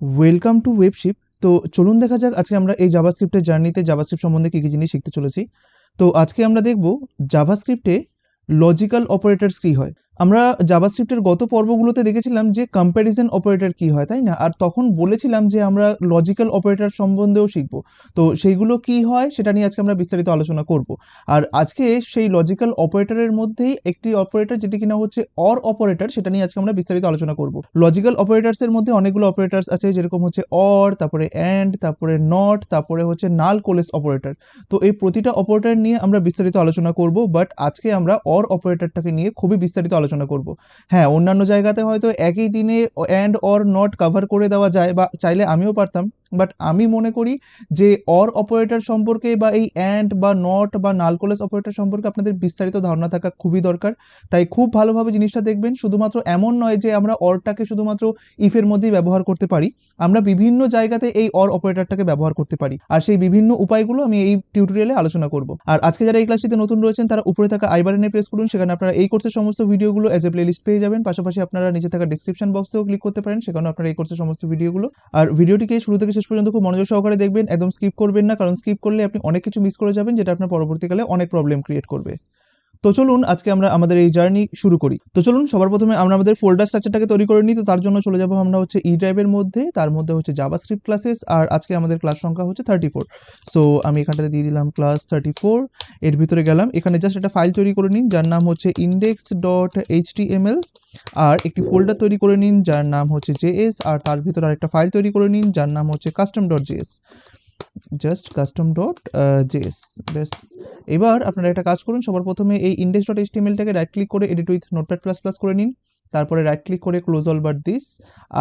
Welcome to ওয়েবশিপ। তো চলুন দেখা যাক আজকে আমরা এই জাভাস্ক্রিপ্টের জার্নিতে জাভাস্ক্রিপ্ট সম্বন্ধে কী কী জিনিস শিখতে চলেছি। তো আজকে আমরা দেখব জাভাস্ক্রিপ্টে লজিক্যাল অপারেটরস কী হয়। আমরা জাভাস্ক্রিপ্টের গত পর্বগুলোতে দেখেছিলাম যে কম্প্যারিজন অপারেটর কী হয়, তাই না? আর তখন বলেছিলাম যে আমরা লজিক্যাল অপারেটর সম্বন্ধেও শিখব। তো সেইগুলো কী হয় সেটা নিয়ে আজকে আমরা বিস্তারিত আলোচনা করব। আর আজকে সেই লজিক্যাল অপারেটরের মধ্যেই একটি অপারেটর যেটি কিনা হচ্ছে অর অপারেটর, সেটা নিয়ে আজকে আমরা বিস্তারিত আলোচনা করব। লজিক্যাল অপারেটরসের মধ্যে অনেকগুলো অপারেটরস আছে, যেরকম হচ্ছে অর, তারপরে অ্যান্ড, তারপরে নট, তারপরে হচ্ছে নাল কোলেস অপারেটর। তো এই প্রতিটা অপারেটর নিয়ে আমরা বিস্তারিত আলোচনা করব, বাট আজকে আমরা অর অপারেটরটাকে নিয়ে খুবই বিস্তারিত আলোচনা করব। হ্যাঁ, অন্যান্য জায়গাতে হয়তো একই দিনে অ্যান্ড অর নট কভার করে দেওয়া যায়, বা চাইলে আমিও পারতাম, বাট আমি মনে করি যে অর অপারেটর সম্পর্কে বা এই অ্যান্ড বা নট বা নাল কোলেস অপারেটর সম্পর্কে আপনাদের বিস্তারিত ধারণা থাকা খুবই দরকার। তাই খুব ভালোভাবে জিনিসটা দেখবেন। শুধুমাত্র এমন নয় যে আমরা অরটাকে শুধুমাত্র ইফের মধ্যেই ব্যবহার করতে পারি, আমরা বিভিন্ন জায়গাতে এই অর অপারেটরটাকে ব্যবহার করতে পারি, আর সেই বিভিন্ন উপায়গুলো আমি এই টিউটোরিয়ালে আলোচনা করব। আর আজকে যারা এই ক্লাসটিতে নতুন রয়েছেন তারা উপরে থাকা আই বাটনে প্রেস করুন, সেখানে আপনারা এই কোর্সের সমস্ত ভিডিওগুলো এজ এ প্লেলিস্ট পেয়ে যাবেন। পাশাপাশি আপনারা নিচে থাকা ডিসক্রিপশন বক্সেও ক্লিক করতে পারেন, সেখানে আপনারা এই কোর্সের সমস্ত ভিডিওগুলো। আর ভিডিওটিকে শুরু থেকে শেষ পর্যন্ত খুব মনোযোগ সহকারে দেখবেন, একদম স্কিপ করবেন না, কারণ স্কিপ করলে আপনি অনেক কিছু মিস করে যাবেন, যেটা আপনার পরবর্তীকালে অনেক প্রবলেম ক্রিয়েট করবে। তো চলুন আজকে আমরা আমাদের এই জার্নি শুরু করি। তো চলুন সবার প্রথমে আমরা আমাদের ফোল্ডার স্ট্রাকচারটাকে তৈরি করে নিই। তো তার জন্য চলে যাবো আমরা হচ্ছে ই ড্রাইভের মধ্যে, তার মধ্যে হচ্ছে জাভাস্ক্রিপ্ট ক্লাসেস, আর আজকে আমাদের ক্লাস সংখ্যা হচ্ছে 34। সো আমি এখানটাতে দিয়ে দিলাম ক্লাস 34। এর ভিতরে গেলাম, এখানে জাস্ট একটা ফাইল তৈরি করে নিন যার নাম হচ্ছে index.html, আর একটি ফোল্ডার তৈরি করে নিন যার নাম হচ্ছে js, আর তার ভিতরে আরেকটা ফাইল তৈরি করে নিন যার নাম হচ্ছে custom.js, জাস্ট custom.js। বেশ, এবার আপনারা একটা কাজ করুন, সবার প্রথমে এই index.html-টাকে রাইট ক্লিক করে edit with notepad plus plus করে নিন, তারপরে রাইট ক্লিক করে ক্লোজ অল বাট দিস,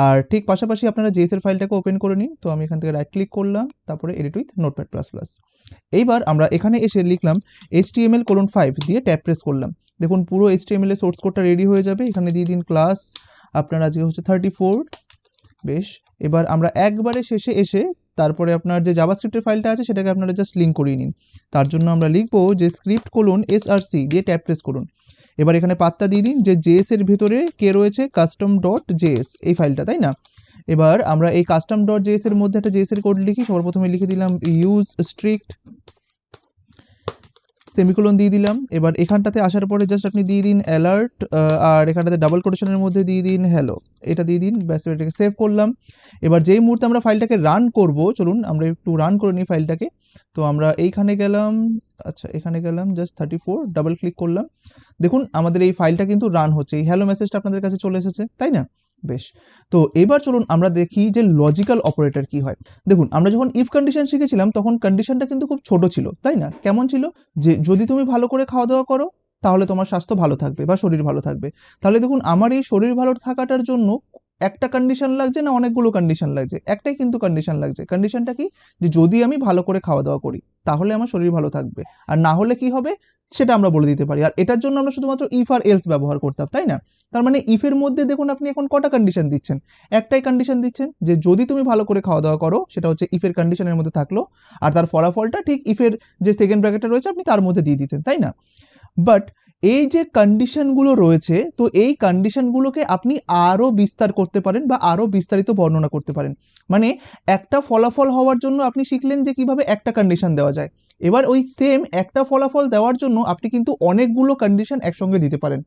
আর ঠিক পাশাপাশি আপনারা js এর ফাইলটাকে ওপেন করে নিন। তো আমি এখান থেকে রাইট ক্লিক করলাম, তারপরে edit with notepad plus plus. এইবার আমরা এখানে এসে লিখলাম HTML:5 দিয়ে ট্যাব প্রেস করলাম। দেখুন পুরো HTML এর সোর্স কোডটা রেডি হয়ে যাবে। এখানে দিয়ে দিন ক্লাস আপনার আজকে হচ্ছে 34। বেশ, এবার আমরা একবারে শেষে এসে তারপরে আপনার যে জাভাস্ক্রিপ্টের ফাইলটা আছে সেটাকে আপনারা জাস্ট লিঙ্ক করিয়ে নিন। তার জন্য আমরা লিখবো যে script:src দিয়ে ট্যাব প্রেস করুন। এবার এখানে পাতটা দিয়ে দিন যে জেএস এর ভিতরে কে রয়েছে, custom.js এই ফাইলটা, তাই না? এবার আমরা এই custom.js এর মধ্যে একটা জেএস এর কোড লিখি। সবার প্রথমে লিখে দিলাম ইউজ স্ট্রিক্ট সেমিকোলন দিয়ে দিলাম। এবার এখানটাতে আসার পরে জাস্ট আপনি দিয়ে দিন অ্যালার্ট, আর এখানটাতে ডাবল কোটেশনের মধ্যে দিয়ে দিন হ্যালো, এটা দিয়ে দিন। ব্যাস, এটাকে সেভ করলাম। এবার যেই মুহূর্তে আমরা ফাইলটাকে রান করব, চলুন আমরা একটু রান করে নিই ফাইলটাকে। তো আমরা এইখানে গেলাম, আচ্ছা এখানে গেলাম, জাস্ট 34 ডাবল ক্লিক করলাম। দেখুন আমাদের এই ফাইলটা কিন্তু রান হচ্ছে, এই হ্যালো মেসেজটা আপনাদের কাছে চলে এসেছে, তাই না? বেশ, তো এবার চলুন আমরা দেখি যে লজিক্যাল অপারেটর কি হয়। দেখুন আমরা যখন ইফ কন্ডিশন শিখেছিলাম তখন কন্ডিশনটা কিন্তু খুব ছোট ছিল, তাই না? কেমন ছিল? যে যদি তুমি ভালো করে খাওয়া দাওয়া করো তাহলে তোমার স্বাস্থ্য ভালো থাকবে বা শরীর ভালো থাকবে। তাহলে দেখুন আমার এই শরীর ভালো থাকাটার জন্য একটা কন্ডিশন লাগছে না অনেকগুলো কন্ডিশন লাগছে? একটাই কিন্তু কন্ডিশন লাগছে। কন্ডিশনটা কি? যে যদি আমি ভালো করে খাওয়া দাওয়া করি তাহলে আমার শরীর ভালো থাকবে, আর না হলে কি হবে সেটা আমরা বলে দিতে পারি। আর এটার জন্য আমরা শুধুমাত্র ইফ আর এলস ব্যবহার করতাম, তাই না? তার মানে ইফের মধ্যে দেখুন আপনি এখন কটা কন্ডিশন দিচ্ছেন? একটাই কন্ডিশন দিচ্ছেন, যে যদি তুমি ভালো করে খাওয়া দাওয়া করো, সেটা হচ্ছে ইফের কন্ডিশনের মধ্যে থাকলো, আর তার ফলাফলটা ঠিক ইফের যে সেকেন্ড ব্র্যাকেটটা রয়েছে আপনি তার মধ্যে দিয়ে দিতেন, তাই না? বাট এই যে কন্ডিশনগুলো রয়েছে, তো এই কন্ডিশনগুলোকে আপনি আরও বিস্তার করতে পারেন বা আরও বিস্তারিত বর্ণনা করতে পারেন। মানে একটা ফলাফল হওয়ার জন্য আপনি শিখলেন যে কিভাবে একটা কন্ডিশন দেওয়া যায়। এবার ওই সেম একটা ফলাফল দেওয়ার জন্য আপনি কিন্তু অনেকগুলো কন্ডিশন একসঙ্গে দিতে পারেন,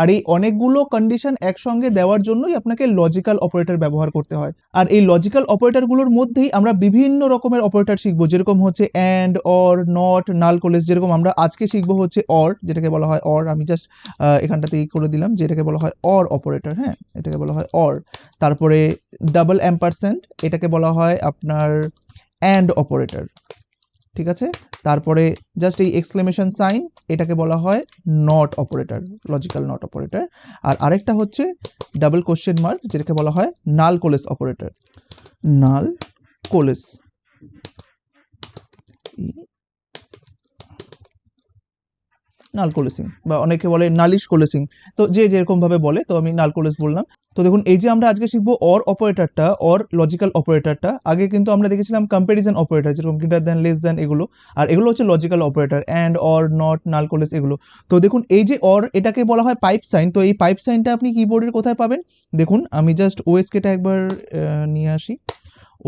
আর এই অনেকগুলো কন্ডিশন একসঙ্গে দেওয়ার জন্যই আপনাকে লজিক্যাল অপারেটর ব্যবহার করতে হয়। আর এই লজিক্যাল অপারেটরগুলোর মধ্যেই আমরা বিভিন্ন রকমের অপারেটর শিখবো, যেরকম হচ্ছে অ্যান্ড, অর, নট, নাল কোলেস। যেরকম আমরা আজকে শিখবো হচ্ছে অর, যেটাকে বলা হয় অর। আমি জাস্ট এখানটাতে করে দিলাম যে এটাকে বলা হয় অর অপারেটর। হ্যাঁ, এটাকে বলা হয় অর। তারপরে ডাবল অ্যাম্পারস্যান্ড, এটাকে বলা হয় আপনার অ্যান্ড অপারেটর, ঠিক আছে? তারপরে জাস্ট এই এক্সক্লেমেশন সাইন, এটাকে বলা হয় not operator, logical not operator. আর আরেকটা হচ্ছে ডাবল কোশ্চেন মার্ক, যেটাকে বলা হয় নাল কোলেস অপারেটর, নাল কোলেস, নাল কোলেসিং, বা অনেকে বলে নালিশ কোলেসিং, তো যে যেরকমভাবে বলে, তো আমি নাল কোলেস বললাম। তো দেখুন এই যে আমরা আজকে শিখবো অর অপারেটরটা, অর লজিক্যাল অপারেটরটা। আগে কিন্তু আমরা দেখেছিলাম কম্প্যারিজন অপারেটর, যেরকম গ্রেটার দ্যান, লেস দ্যান, এগুলো। আর এগুলো হচ্ছে logical operator, and, or, not, null coalesce, এগুলো। তো দেখুন এই যে অর, এটাকে বলা হয় পাইপ সাইন। তো এই পাইপ সাইনটা আপনি কিবোর্ডের কোথায় পাবেন? দেখুন আমি জাস্ট ওএসকেটা একবার নিয়ে আসি।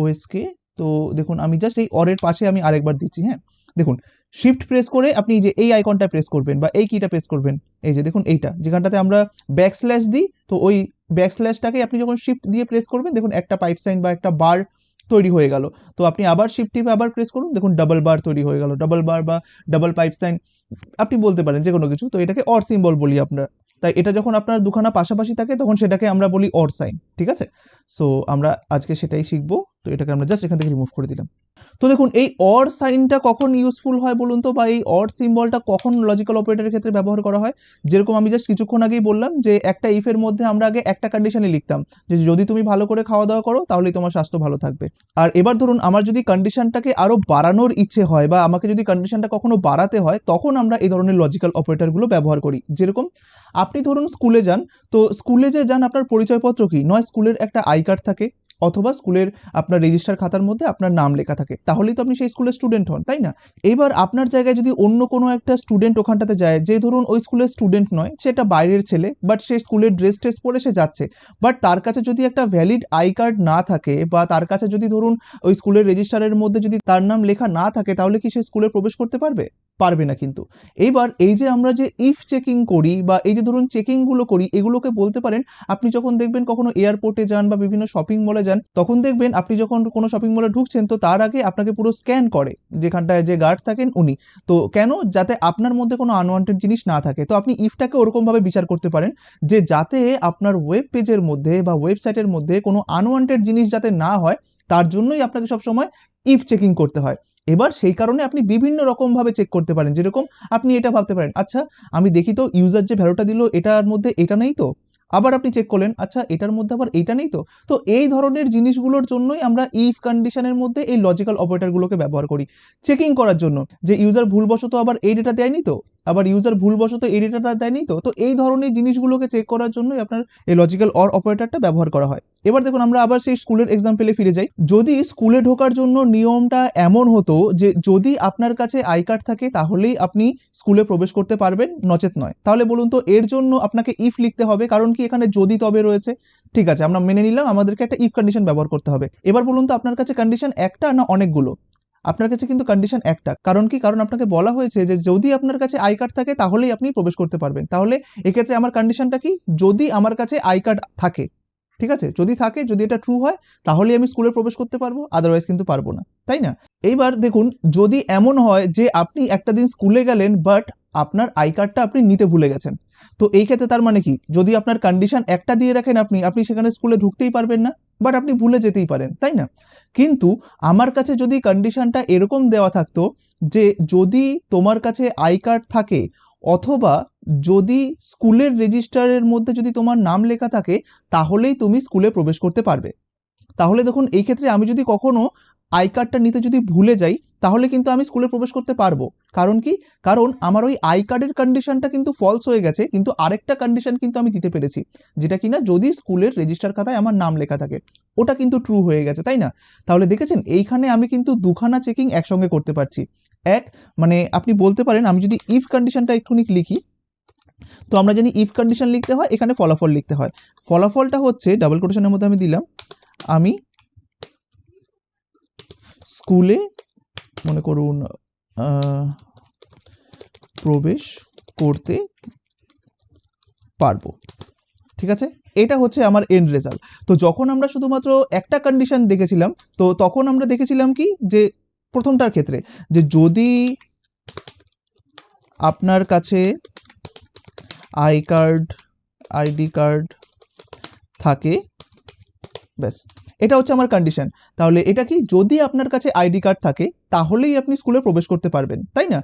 ওএসকে। তো দেখুন আমি জাস্ট এই অরের পাশে আমি আরেকবার দিচ্ছি। হ্যাঁ, দেখুন শিফট প্রেস করে আপনি যে এই আইকনটা প্রেস করবেন বা এই কিটা প্রেস করবেন, এই যে দেখুন এইটা যেখানটাতে আমরা ব্যাকস্ল্যাশ দিই, তো ওই ব্যাকস্ল্যাশটাকে আপনি যখন শিফট দিয়ে প্রেস করবেন দেখুন একটা পাইপ সাইন বা একটা বার তৈরি হয়ে গেল। তো আপনি আবার শিফট টিপে আবার প্রেস করুন, দেখুন ডাবল বার তৈরি হয়ে গেল, ডাবল বার বা ডাবল পাইপ সাইন আপনি বলতে পারেন যে কোনো কিছু। তো এটাকে অর সিম্বল বলি আমরা। তাই এটা যখন আপনার দুখানা পাশাপাশি থাকে তখন সেটাকে আমরা বলি অর সাইন, ঠিক আছে। সো আমরা আজকে সেটাই শিখবো। তো এটাকে আমরা জাস্ট এখান থেকে রিমুভ করে দিলাম। তো দেখুন এই অর সাইনটা কখন ইউজফুল হয় বলুন তো, বা এই অর সিম্বলটা কখন লজিক্যাল অপারেটরের ক্ষেত্রে ব্যবহার করা হয়। যেরকম আমি জাস্ট কিছুক্ষণ আগেই বললাম যে একটা ইফের মধ্যে আমরা আগে একটা কন্ডিশনই লিখতাম যে যদি তুমি ভালো করে খাওয়া দাওয়া করো তাহলেই তোমার স্বাস্থ্য ভালো থাকবে। আর এবার ধরুন আমার যদি কন্ডিশনটাকে আরো বাড়ানোর ইচ্ছে হয় বা আমাকে যদি কন্ডিশনটা কখনো বাড়াতে হয় তখন আমরা এই ধরনের লজিক্যাল অপারেটরগুলো ব্যবহার করি। যেরকম আপনি ধরুন স্কুলে যান, তো স্কুলে যে যান আপনার পরিচয়পত্র কি, নয় স্কুলের একটা আই কার্ড থাকে অথবা স্কুলের আপনার রেজিস্টার খাতার মধ্যে আপনার নাম লেখা থাকে, তাহলেই তো আপনি সেই স্কুলের স্টুডেন্ট হন, তাই না। এবার আপনার জায়গায় যদি অন্য কোনো একটা স্টুডেন্ট ওখানটাতে যায়, যে ধরুন ওই স্কুলের স্টুডেন্ট নয়, সেটা বাইরের ছেলে, বাট সে স্কুলের ড্রেস টেস পরে সে যাচ্ছে, বাট তার কাছে যদি একটা ভ্যালিড আই কার্ড না থাকে বা তার কাছে যদি ধরুন ওই স্কুলের রেজিস্টারের মধ্যে যদি তার নাম লেখা না থাকে, তাহলে কি সে স্কুলে প্রবেশ করতে পারবে? পারবে না কিন্তু। এইবার এই যে আমরা যে ইফ চেকিং করি বা এই যে ধরুন চেকিংগুলো করি, এগুলোকে বলতে পারেন আপনি যখন দেখবেন কখনো এয়ারপোর্টে যান বা বিভিন্ন শপিং মলে যান, তখন দেখবেন আপনি যখন কোনো শপিং মলে ঢুকছেন তো তার আগে আপনাকে পুরো স্ক্যান করে, যেখানটায় যে গার্ড থাকেন উনি। তো কেন? যাতে আপনার মধ্যে কোনো আনওয়ান্টেড জিনিস না থাকে। তো আপনি ইফটাকে ওরকমভাবে বিচার করতে পারেন যে যাতে আপনার ওয়েব পেজের মধ্যে বা ওয়েবসাইটের মধ্যে কোনো আনওয়ান্টেড জিনিস যাতে না হয়, তার জন্যই আপনাকে সবসময় ইফ চেকিং করতে হয়। এবার সেই কারণে আপনি বিভিন্ন রকমভাবে চেক করতে পারেন। যেরকম আপনি এটা ভাবতে পারেন, আচ্ছা আমি দেখি তো ইউজার যে ভ্যালুটা দিল এটার মধ্যে এটা নেই তো, আবার আপনি চেক করলেন, আচ্ছা এটার মধ্যে আবার এইটা নেই তো। তো এই ধরনের জিনিসগুলোর জন্যই আমরা ইফ কন্ডিশনের মধ্যে এই লজিক্যাল অপারেটরগুলোকে ব্যবহার করি চেকিং করার জন্য, যে ইউজার ভুলবশত আবার এই ডেটা দেয়নি তো, আবার ইউজার ভুলবশত এই ডেটাটা দেয়নি তো। তো এই ধরনের জিনিসগুলোকে চেক করার জন্যই আপনার এই লজিক্যাল অর অপারেটরটা ব্যবহার করা হয়। এবার দেখুন আমরা আবার সেই স্কুলের এক্সাম্পলে ফিরে যাই। যদি স্কুলে ঢোকার জন্য নিয়মটা এমন হতো যে যদি আপনার কাছে আই কার্ড থাকে তাহলেই আপনি স্কুলে প্রবেশ করতে পারবেন, নচেত নয়, তাহলে বলুন তো এর জন্য আপনাকে ইফ লিখতে হবে, কারণ কি এখানে যদি তবে রয়েছে। ঠিক আছে, আমরা মেনে নিলাম আমাদেরকে একটা ইফ কন্ডিশন ব্যবহার করতে হবে। এবার বলুন তো আপনার কাছে কন্ডিশন একটা না অনেকগুলো? আপনার কাছে কিন্তু কন্ডিশন একটা। কারণ কি? কারণ আপনাকে বলা হয়েছে যে যদি আপনার কাছে আই কার্ড থাকে তাহলেই আপনি প্রবেশ করতে পারবেন। তাহলে এক্ষেত্রে আমার কন্ডিশনটা কি? যদি আমার কাছে আই কার্ড থাকে, ঠিক আছে, যদি থাকে, যদি এটা ট্রু হয় তাহলেই আমি স্কুলে প্রবেশ করতে পারবো, আদারওয়াইজ কিন্তু পারবো না, তাই না। এইবার দেখুন যদি এমন হয় যে আপনি একটা দিন স্কুলে গেলেন বাট আপনার আই কার্ডটা আপনি নিতে ভুলে গেছেন, তো এই ক্ষেত্রে তার মানে কি, যদি আপনার কন্ডিশন একটা দিয়ে রাখেন আপনি আপনি সেখানে স্কুলে ঢুকতেই পারবেন না, বাট আপনি ভুলে যেতেই পারেন, তাই না। কিন্তু আমার কাছে যদি কন্ডিশনটা এরকম দেওয়া থাকতো যে যদি তোমার কাছে আই কার্ড থাকে অথবা যদি স্কুলের রেজিস্টারের মধ্যে যদি তোমার নাম লেখা থাকে তাহলেই তুমি স্কুলে প্রবেশ করতে পারবে, তাহলে দেখুন এই ক্ষেত্রে আমি যদি কখনো আই কার্ডটা নিতে যদি ভুলে যাই তাহলে কিন্তু আমি স্কুলে প্রবেশ করতে পারবো। কারণ কি? কারণ আমার ওই আই কার্ডের কন্ডিশনটা কিন্তু ফলস হয়ে গেছে, কিন্তু আরেকটা কন্ডিশন কিন্তু আমি দিতে পেরেছি, যেটা কিনা যদি স্কুলের রেজিস্টার খাতায় আমার নাম লেখা থাকে, ওটা কিন্তু ট্রু হয়ে গেছে, তাই না। তাহলে দেখেছেন এইখানে আমি কিন্তু দুখানা চেকিং একসঙ্গে করতে পারছি। এক, মানে আপনি বলতে পারেন আমি যদি ইফ কন্ডিশনটা একটুখানি লিখি, তো আমরা জানি ইফ কন্ডিশন লিখতে হয় এখানে ফলাফল লিখতে হয়। ফলাফলটা হচ্ছে ডাবল কোটেশনের মধ্যে আমি দিলাম আমি স্কুলে মনে করুন প্রবেশ করতে পারবো, ঠিক আছে। এটা হচ্ছে আমার এন্ড রেজাল্ট। তো যখন আমরা শুধুমাত্র একটা কন্ডিশন দেখেছিলাম, তো তখন আমরা দেখেছিলাম কি যে প্রথমটার ক্ষেত্রে যে যদি আপনার কাছে আই কার্ড আইডি কার্ড থাকে, ব্যাস এটা হচ্ছে আমার কন্ডিশন। তাহলে এটা কি? যদি আপনার কাছে আইডি কার্ড থাকে তাহলেই আপনি স্কুলে প্রবেশ করতে পারবেন, তাই না।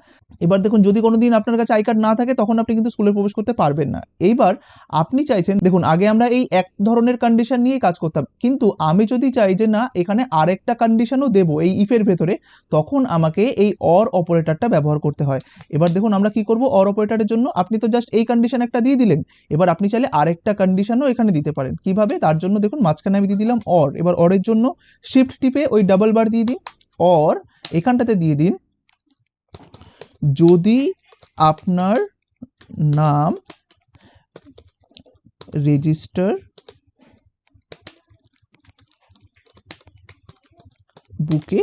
এবার দেখুন যদি কোনোদিন আপনার কাছে আই কার্ড না থাকে তখন আপনি কিন্তু স্কুলে প্রবেশ করতে পারবেন না। এইবার আপনি চাইছেন, দেখুন আগে আমরা এই এক ধরনের কন্ডিশন নিয়েই কাজ করতাম, কিন্তু আমি যদি চাই যে না এখানে আরেকটা কন্ডিশনও দেবো এই ইফের ভেতরে, তখন আমাকে এই অর অপারেটরটা ব্যবহার করতে হয়। এবার দেখুন আমরা কি করব, অর অপারেটরের জন্য আপনি তো জাস্ট এই কন্ডিশন একটা দিয়ে দিলেন, এবার আপনি চাইলে আরেকটা কন্ডিশনও এখানে দিতে পারেন। কিভাবে? তার জন্য দেখুন মাঝখানে আমি দিয়ে দিলাম অর। এবার অরের জন্য শিফট টিপে ওই ডাবল বার দিয়ে দিন, অর এখানটাতে দিয়ে দিন যদি আপনার নাম রেজিস্টার বুকে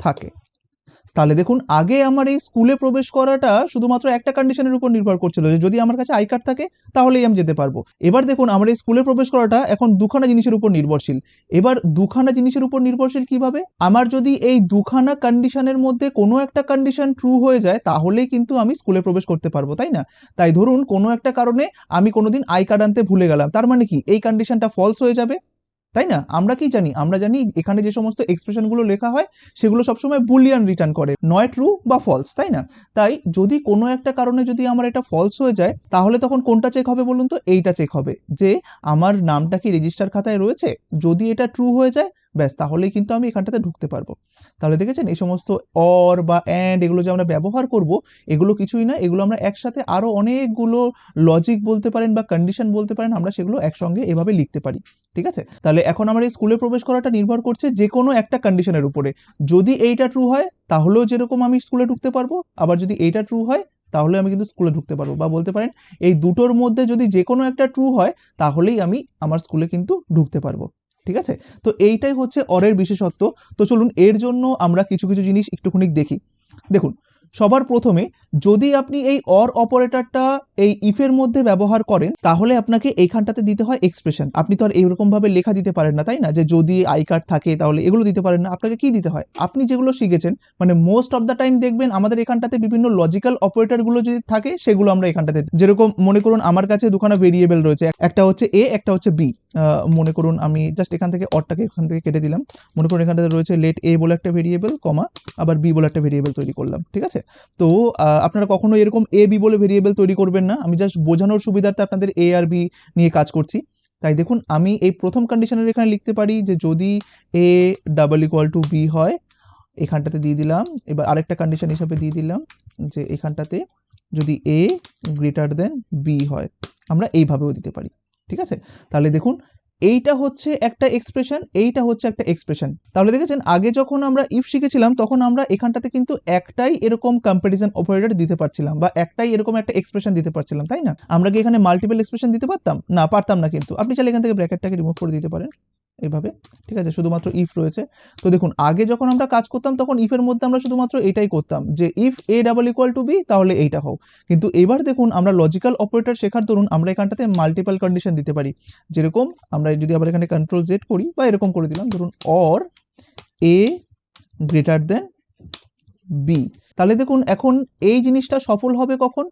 থাকে। তাহলে দেখুন আগে আমার এই স্কুলে প্রবেশ করাটা শুধুমাত্র একটা কন্ডিশনের উপর নির্ভর করছিল, যে যদি আমার কাছে আই কার্ড থাকে তাহলেই আমি যেতে পারবো। এবার দেখুন আমার এই স্কুলে প্রবেশ করাটা এখন দুখানা জিনিসের উপর নির্ভরশীল। এবার দুখানা জিনিসের উপর নির্ভরশীল কিভাবে? আমার যদি এই দুখানা কন্ডিশনের মধ্যে কোনো একটা কন্ডিশন ট্রু হয়ে যায় তাহলেই কিন্তু আমি স্কুলে প্রবেশ করতে পারবো, তাই না? তাই ধরুন কোনো একটা কারণে আমি কোনোদিন আই কার্ড আনতে ভুলে গেলাম, তার মানে কি এই কন্ডিশনটা ফলস হয়ে যাবে, তাই না? আমরা কি জানি? আমরা জানি এখানে যে সমস্ত এক্সপ্রেশনগুলো লেখা হয় সেগুলো সবসময় বুলিয়ান রিটার্ন করে, নয় ট্রু বা ফলস, তাই না? তাই যদি কোনো একটা কারণে যদি আমার এটা ফলস হয়ে যায় তাহলে তখন কোনটা চেক হবে বলুন তো? এইটা চেক হবে যে আমার নামটা কি রেজিস্টার খাতায় রয়েছে। যদি এটা ট্রু হয়ে যায় ব্যাস তাহলেই কিন্তু আমি এখানটাতে ঢুকতে পারবো। তাহলে দেখেছেন এই সমস্ত অর বা অ্যান্ড এগুলো যে আমরা ব্যবহার করব এগুলো কিছুই না, এগুলো আমরা একসাথে আরো অনেকগুলো লজিক বলতে পারেন বা কন্ডিশন বলতে পারেন, আমরা সেগুলো একসঙ্গে এভাবে লিখতে পারি। ঠিক আছে? তাহলে এখন আমার এই স্কুলে প্রবেশ করাটা নির্ভর করছে যে কোনো একটা কন্ডিশনের উপরে। যদি এইটা ট্রু হয় তাহলেও যেরকম আমি স্কুলে ঢুকতে পারবো, আবার যদি এইটা ট্রু হয় তাহলে আমি কিন্তু স্কুলে ঢুকতে পারবো, বা বলতে পারেন এই দুটোর মধ্যে যদি যে কোনো একটা ট্রু হয় তাহলেই আমি আমার স্কুলে কিন্তু ঢুকতে পারবো। ঠিক আছে? তো এইটাই হচ্ছে অরের বিশেষত্ব। তো চলুন এর জন্য আমরা কিছু কিছু জিনিস একটুখানি দেখি। দেখুন সবার প্রথমে যদি আপনি এই অর অপারেটরটা এই ইফের মধ্যে ব্যবহার করেন তাহলে আপনাকে এইখানটাতে দিতে হয় এক্সপ্রেশন। আপনি তো আর এইরকম ভাবে লেখা দিতে পারেন না, তাই না? যে যদি আই কার্ড থাকে তাহলে এগুলো দিতে পারেন না। আপনাকে কি দিতে হয়? আপনি যেগুলো শিখেছেন, মানে মোস্ট অফ দ্য টাইম দেখবেন আমাদের এখানটাতে বিভিন্ন লজিক্যাল অপারেটরগুলো যদি থাকে সেগুলো আমরা এখানটাতে, যেরকম মনে করুন আমার কাছে দুখানা ভেরিয়েবল রয়েছে, একটা হচ্ছে এ একটা হচ্ছে বি। মনে করুন আমি জাস্ট এখান থেকে অরটাকে এখান থেকে কেটে দিলাম। মনে করুন এখানটাতে রয়েছে লেট এ বলে একটা ভেরিয়েবল, কমা আবার বি বলে একটা ভেরিয়েবল তৈরি করলাম। ঠিক আছে? তো আপনারা কখনো এরকম এ বি বলে ভেরিয়েবল তৈরি করবেন না, আমি জাস্ট বোঝানোর সুবিধার্থে আপনাদের এ আর বি নিয়ে কাজ করছি। তাই দেখুন আমি এই প্রথম কন্ডিশনের এখানে লিখতে পারি যে যদি A double equal to B হয়, এখানটাতে দিয়ে দিলাম। এবার আরেকটা কন্ডিশন হিসাবে দিয়ে দিলাম যে এখানটাতে যদি এ গ্রেটার দেন বি হয়, আমরা এইভাবেও দিতে পারি। ঠিক আছে? তাহলে দেখুন এইটা হচ্ছে একটা এক্সপ্রেশন, এইটা হচ্ছে একটা এক্সপ্রেশন। তাহলে দেখেছেন আগে যখন আমরা ইফ শিখেছিলাম তখন আমরা এখানটাতে কিন্তু একটাই এরকম কম্প্যারিজন অপারেটর দিতে পারছিলাম, বা একটাই এরকম একটা এক্সপ্রেশন দিতে পারছিলাম, তাই না? আমরা কি এখানে মাল্টিপল এক্সপ্রেশন দিতে পারতাম না? পারতাম না। কিন্তু আপনি চাইলে এখান থেকে ব্র্যাকেটটাকে রিমুভ করে দিতে পারেন এইভাবে। ঠিক আছে? শুধুমাত্র ইফ রয়েছে। তো দেখুন আগে যখন আমরা কাজ করতাম তখন ইফের মধ্যে আমরা শুধুমাত্র এটাই করতাম যে if A double equal to B তাহলে এইটা হোক। কিন্তু এবার দেখুন আমরা লজিক্যাল অপারেটর শেখার দরুন আমরা এখানটাতে মাল্টিপল কন্ডিশন দিতে পারি। যেরকম আমরা যদি আবার এখানে কন্ট্রোল জেড করি বা এরকম করে দিলাম, ধরুন or A greater than B. তাহলে দেখুন এখন এই জিনিসটা সফল হবে কখন?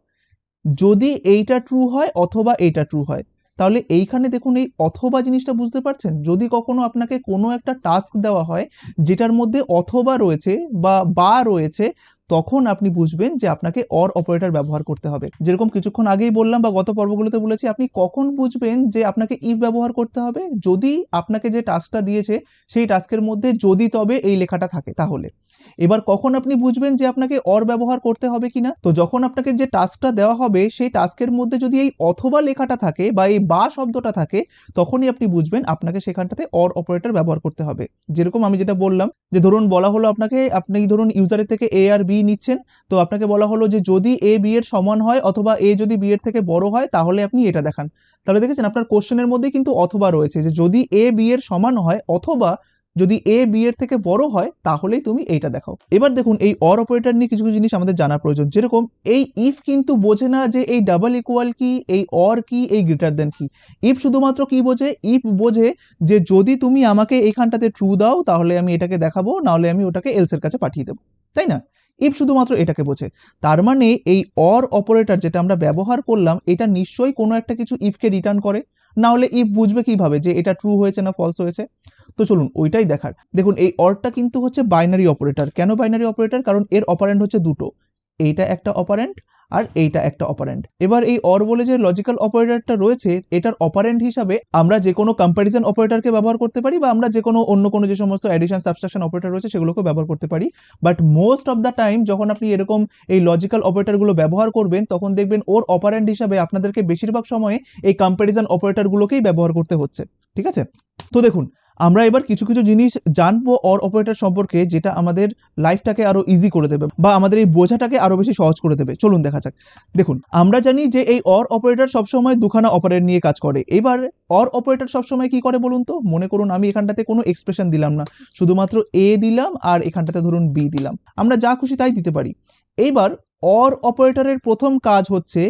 যদি এইটা ট্রু হয় অথবা এইটা ট্রু হয়। তাহলে এইখানে দেখুন এই অথবা জিনিসটা বুঝতে পারছেন? যদি কখনো আপনাকে কোনো একটা টাস্ক দেওয়া হয় যেটার মধ্যে অথবা রয়েছে বা রয়েছে, তখন আপনি বুঝবেন যে আপনাকে অর অপারেটর ব্যবহার করতে হবে। যেরকম কিছুক্ষণ আগেই বললাম বা গত পর্বগুলোতে বলেছি, আপনি কখন বুঝবেন যে আপনাকে ইফ ব্যবহার করতে হবে? যদি আপনাকে যে টাস্কটা দিয়েছে সেই টাস্কের মধ্যে যদি তবে এই লেখাটা থাকে তাহলে। এবার কখন আপনি বুঝবেন যে আপনাকে অর ব্যবহার করতে হবে কিনা? তো যখন আপনাকে যে টাস্কটা দেওয়া হবে সেই টাস্কের মধ্যে যদি এই অথবা লেখাটা থাকে বা এই বা শব্দটা থাকে, তখনই আপনি বুঝবেন আপনাকে সেখানটাতে অর অপারেটর ব্যবহার করতে হবে। যেরকম আমি যেটা বললাম যে ধরুন বলা হলো আপনাকে, আপনি ধরুন ইউজারের থেকে এ আর বি নিচ্ছেন, তো আপনাকে বলা হলো যে যদি এ বি এর সমান হয় অথবা এ যদি বি এর থেকে বড় হয় তাহলে আপনি এটা দেখান। তাহলে দেখেছেন আপনার কোশ্চেনের মধ্যে কিন্তু অথবা রয়েছে, যে যদি এ বি এর সমান হয় অথবা যদি এ বি এর থেকে বড় হয় তাহলেই তুমি এইটা দেখাও। এবার দেখুন এই অর অপারেটর নিয়ে কিছু কিছু জিনিস আমাদের জানা প্রয়োজন। যেরকম এই ইফ কিন্তু বোঝে না যে এই ডাবল ইকুয়াল কি, এই অর কি, এই গ্রেটার দেন কি। ইফ শুধুমাত্র কি বোঝে? ইফ বোঝে যে যদি তুমি আমাকে এইখানটাতে ট্রু দাও তাহলে আমি এটাকে দেখাবো, নাহলে আমি ওটাকে এলস এর কাছে পাঠিয়ে দেবো, তাই না? ইফ শুধুমাত্র এটাকে বোঝে। তার মানে এই অর অপারেটর যেটা আমরা ব্যবহার করলাম এটা নিশ্চয়ই কোনো একটা কিছু ইফকে রিটার্ন করে, না হলে ইফ বুঝবে কিভাবে যে এটা ট্রু হয়েছে না ফলস হয়েছে? তো চলুন ওইটাই দেখার। দেখুন এই অরটা কিন্তু হচ্ছে বাইনারি অপারেটর। কেন বাইনারি অপারেটর? কারণ এর অপারেন্ড হচ্ছে দুটো, এইটা একটা অপারেন্ড আর এইটা একটা অপারেন্ড। এবার এই অর বলে যে লজিক্যাল অপারেটরটা রয়েছে এটার অপারেন্ড হিসাবে আমরা যে কোনো কম্প্যারিজন অপারেটরকে ব্যবহার করতে পারি, বা আমরা যে কোনো অন্য কোনো যে সমস্ত অ্যাডিশন সাবট্রাকশন অপারেটর রয়েছে সেগুলোকে ব্যবহার করতে পারি। But most of the time যখন আপনি এরকম এই লজিক্যাল অপারেটরগুলো ব্যবহার করবেন তখন দেখবেন ওর অপারেন্ড হিসাবে আপনাদেরকে বেশিরভাগ সময়ে এই কম্প্যারিজন অপারেটরগুলোকেই ব্যবহার করতে হচ্ছে। ঠিক আছে? তো দেখুন আমরা এবার কিছু কিছু জিনিস জানবো অর অপারেটর সম্পর্কে, যেটা আমাদের লাইফটাকে আরো ইজি করে দেবে বা আমাদের এই বোঝাটাকে আরো বেশি সহজ করে দেবে। চলুন দেখা যাক। দেখুন, আমরা জানি যে এই অর অপারেটর সবসময় দুখানা অপারেন্ড নিয়ে কাজ করে। এবার অর অপারেটর সবসময় কি করে বলুন তো? মনে করুন আমি এখানটাতে কোনো এক্সপ্রেশন দিলাম না, শুধুমাত্র এ দিলাম আর এখানটাতে ধরুন বি দিলাম, আমরা যা খুশি তাই দিতে পারি। এইবার অর অপারেটরের প্রথম কাজ হচ্ছে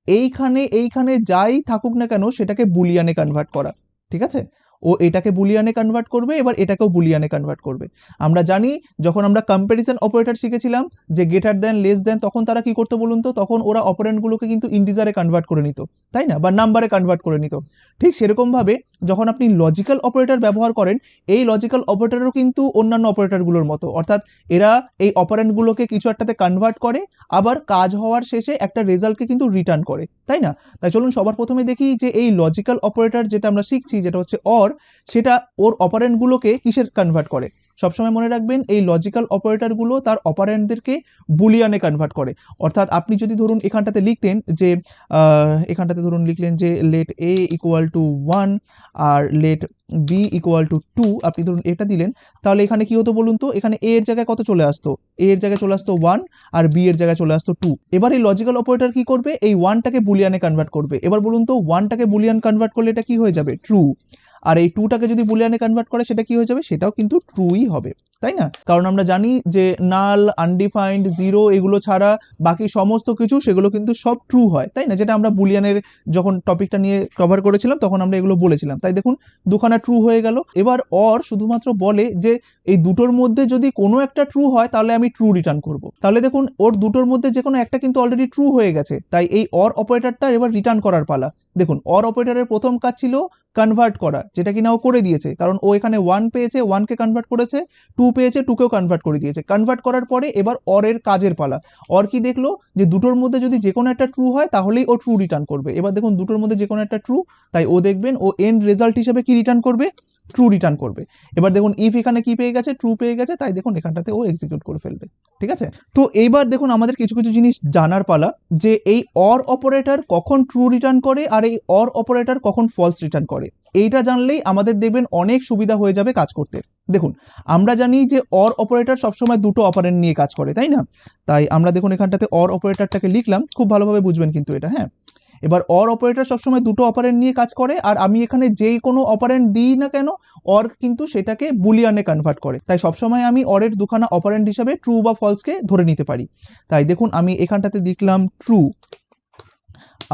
এইখানে যাই থাকুক না কেন সেটাকে বুলিয়ানে কনভার্ট করা, ঠিক আছে? ও এটাকে বুলিয়ানে কনভার্ট করবে, এবার এটাকেও বুলিয়ানে কনভার্ট করবে। আমরা জানি যখন আমরা কম্প্যারিজন অপারেটর শিখেছিলাম যে গ্রেটার দ্যান, লেস দ্যান, তখন তারা কি করতো বলুন তো? তখন ওরা অপারেন্ডগুলোকে কিন্তু ইন্টিজারে কনভার্ট করে নিত, তাই না? বা নাম্বারে কনভার্ট করে নিত। ঠিক সেরকমভাবে যখন আপনি লজিক্যাল অপারেটর ব্যবহার করেন, এই লজিক্যাল অপারেটরও কিন্তু অন্যান্য অপারেটরগুলোর মতো, অর্থাৎ এরা এই অপারেন্ডগুলোকে কিছু একটাতে কনভার্ট করে, আবার কাজ হওয়ার শেষে একটা রেজাল্টকে কিন্তু রিটার্ন করে, তাই না? তাই চলুন সবার প্রথমে দেখি যে এই লজিক্যাল অপারেটর যেটা আমরা শিখছি, যেটা হচ্ছে অর, সেটা ওর অপারেন্ডগুলোকে কিসের কনভার্ট করে। সবসময় মনে রাখবেন এই লজিক্যাল অপারেটরগুলো তার অপারেন্ডদেরকে বুলিয়ানে কনভার্ট করে। অর্থাৎ আপনি যদি ধরুন এখানটাতে লিখতেন যে এখানটাতে ধরুন লিখলেন যে লেট এ ইকুয়াল টু 1 আর লেট বি ইকুয়াল টু 2, আপনি ধরুন এটা দিলেন, তাহলে এখানে কি হতো বলুন তো? এখানে এ এর জায়গায় কত চলে আসতো? এ এর জায়গায় চলে আসতো 1 আর বি এর জায়গায় চলে আসতো 2। এবার এই লজিক্যাল অপারেটর কি করবে? এই 1টাকে বুলিয়ানে কনভার্ট করবে। এবার বলুন তো 1টাকে বুলিয়ান কনভার্ট করলে এটা কি হয়ে যাবে? ট্রু। আর এই 2টাকে যদি বুলিয়ানে কনভার্ট করে সেটা কি হয়ে যাবে? সেটাও কিন্তু ট্রুই হবে, তাই না? কারণ আমরা জানি যে নাল, আনডিফাইন্ড, জিরো এগুলো ছাড়া বাকি সমস্ত কিছু সেগুলো কিন্তু সব ট্রু হয়, তাই না? যেটা আমরা বুলিয়ানের যখন টপিকটা নিয়ে কভার করেছিলাম তখন আমরা এগুলো বলেছিলাম। তাই দেখুন দুখানা ট্রু হয়ে গেল। এবার অর শুধুমাত্র বলে যে এই দুটোর মধ্যে যদি কোনো একটা ট্রু হয় তাহলে আমি ট্রু রিটার্ন করব। তাহলে দেখুন ওর দুটোর মধ্যে যে কোনো একটা কিন্তু অলরেডি ট্রু হয়ে গেছে, তাই এই অর অপারেটরটা এবার রিটার্ন করার পালা। দেখুন অর অপারেটরের প্রথম কাজ ছিল কনভার্ট করা, যেটা কিনা ও করে দিয়েছে, কারণ ও এখানে 1 পেয়েছে, 1কে কনভার্ট করেছে, 2 পেয়েছে, 2কেও কনভার্ট করে দিয়েছে। কনভার্ট করার পরে এবার অরের কাজের পালা। অর কি দেখলো যে দুটোর মধ্যে যদি যে কোনো একটা ট্রু হয় তাহলেই ও ট্রু রিটার্ন করবে। এবার দেখুন দুটোর মধ্যে যে কোনো একটা ট্রু, তাই ও দেখবেন ও এন্ড রেজাল্ট হিসেবে কি রিটার্ন করবে? ট্রু রিটার্ন করবে। এবার দেখুন ইফ এখানে কি পেয়ে গেছে? ট্রু পেয়ে গেছে, তাই দেখুন এখানটাতে ও এক্সিকিউট করে ফেলবে, ঠিক আছে? তো এইবার দেখুন আমাদের কিছু কিছু জিনিস জানার পালা, যে এই অর অপারেটর কখন ট্রু রিটার্ন করে আর এই অর অপারেটর কখন ফলস রিটার্ন করে। এইটা জানলেই আমাদের দেখবেন অনেক সুবিধা হয়ে যাবে কাজ করতে। দেখুন আমরা জানি যে অর অপারেটর সবসময় দুটো অপারেন্ড নিয়ে কাজ করে, তাই না? তাই আমরা দেখুন এখানটাতে অর অপারেটরটাকে লিখলাম, খুব ভালোভাবে বুঝবেন কিন্তু এটা, হ্যাঁ? এবার অর অপারেটর সবসময় দুটো অপারেন্ড নিয়ে কাজ করে, আর আমি এখানে যেই কোনো অপারেন্ড দিই না কেন অর কিন্তু সেটাকে বুলিয়ানে কনভার্ট করে। তাই সবসময় আমি অরের দুখানা অপারেন্ড হিসাবে ট্রু বা ফলসকে ধরে নিতে পারি। তাই দেখুন আমি এখানটাতে লিখলাম ট্রু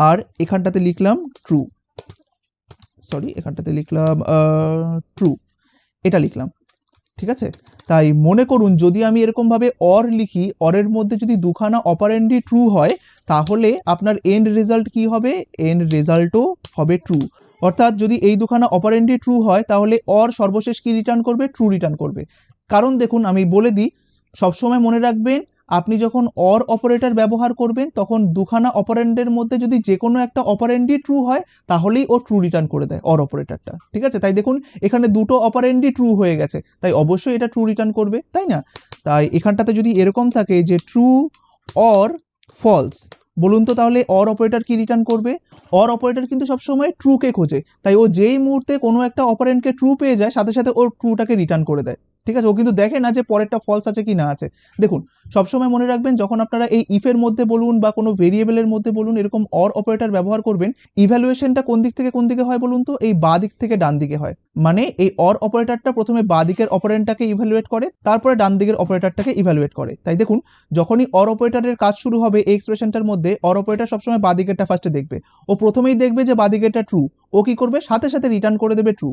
আর এখানটাতে লিখলাম ট্রু, সরি এখানটাতে লিখলাম ট্রু, এটা লিখলাম, ঠিক আছে? তাই মনে করুন যদি আমি এরকমভাবে অর লিখি, অরের মধ্যে যদি দুখানা অপারেন্ডই ট্রু হয় তাহলে আপনার এন্ড রেজাল্ট কি হবে? এন্ড রেজাল্টও হবে ট্রু। অর্থাৎ যদি এই দুখানা অপারেন্ডই ট্রু হয় তাহলে অর সর্বশেষ কি রিটার্ন করবে? ট্রু রিটার্ন করবে। কারণ দেখুন আমি বলে দিই, সবসময় মনে রাখবেন আপনি যখন অর অপারেটর ব্যবহার করবেন তখন দুখানা অপারেন্ডের মধ্যে যদি যে কোনো একটা অপারেন্ডই ট্রু হয় তাহলেই ও ট্রু রিটার্ন করে দেয় অর অপারেটরটা, ঠিক আছে? তাই দেখুন এখানে দুটো অপারেন্ডই ট্রু হয়ে গেছে, তাই অবশ্যই এটা ট্রু রিটার্ন করবে, তাই না? তাই এখানটাতে যদি এরকম থাকে যে ট্রু অর ফলস, বলুন তো তাহলে অর অপারেটর কি রিটার্ন করবে? অর অপারেটর কিন্তু সবসময় ট্রুকে খোঁজে, তাই ও যেই মুহূর্তে কোনো একটা অপারেন্ডকে ট্রু পেয়ে যায় সাথে সাথে ওর ট্রুটাকে রিটার্ন করে দেয়, ঠিক আছে? ও কিন্তু দেখে না যে পরেরটা ফলস আছে কি না আছে। দেখুন সবসময় মনে রাখবেন যখন আপনারা এই ইফের মধ্যে বলুন বা কোনো ভেরিয়েবলের মধ্যে বলুন এরকম অর অপারেটর ব্যবহার করবেন, ইভ্যালুয়েশনটা কোন দিক থেকে কোন দিকে হয় বলুন তো? এই বাঁ দিক থেকে ডান দিকে হয়। মানে এই অর অপারেটরটা প্রথমে বাঁ দিকের অপারেন্ডটাকে ইভ্যালুয়েট করে, তারপরে ডান দিকের অপারেটরটাকে ইভ্যালুয়েট করে। তাই দেখুন যখনই অর অপারেটরের কাজ শুরু হবে এই এক্সপ্রেশনটার মধ্যে, অর অপারেটর সবসময় বাঁ দিকেরটা ফার্স্টে দেখবে। ও প্রথমেই দেখবে যে বাঁ দিকেরটা ট্রু, ও কি করবে? সাথে সাথে রিটার্ন করে দেবে ট্রু।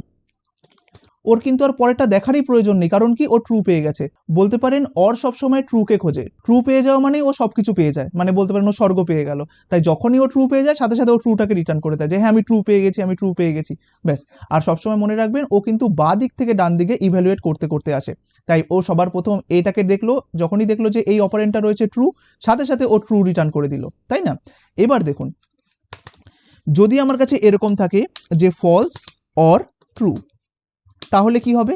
ওর কিন্তু আর পরেরটা দেখারই প্রয়োজন নেই, কারণ কি ও ট্রু পেয়ে গেছে। বলতে পারেন অর সবসময় ট্রুকে খোঁজে, ট্রু পেয়ে যাওয়া মানে ও সবকিছু পেয়ে যায়, মানে বলতে পারেন ও স্বর্গ পেয়ে গেল। তাই যখনই ও ট্রু পেয়ে যায় সাথে সাথে ও ট্রুটাকে রিটার্ন করে দেয় যে হ্যাঁ আমি ট্রু পেয়ে গেছি, আমি ট্রু পেয়ে গেছি, ব্যাস। আর সবসময় মনে রাখবেন ও কিন্তু বাঁ দিক থেকে ডান দিকে ইভ্যালুয়েট করতে করতে আসে। তাই ও সবার প্রথম এটাকে দেখলো, যখনই দেখলো যে এই অপারেন্টটা রয়েছে ট্রু, সাথে সাথে ও ট্রু রিটার্ন করে দিল, তাই না? এবার দেখুন যদি আমার কাছে এরকম থাকে যে ফলস অর ট্রু, তাহলে কি হবে?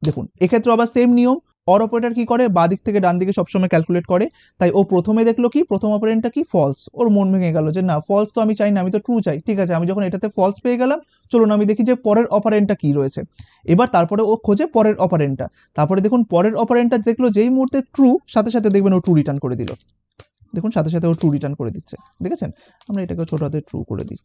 দেখুন এক্ষেত্রে আবার সেম নিয়ম, অর অপারেটর কি করে, বাঁ দিক থেকে ডান দিকে সবসময় ক্যালকুলেট করে। তাই ও প্রথমে দেখলো কি, প্রথম অপারেন্ডটা কি, ফলস। ওর মন ভেঙে গেল যে না, ফলস তো আমি চাই না, আমি তো ট্রু চাই। ঠিক আছে, আমি যখন এটাতে ফলস পেয়ে গেলাম, চলুন আমি দেখি যে পরের অপারেন্ডটা কি রয়েছে। এবার তারপরে ও খোঁজে পরের অপারেন্ডটা। তারপরে দেখুন পরের অপারেন্ডটা দেখলো, যেই মুহূর্তে ট্রু, সাথে সাথে দেখবেন ও ট্রু রিটার্ন করে দিল। দেখুন সাথে সাথে ও ট্রু রিটার্ন করে দিচ্ছে, দেখেছেন। আমরা এটাকে ছোট হাতে ট্রু করে দিই।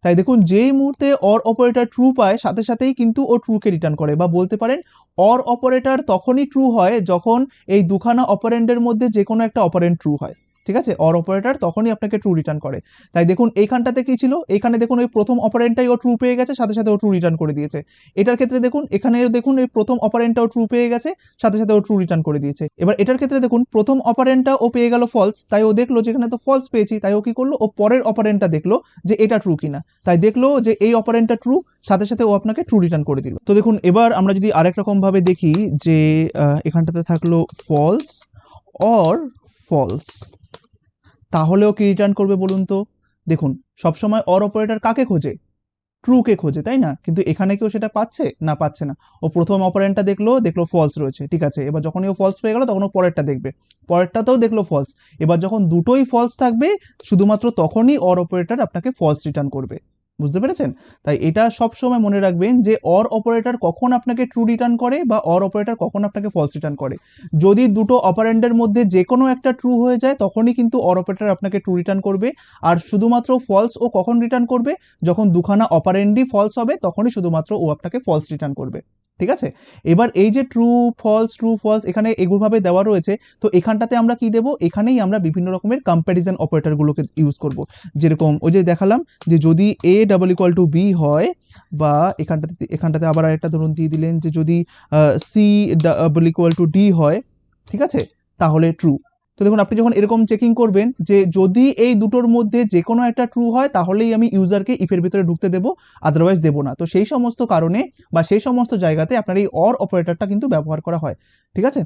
তাই দেখুন যেই মুহূর্তে অর অপারেটর ট্রু পায়, সাথে সাথেই কিন্তু ও ট্রুকে রিটার্ন করে। বা বলতে পারেন অর অপারেটর তখনই ট্রু হয় যখন এই দুখানা অপারেন্ডের মধ্যে যে কোনো একটা অপারেন্ড ট্রু হয়। ঠিক আছে, অর অপারেটর তখনই আপনাকে ট্রু রিটার্ন করে। তাই দেখুন এইখানটাতে কি ছিল, এখানে দেখুন ওই প্রথম অপারেন্ডটাই ও ট্রু পেয়ে গেছে, সাথে সাথে ও ট্রু রিটার্ন করে দিয়েছে। এটার ক্ষেত্রে দেখুন, এখানে দেখুন এই প্রথম অপারেন্ডটাও ট্রু পেয়ে গেছে, সাথে সাথে ও ট্রু রিটার্ন করে দিয়েছে। এবার এটার ক্ষেত্রে দেখুন প্রথম অপারেন্ডটা ও পেয়ে গেল ফলস, তাই ও দেখলো যেখানে তো ফলস পেয়েছি, তাই ও কি করলো, ও পরের অপারেন্ডটা দেখলো যে এটা ট্রু কিনা, তাই দেখলো যে এই অপারেন্ডটা ট্রু, সাথে সাথে ও আপনাকে ট্রু রিটার্ন করে দিল। তো দেখুন এবার আমরা যদি আরেক রকম ভাবে দেখি যে এখানটাতে থাকলো ফলস অর ফলস, তাহলেও কি রিটার্ন করবে বলুন তো। দেখুন সবসময় অর অপারেটর কাকে খোঁজে, ট্রুকে খোঁজে, তাই না? কিন্তু এখানে কেউ সেটা পাচ্ছে না, পাচ্ছে না। ও প্রথম অপারেন্টটা দেখলো, দেখলো ফলস রয়েছে, ঠিক আছে। এবার যখনই ও ফলস পেয়ে গেল, তখন ও পরেরটা দেখবে, পরেরটাতেও দেখলো ফলস। এবার যখন দুটোই ফলস থাকবে, শুধুমাত্র তখনই অর অপারেটর আপনাকে ফলস রিটার্ন করবে। বুঝতে পেরেছেন? তাই এটা সব সময় মনে রাখবেন যে অর অপারেটর কখন আপনাকে ট্রু রিটার্ন করে বা অর অপারেটর কখন আপনাকে ফলস রিটার্ন করে। যদি দুটো অপারেন্ডের মধ্যে যে কোনো একটা ট্রু হয়ে যায়, তখনই কিন্তু অর অপারেটর আপনাকে ট্রু রিটার্ন করবে। আর শুধুমাত্র ফলস ও কখন রিটার্ন করবে, যখন দুখানা অপারেন্ডই ফলস হবে, তখনই শুধুমাত্র ও আপনাকে ফলস রিটার্ন করবে। ঠিক আছে, এবার এই যে ট্রু ফলস এখানে এগুলোভাবে দেওয়া রয়েছে, তো এখানটাতে আমরা কি দেব, এখানেই আমরা বিভিন্ন রকমের কম্প্যারিজন অপারেটরগুলোকে ইউজ করব। যেরকম ওই যে দেখালাম যে যদি a = b হয়, বা এখানটাতে আবার আরেকটা ধরুন দিয়ে দিলেন যে যদি c = d হয়, ঠিক আছে, তাহলে ট্রু। তো দেখুন আপনি যখন এরকম চেকিং করবেন যে যদি এই দুটোর মধ্যে যে কোনো একটা ট্রু হয়, তাহলেই আমি ইউজারকে ইফের ভিতরে ঢুকতে দেবো, আদারওয়াইজ দেবো না। তো সেই সমস্ত কারণে বা সেই সমস্ত জায়গাতে আপনার এই অর অপারেটরটা কিন্তু ব্যবহার করা হয়। ঠিক আছে,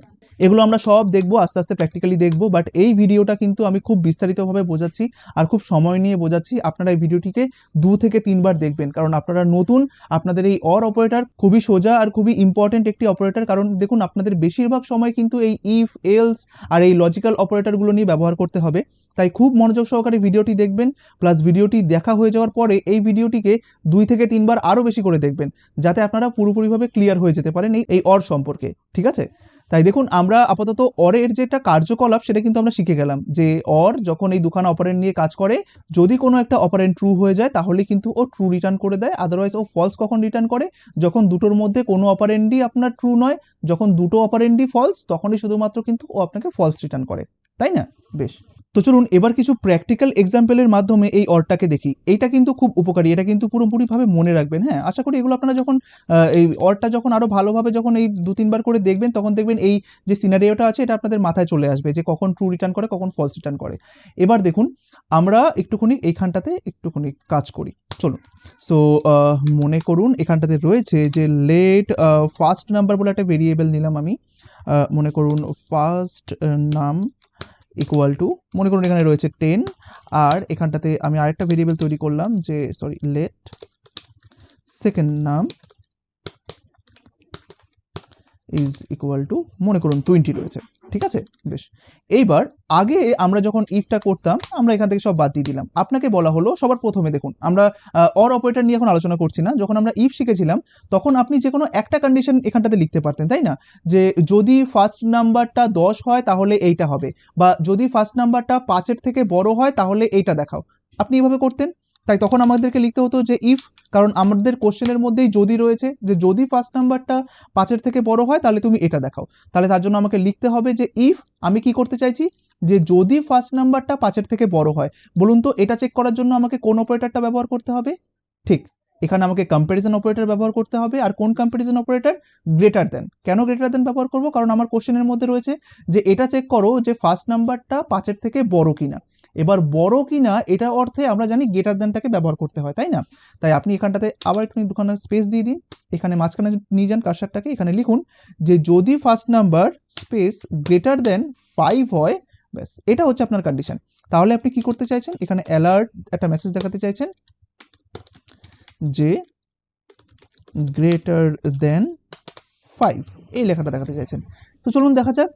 এগুলো আমরা সব দেখবো, আস্তে আস্তে প্র্যাকটিক্যালি দেখবো। বাট এই ভিডিওটা কিন্তু আমি খুব বিস্তারিতভাবে বোঝাচ্ছি আর খুব সময় নিয়ে বোঝাচ্ছি। আপনারা এই ভিডিওটিকে 2 থেকে 3 বার দেখবেন, কারণ আপনারা নতুন, আপনাদের এই অর অপারেটর খুবই সোজা আর খুবই ইম্পর্টেন্ট একটি অপারেটর। কারণ দেখুন আপনাদের বেশিরভাগ সময় কিন্তু এই ইফ, এলস আর এই লজিক্যাল অপারেটরগুলো নিয়ে ব্যবহার করতে হবে। তাই খুব মনোযোগ সহকারে ভিডিওটি দেখবেন, প্লাস ভিডিওটি দেখা হয়ে যাওয়ার পরে এই ভিডিওটিকে 2 থেকে 3 বার আরও বেশি করে দেখবেন, যাতে আপনারা পুরোপুরিভাবে ক্লিয়ার হয়ে যেতে পারেন এই অর সম্পর্কে। ঠিক আছে, তাই দেখুন আমরা আপাতত অরের যেটা কার্যকলাপ সেটা কিন্তু আমরা শিখে গেলাম যে অর যখন এই দুখানা অপারেন্ড নিয়ে কাজ করে, যদি কোনো একটা অপারেন্ড ট্রু হয়ে যায়, তাহলে কিন্তু ও ট্রু রিটার্ন করে দেয়। আদারওয়াইজ ও ফলস কখন রিটার্ন করে, যখন দুটোর মধ্যে কোনো অপারেন্ডই আপনার ট্রু নয়, যখন দুটো অপারেন্ডই ফলস, তখনই শুধুমাত্র কিন্তু ও আপনাকে ফলস রিটার্ন করে, তাই না? বেশ, তো চলুন এবার কিছু প্র্যাকটিক্যাল এক্সাম্পলের মাধ্যমে এই অরটাকে দেখি। এইটা কিন্তু খুব উপকারী, এটা কিন্তু পুরোপুরিভাবে মনে রাখবেন। হ্যাঁ, আশা করি এগুলো আপনারা যখন এই অরটা যখন আরও ভালোভাবে যখন এই 2-3 বার করে দেখবেন, তখন দেখবেন এই যে সিনারিওটা আছে এটা আপনাদের মাথায় চলে আসবে যে কখন ট্রু রিটার্ন করে, কখন ফলস রিটার্ন করে। এবার দেখুন আমরা একটুখানি এইখানটাতে একটুখানি কাজ করি, চলুন। সো মনে করুন এখানটাতে রয়েছে যে লেট ফার্স্ট নাম্বার বলে একটা ভেরিয়েবল নিলাম আমি। মনে করুন ফার্স্ট নাম ইকুয়াল টু, মনে করুন এখানে রয়েছে 10, আর এখানটাতে আমি আরেকটা ভেরিয়েবল তৈরি করলাম যে লেট সেকেন্ড নাম ইজ ইকুয়াল টু, মনে করুন 20 রয়েছে। ঠিক আছে, বেশ। এইবার আগে আমরা যখন ইফটা করতাম, আমরা এখান থেকে সব বাদ দিয়ে দিলাম। আপনাকে বলা হলো সবার প্রথমে, দেখুন আমরা অর অপারেটর নিয়ে এখন আলোচনা করছি না, যখন আমরা ইফ শিখেছিলাম তখন আপনি যে কোনো একটা কন্ডিশন এখানটাতে লিখতে পারতেন, তাই না? যে যদি ফার্স্ট নাম্বারটা 10 হয় তাহলে এইটা হবে, বা যদি ফার্স্ট নাম্বারটা 5-এর থেকে বড় হয় তাহলে এইটা দেখাও, আপনি এইভাবে করতেন। তাই তখন আমাদেরকে লিখতে হতো যে ইফ, কারণ আমাদের কোশ্চেনের মধ্যেই যদি রয়েছে, যে যদি ফার্স্ট নাম্বারটা 5-এর থেকে বড় হয় তাহলে তুমি এটা দেখাও। তাহলে তার জন্য আমাকে লিখতে হবে যে ইফ, আমি কি করতে চাইছি, যে যদি ফার্স্ট নাম্বারটা 5-এর থেকে বড় হয়। বলুন তো এটা চেক করার জন্য আমাকে কোন অপারেটরটা ব্যবহার করতে হবে? ঠিক, এখানে আমাকে কম্প্যারিজন অপারেটর ব্যবহার করতে হবে। আর কোন কম্প্যারিজন অপারেটর? Greater than. কেন গ্রেটার দেন ব্যবহার করব? কারণ আমার কোশ্চেনের মধ্যে রয়েছে যে এটা চেক করো যে ফার্স্ট নাম্বারটা 5-এর থেকে বড় কিনা। এবার বড় কিনা এটা অর্থে আমরা জানি গ্রেটার দেনটাকে ব্যবহার করতে হয়, তাই না? তাই আপনি এখানটাতে আবার একটু দুখানা স্পেস দিয়ে দিন, এখানে মাঝখানে নিয়ে যান কার্সারটাকে, এখানে লিখুন যে যদি first number space greater than 5 হয়, ব্যাস, এটা হচ্ছে আপনার কন্ডিশন। তাহলে আপনি কি করতে চাইছেন, এখানে অ্যালার্ট একটা মেসেজ দেখাতে চাইছেন যে গ্রেটার দেন 5 এই লেখাটা দেখাতে চাইছেন। তো চলুন দেখা যাক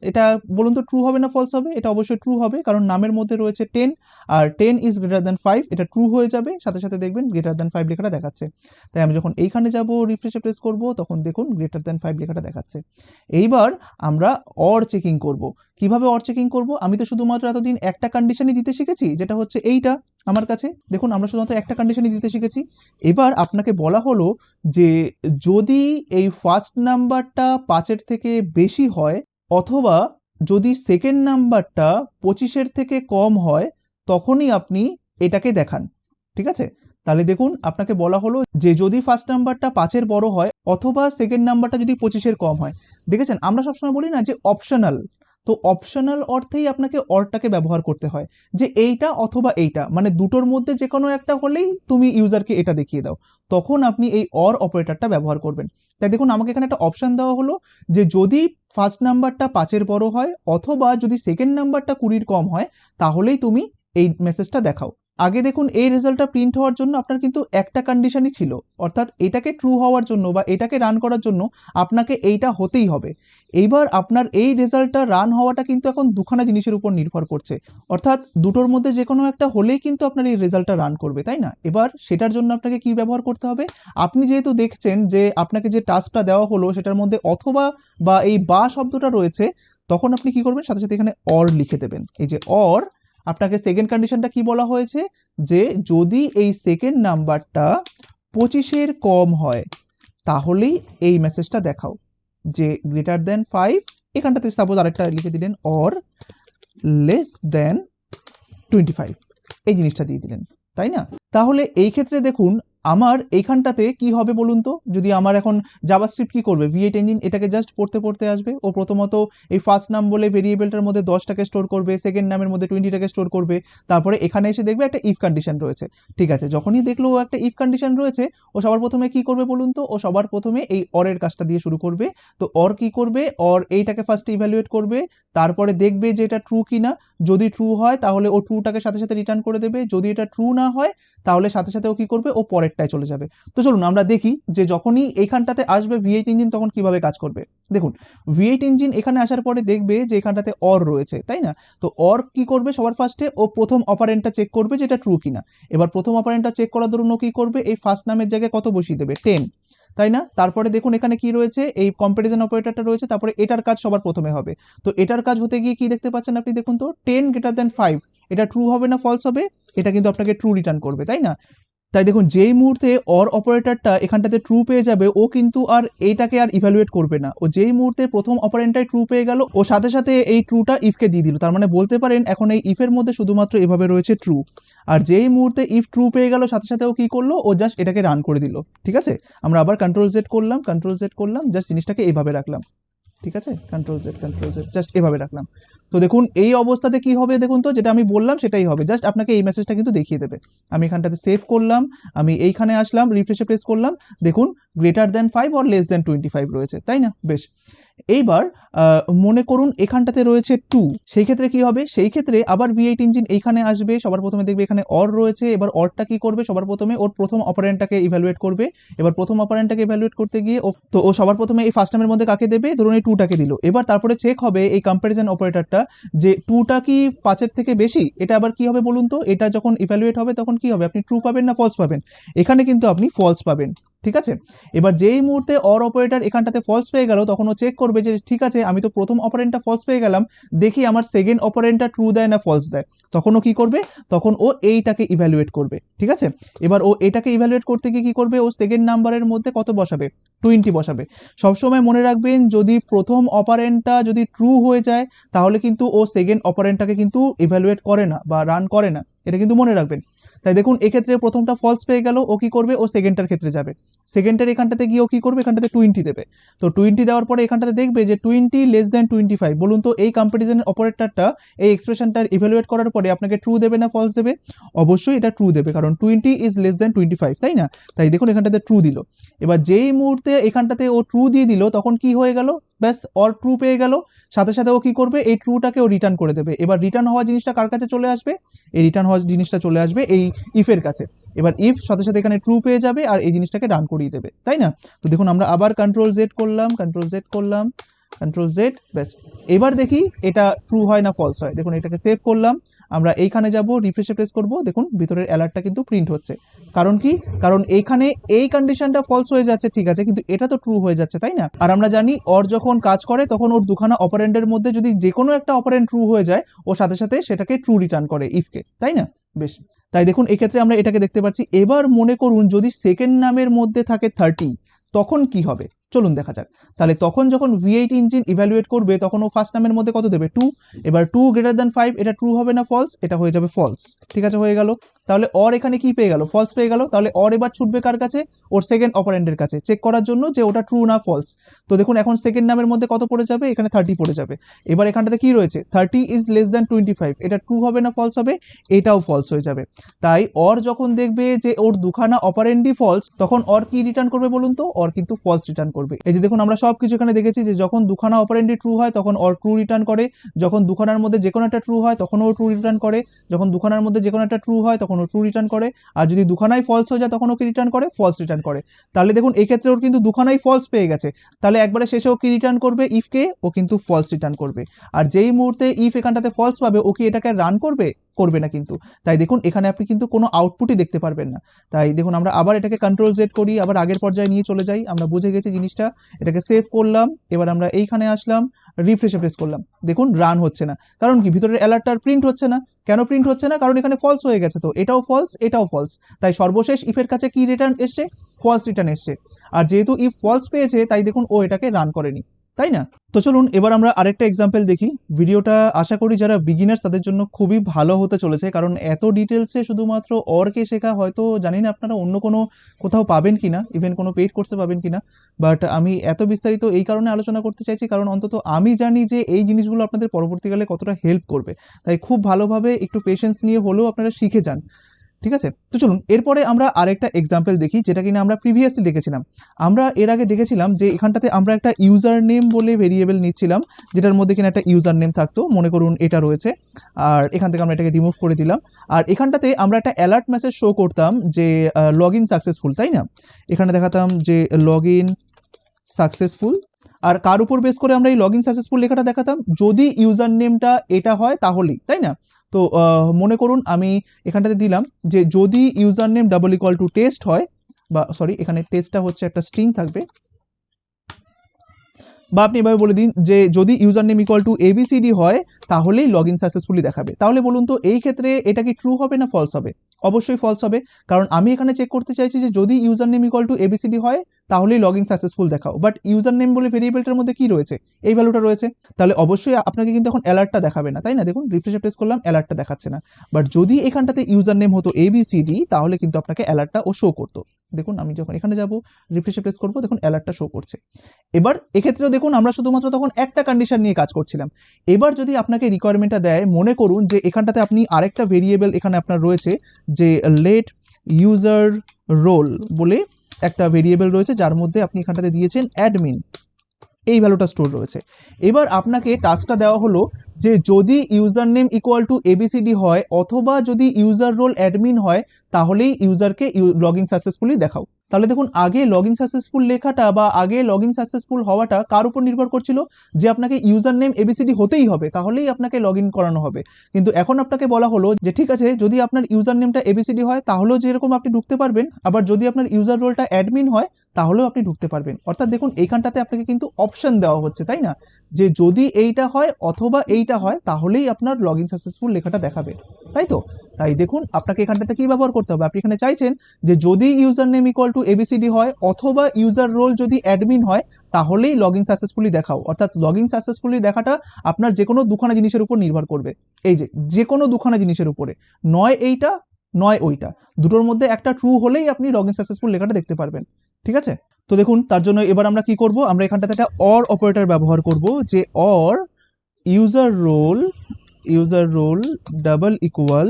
এটা বলুন তো ট্রু হবে না ফলস হবে। এটা অবশ্যই ট্রু হবে, কারণ নামের মধ্যে রয়েছে 10 আর 10 ইজ গ্রেটার দ্যান 5, এটা ট্রু হয়ে যাবে। সাথে সাথে দেখবেন গ্রেটার দ্যান 5 লেখাটা দেখাচ্ছে। তাই আমি যখন এইখানে যাব রিফ্রেশে প্রেস করব তখন দেখুন গ্রেটার দ্যান 5 লেখাটা দেখাচ্ছে। এইবার আমরা অর চেকিং করব। কিভাবে অর চেকিং করব? আমি তো শুধুমাত্র এতদিন একটা কন্ডিশনই দিতে শিখেছি, যেটা হচ্ছে এইটা আমার কাছে। দেখুন আমরা শুধুমাত্র একটা কন্ডিশনই দিতে শিখেছি। এবার আপনাকে বলা হলো যে যদি এই ফার্স্ট নাম্বারটা 5-এর থেকে বেশি হয় অথবা যদি সেকেন্ড নাম্বারটা 25-এর থেকে কম হয় তখনই আপনি এটাকে দেখান। ঠিক আছে, তাহলে দেখুন আপনাকে বলা হলো যে যদি ফার্স্ট নাম্বারটা 5-এর বড় হয় অথবা সেকেন্ড নাম্বারটা যদি 25-এর কম হয়। দেখেছেন আমরা সবসময় বলি না যে অপশনাল, তো অপশনাল অর্থেই আপনাকে অরটাকে ব্যবহার করতে হয়, যে এইটা অথবা এইটা, মানে দুটোর মধ্যে যে কোনো একটা হলেই তুমি ইউজারকে এটা দেখিয়ে দাও, তখন আপনি এই অর অপারেটরটা ব্যবহার করবেন। তাই দেখুন আমাকে এখানে একটা অপশান দেওয়া হলো যে যদি ফার্স্ট নাম্বারটা 5-এর বড় হয় অথবা যদি সেকেন্ড নাম্বারটা 20-এর কম হয় তাহলেই তুমি এই মেসেজটা দেখাও। আগে দেখুন এই রেজাল্টটা প্রিন্ট হওয়ার জন্য আপনার কিন্তু একটা কন্ডিশনই ছিল, অর্থাৎ এটাকে ট্রু হওয়ার জন্য বা এটাকে রান করার জন্য আপনাকে এইটা হতেই হবে। এইবার আপনার এই রেজাল্টটা রান হওয়াটা কিন্তু এখন দুখানা জিনিসের উপর নির্ভর করছে, অর্থাৎ দুটোর মধ্যে যে কোনো একটা হলেই কিন্তু আপনার এই রেজাল্টটা রান করবে, তাই না? এবার সেটার জন্য আপনাকে কি ব্যবহার করতে হবে? আপনি যেহেতু দেখছেন যে আপনাকে যে টাস্কটা দেওয়া হলো সেটার মধ্যে অথবা বা এই বা শব্দটা রয়েছে, তখন আপনি কি করবেন? সাথে সাথে এখানে অর লিখে দেবেন। এই যে অর, আপনাকে সেকেন্ড কন্ডিশনটা কি বলা হয়েছে? যে যদি এই সেকেন্ড নাম্বারটা 25-এর কম হয় তাহলেই এই মেসেজটা দেখাও, যে গ্রেটার দেন 5, এখানটাতে সাপোজ আরেকটা লিখে দিলেন অর লেস দেন 25, এই জিনিসটা দিয়ে দিলেন, তাই না? তাহলে এই ক্ষেত্রে দেখুন আমার এইখানটাতে কি হবে বলুন তো? যদি আমার এখন জাভাস্ক্রিপ্ট কি করবে, V8 ইঞ্জিন এটাকে জাস্ট পড়তে পড়তে আসবে। ও প্রথমত এই ফার্স্ট নাম বলে ভেরিয়েবলটার মধ্যে 10টাকে স্টোর করবে, সেকেন্ড নামের মধ্যে 20টাকে স্টোর করবে, তারপরে এখানে এসে দেখবে একটা ইফ কন্ডিশন রয়েছে। ঠিক আছে, যখনই দেখলো ও একটা ইফ কন্ডিশন রয়েছে, ও সবার প্রথমে কি করবে বলুন তো? ও সবার প্রথমে এই অরের কাজটা দিয়ে শুরু করবে। তো অর কি করবে? অর এইটাকে ফার্স্ট ইভ্যালুয়েট করবে, তারপরে দেখবে যে এটা ট্রু কিনা। যদি ট্রু হয় তাহলে ও ট্রুটাকে সাথে সাথে রিটার্ন করে দেবে, যদি এটা ট্রু না হয় তাহলে সাথে সাথে ও কি করবে? ও পরেরটায় চলে যাবে। তো চলুন আমরা দেখি যে যখনই এইখানটাতে আসবে V8 ইঞ্জিন তখন কিভাবে কাজ করবে। দেখুন V8 ইঞ্জিন এখানে আসার পরে দেখবে যে এখানটাতে অর রয়েছে, তাই না? তো অর কি করবে? সবার ফার্স্টে ও প্রথম অপারেন্টটা চেক করবে যেটা ট্রু কিনা। এবার প্রথম অপারেন্টটা চেক করার দরুন ও কি করবে? এই ফার্স্ট নামের জায়গায় কত বসিয়ে দেবে? 10, তাই না? তারপরে দেখুন এখানে কি রয়েছে? এই কম্প্যারিজন অপারেটরটা রয়েছে, তারপরে এটার কাজ সবার প্রথমে হবে। তো এটার কাজ হতে গিয়ে কি দেখতে পাচ্ছেন আপনি? দেখুন তো 10 গ্রেটার দ্যান 5, এটা ট্রু হবে না ফলস হবে? এটা কিন্তু আপনাকে ট্রু রিটার্ন করবে, তাই না? তাই দেখুন যেই মুহূর্তে অর অপারেটরটা এখানটাতে ট্রু পেয়ে যাবে, ও কিন্তু আর এইটাকে আর ইভ্যালুয়েট করবে না। ও যেই মুহূর্তে প্রথম অপারেন্টটাই ট্রু পেয়ে গেল, ও সাথে সাথে এই ট্রুটা ইফকে দিয়ে দিল। তার মানে বলতে পারেন এখন এই ইফের মধ্যে শুধুমাত্র এভাবে রয়েছে ট্রু। আর যেই মুহূর্তে ইফ ট্রু পেয়ে গেল সাথে সাথে ও কি করলো? ও জাস্ট এটাকে রান করে দিল। ঠিক আছে, আমরা আবার কন্ট্রোল জেড করলাম, জাস্ট জিনিসটাকে এইভাবে রাখলাম। ঠিক আছে, কন্ট্রোল জেড জাস্ট এভাবে রাখলাম। তো দেখুন এই অবস্থাতে কি হবে দেখুন তো, যেটা আমি বললাম সেটাই হবে, জাস্ট আপনাকে এই মেসেজটা কিন্তু দেখিয়ে দেবে। আমি এখানটাতে সেভ করলাম, আমি এইখানে আসলাম, রিফ্রেশে প্রেস করলাম, দেখুন greater than 5 or less than 25 রয়েছে, তাই না? বেশ, এইবার মনে করুন এখানটাতে রয়েছে 2, সেই ক্ষেত্রে কি হবে? সেই ক্ষেত্রে আবার V8 ইঞ্জিন এইখানে আসবে, সবার প্রথমে দেখবে এখানে অর রয়েছে। এবার অরটা কি করবে? সবার প্রথমে ওর প্রথম অপারেন্টটাকে ইভ্যালুয়েট করবে। এবার প্রথম অপারেন্টটাকে ইভ্যালুয়েট করতে গিয়ে ও সবার প্রথমে এই ফার্স্ট নামের মধ্যে কাকে দেবে? ধরুন এই 2টাকে দিল। এবার তারপরে চেক হবে এই কম্প্যারিজন অপারেটরটা যে 2টা কি 5-এর থেকে বেশি। এটা আবার কি হবে বলুন তো? এটা যখন ইভ্যালুয়েট হবে তখন কি হবে? আপনি ট্রু পাবেন না ফলস পাবেন? এখানে কিন্তু আপনি ফলস পাবেন। ঠিক আছে, এবার যেই মুহূর্তে অর অপারেটর এখানটাতে ফলস পেয়ে গেল তখন ও চেক করবে যে ঠিক আছে আমি তো প্রথম অপারেন্টটা ফলস পেয়ে গেলাম, দেখি আমার সেকেন্ড অপারেন্টটা ট্রু দেয় না ফলস দেয়। তখন ও কি করবে? তখন ও এইটাকে ইভ্যালুয়েট করবে। ঠিক আছে, এবার ও এটাকে ইভ্যালুয়েট করতে গিয়ে কি করবে? ও সেকেন্ড নাম্বারের মধ্যে কত বসাবে? 20 বসাবে। সবসময় মনে রাখবেন যদি প্রথম অপারেন্টটা যদি ট্রু হয়ে যায় তাহলে কিন্তু ও সেকেন্ড অপারেন্টটাকে কিন্তু ইভ্যালুয়েট করে না বা রান করে না, এটা কিন্তু মনে রাখবেন। তাই দেখুন এক্ষেত্রে প্রথমটা ফলস পেয়ে গেল, ও কি করবে? ও সেকেন্ডটার ক্ষেত্রে যাবে। সেকেন্ডের এখানটাতে গিয়ে ও কি করবে? এখানটাতে 20 দেবে। তো 20 দেওয়ার পরে এখানটাতে দেখবে যে 20 লেস দ্যান 25। বলুন তো এই কম্প্যারিজনের অপারেটরটা এই এক্সপ্রেশনটার ইভ্যালুয়েট করার পরে আপনাকে ট্রু দেবে না ফলস দেবে? অবশ্যই এটা ট্রু দেবে, কারণ 20 ইজ লেস দ্যান 25, তাই না? তাই দেখুন এখানটাতে ট্রু দিল। এবার যেই মুহূর্তে এখানটাতে ও ট্রু দিয়ে দিল তখন কি হয়ে গেল? ব্যাস অর ট্রু পেয়ে গেল, সাথে সাথে ও কি করবে? এই ট্রুটাকে ও রিটার্ন করে দেবে। এবার রিটার্ন হওয়া জিনিসটা কার কাছে চলে আসবে? এই রিটার্ন হওয়া জিনিসটা চলে আসবে এই ইফের কাছে। এবার ইফ সাথে সাথে এখানে ট্রু পেয়ে যাবে আর এই জিনিসটাকে রান করিয়ে দেবে, তাই না? তো দেখুন আমরা আবার কন্ট্রোল জেড করলাম, কন্ট্রোল জেড, ব্যাস। এবার দেখি এটা ট্রু হয় না ফলস হয়। দেখুন এটাকে সেভ করলাম, আমরা এইখানে যাব, রিফ্রেশে প্রেস করব, দেখুন ভিতরের অ্যালার্টটা কিন্তু প্রিন্ট হচ্ছে। কারণ কি? কারণ এইখানে এই কন্ডিশনটা ফলস হয়ে যাচ্ছে, ঠিক আছে, কিন্তু এটা তো ট্রু হয়ে যাচ্ছে, তাই না? আর আমরা জানি অর যখন কাজ করে তখন ওর দুখানা অপারেন্ডের মধ্যে যদি যে কোনো একটা অপারেন্ড ট্রু হয়ে যায় ও সাথে সাথে সেটাকে ট্রু রিটার্ন করে ইফকে, তাই না? বেশ, তাই দেখুন এক্ষেত্রে আমরা এটাকে দেখতে পাচ্ছি। এবার মনে করুন যদি সেকেন্ড নামের মধ্যে থাকে 30, তখন কি হবে চলুন দেখা যাক। তাহলে তখন যখন V8 ইঞ্জিন ইভ্যালুয়েট করবে তখন ও ফার্স্ট নামের মধ্যে কত দেবে? 2। এবার 2 গ্রেটার দ্যান 5, এটা ট্রু হবে না ফলস? এটা হয়ে যাবে ফলস। ঠিক আছে, হয়ে গেল। তাহলে অর এখানে কি পেয়ে গেল? ফলস পেয়ে গেল। তাহলে অর এবার ছুটবে কার কাছে? ওর সেকেন্ড অপারেন্ডের কাছে, চেক করার জন্য যে ওটা ট্রু না ফলস। তো দেখুন এখন সেকেন্ড নামের মধ্যে কত পড়ে যাবে? এখানে 30 পড়ে যাবে। এবার এখানটাতে কি রয়েছে? 30 ইজ লেস দ্যান 25, এটা ট্রু হবে না ফলস হবে? এটাও ফলস হয়ে যাবে। তাই অর যখন দেখবে যে ওর দুখানা অপারেন্ডই ফলস, তখন অর কি রিটার্ন করবে বলুন তো? অর কিন্তু ফলস রিটার্ন করবে। এই যে দেখুন আমরা সবকিছু এখানে দেখেছি যে যখন দুখানা অপারেন্ডই ট্রু হয় তখন অর ট্রু রিটার্ন করে, যখন দুখানার মধ্যে যে কোনো একটা ট্রু হয় তখন ও ট্রু রিটার্ন করে, যখন দুখানার মধ্যে যে কোনো একটা ট্রু হয় তখন ও ট্রু রিটার্ন করে, আর যদি দুখানাই ফলস হয়ে যায় তখন ও কি রিটার্ন করে? ফলস রিটার্ন করে। তাহলে দেখুন এই ক্ষেত্রে ওর কিন্তু দুখানাই ফলস পেয়ে গেছে। তাহলে একবারে শেষে ও কি রিটার্ন করবে? ইফকে ও কিন্তু ফলস রিটার্ন করবে। আর যেই মুহূর্তে ইফ এখানটাতে ফলস পাবে ও কি এটাকে রান করবে? করবে না কিন্তু। তাই দেখুন এখানে আপনি কিন্তু কোনো আউটপুটই দেখতে পারবেন না। তাই দেখুন আমরা আবার এটাকে কন্ট্রোল জেড করি, আবার আগের পর্যায়ে নিয়ে চলে যাই, আমরা বুঝে গেছি জিনিসটা। এটাকে সেভ করলাম, এবার আমরা এইখানে আসলাম, রিফ্রেশে প্রেস করলাম, দেখুন রান হচ্ছে না। কারণ কি? ভিতরের অ্যালার্টটা প্রিন্ট হচ্ছে না। কেন প্রিন্ট হচ্ছে না? কারণ এখানে ফলস হয়ে গেছে, তো এটাও ফলস এটাও ফলস। তাই সর্বশেষ ইফের কাছে কি রিটার্ন এসছে? ফলস রিটার্ন এসছে। আর যেহেতু ইফ ফলস পেয়েছে তাই দেখুন ও এটাকে রান করেনি, তাই না? তো চলুন এবার আমরা আরেকটা এক্সাম্পল দেখি। ভিডিওটা আশা করি যারা বিগিনার্স তাদের জন্য খুবই ভালো হতে চলেছে, কারণ এত ডিটেলসে শুধুমাত্র অরকে শেখা হয়তো জানি না আপনারা অন্য কোনো কোথাও পাবেন কিনা, ইভেন কোনো পেইড কোর্সে পাবেন কিনা, বাট আমি এত বিস্তারিত এই কারণে আলোচনা করতে চাইছি কারণ অন্তত আমি জানি যে এই জিনিসগুলো আপনাদের পরবর্তীকালে কতটা হেল্প করবে। তাই খুব ভালোভাবে একটু পেশেন্স নিয়ে হলেও আপনারা শিখে যান, ঠিক আছে? তো চলুন এরপরে আমরা আরেকটা এক্সাম্পল দেখি যেটা কিনা আমরা প্রিভিয়াসলি দেখেছিলাম। আমরা এর আগে দেখেছিলাম যে এখানটাতে আমরা একটা ইউজার নেম বলে ভেরিয়েবল নিচ্ছিলাম, যেটার মধ্যে কিনা একটা ইউজার নেম থাকতো, মনে করুন এটা রয়েছে, আর এখান থেকে আমরা এটাকে রিমুভ করে দিলাম। আর এখানটাতে আমরা একটা অ্যালার্ট মেসেজ শো করতাম যে লগ ইন সাকসেসফুল, তাই না? এখানে দেখাতাম যে লগ ইন সাকসেসফুল। আর কার উপর বেস করে আমরা এই লগ ইন সাকসেসফুল লেখাটা দেখাতাম? যদি ইউজার নেমটা এটা হয় তাহলেই, তাই না? তো মনে করুন আমি এখানটাতে দিলাম যে যদি user name double equal to test হয়, বা সরি এখানে টেস্টটা হচ্ছে একটা স্ট্রিং থাকবে, বা আপনি এভাবে বলে দিন যে যদি user name equal to ABCD হয় তাহলেই লগ ইন সাকসেসফুলি দেখাবে। তাহলে বলুন তো এই ক্ষেত্রে এটা কি ট্রু হবে না ফলস হবে? অবশ্যই ফলস হবে, কারণ আমি এখানে চেক করতে চাইছি যে যদি user name equal to ABCD হয় তাহলেই লগ ইন সাকসেসফুল দেখাও, বাট ইউজার নেম বলে ভেরিয়েবলটার মধ্যে কি রয়েছে? এই ভ্যালুটা রয়েছে। তাহলে অবশ্যই আপনাকে কিন্তু এখন অ্যালার্টটা দেখাবে না, তাই না? দেখুন রিফ্রেশে প্রেস করলাম, অ্যালার্টটা দেখাচ্ছে না। বাট যদি এখানটাতে ইউজার নেম হতো এবিসিডি তাহলে কিন্তু আপনাকে অ্যালার্টটা ও শো করতো। দেখুন আমি যখন এখানে যাব, রিফ্রেশে প্রেস করবো, দেখুন অ্যালার্টটা শো করছে। এবার এক্ষেত্রেও দেখুন আমরা শুধুমাত্র তখন একটা কন্ডিশন নিয়ে কাজ করছিলাম। এবার যদি আপনাকে রিকোয়ারমেন্টটা দেয়, মনে করুন যে এখানটাতে আপনি আরেকটা ভেরিয়েবল এখানে আপনার রয়েছে যে লেট ইউজার রোল বলে একটা ভেরিয়েবল রয়েছে, যার মধ্যে আপনি এখানটাতে দিয়েছেন অ্যাডমিন, এই ভ্যালুটা স্টোর রয়েছে। এবার আপনাকে টাস্কটা দেওয়া হলো যে যদি user name equal to ABCD হয় অথবা যদি ইউজার রোল অ্যাডমিন হয় তাহলেই ইউজারকে লগ ইন সাকসেসফুলি দেখাও। তাহলে দেখুন আগে লগ ইন সাকসেসফুল লেখাটা বা আগে লগ ইন সাকসেসফুল হওয়াটা কার উপর নির্ভর করছিল? যে আপনাকে ইউজার নেম এবিসিডি হতেই হবে তাহলেই আপনাকে লগ ইন করানো হবে। কিন্তু এখন আপনাকে বলা হলো যে ঠিক আছে যদি আপনার ইউজার নেমটা এবিসিডি হয় তাহলেও যেরকম আপনি ঢুকতে পারবেন, আবার যদি আপনার ইউজার রোলটা অ্যাডমিন হয় তাহলেও আপনি ঢুকতে পারবেন। অর্থাৎ দেখুন এইখানটাতে আপনাকে কিন্তু অপশন দেওয়া হচ্ছে, তাই না? যে যদি এইটা হয় অথবা এইটা হয় তাহলেই আপনার লগ ইন সাকসেসফুল লেখাটা দেখাবে, তাই তো? তাই দেখুন আপনাকে এখানটাতে কি ব্যবহার করতে হবে? আপনি এখানে চাইছেন যে যদি user name equal to ABCD হয় অথবা ইউজার রোল যদি অ্যাডমিন হয় তাহলেই লগ ইন সাকসেসফুলি দেখাও। অর্থাৎ লগ ইন সাকসেসফুলি দেখাটা আপনার যে কোনো দুখানা জিনিসের উপর নির্ভর করবে। এই যে কোনো দুখানা জিনিসের উপরে, নয় এইটা নয় ওইটা, দুটোর মধ্যে একটা ট্রু হলেই আপনি লগ ইন সাকসেসফুল লেখাটা দেখতে পারবেন, ঠিক আছে? তো দেখুন তার জন্য এবার আমরা কি করব? আমরা এখানটাতে একটা অর অপারেটর ব্যবহার করব, যে or user role double equal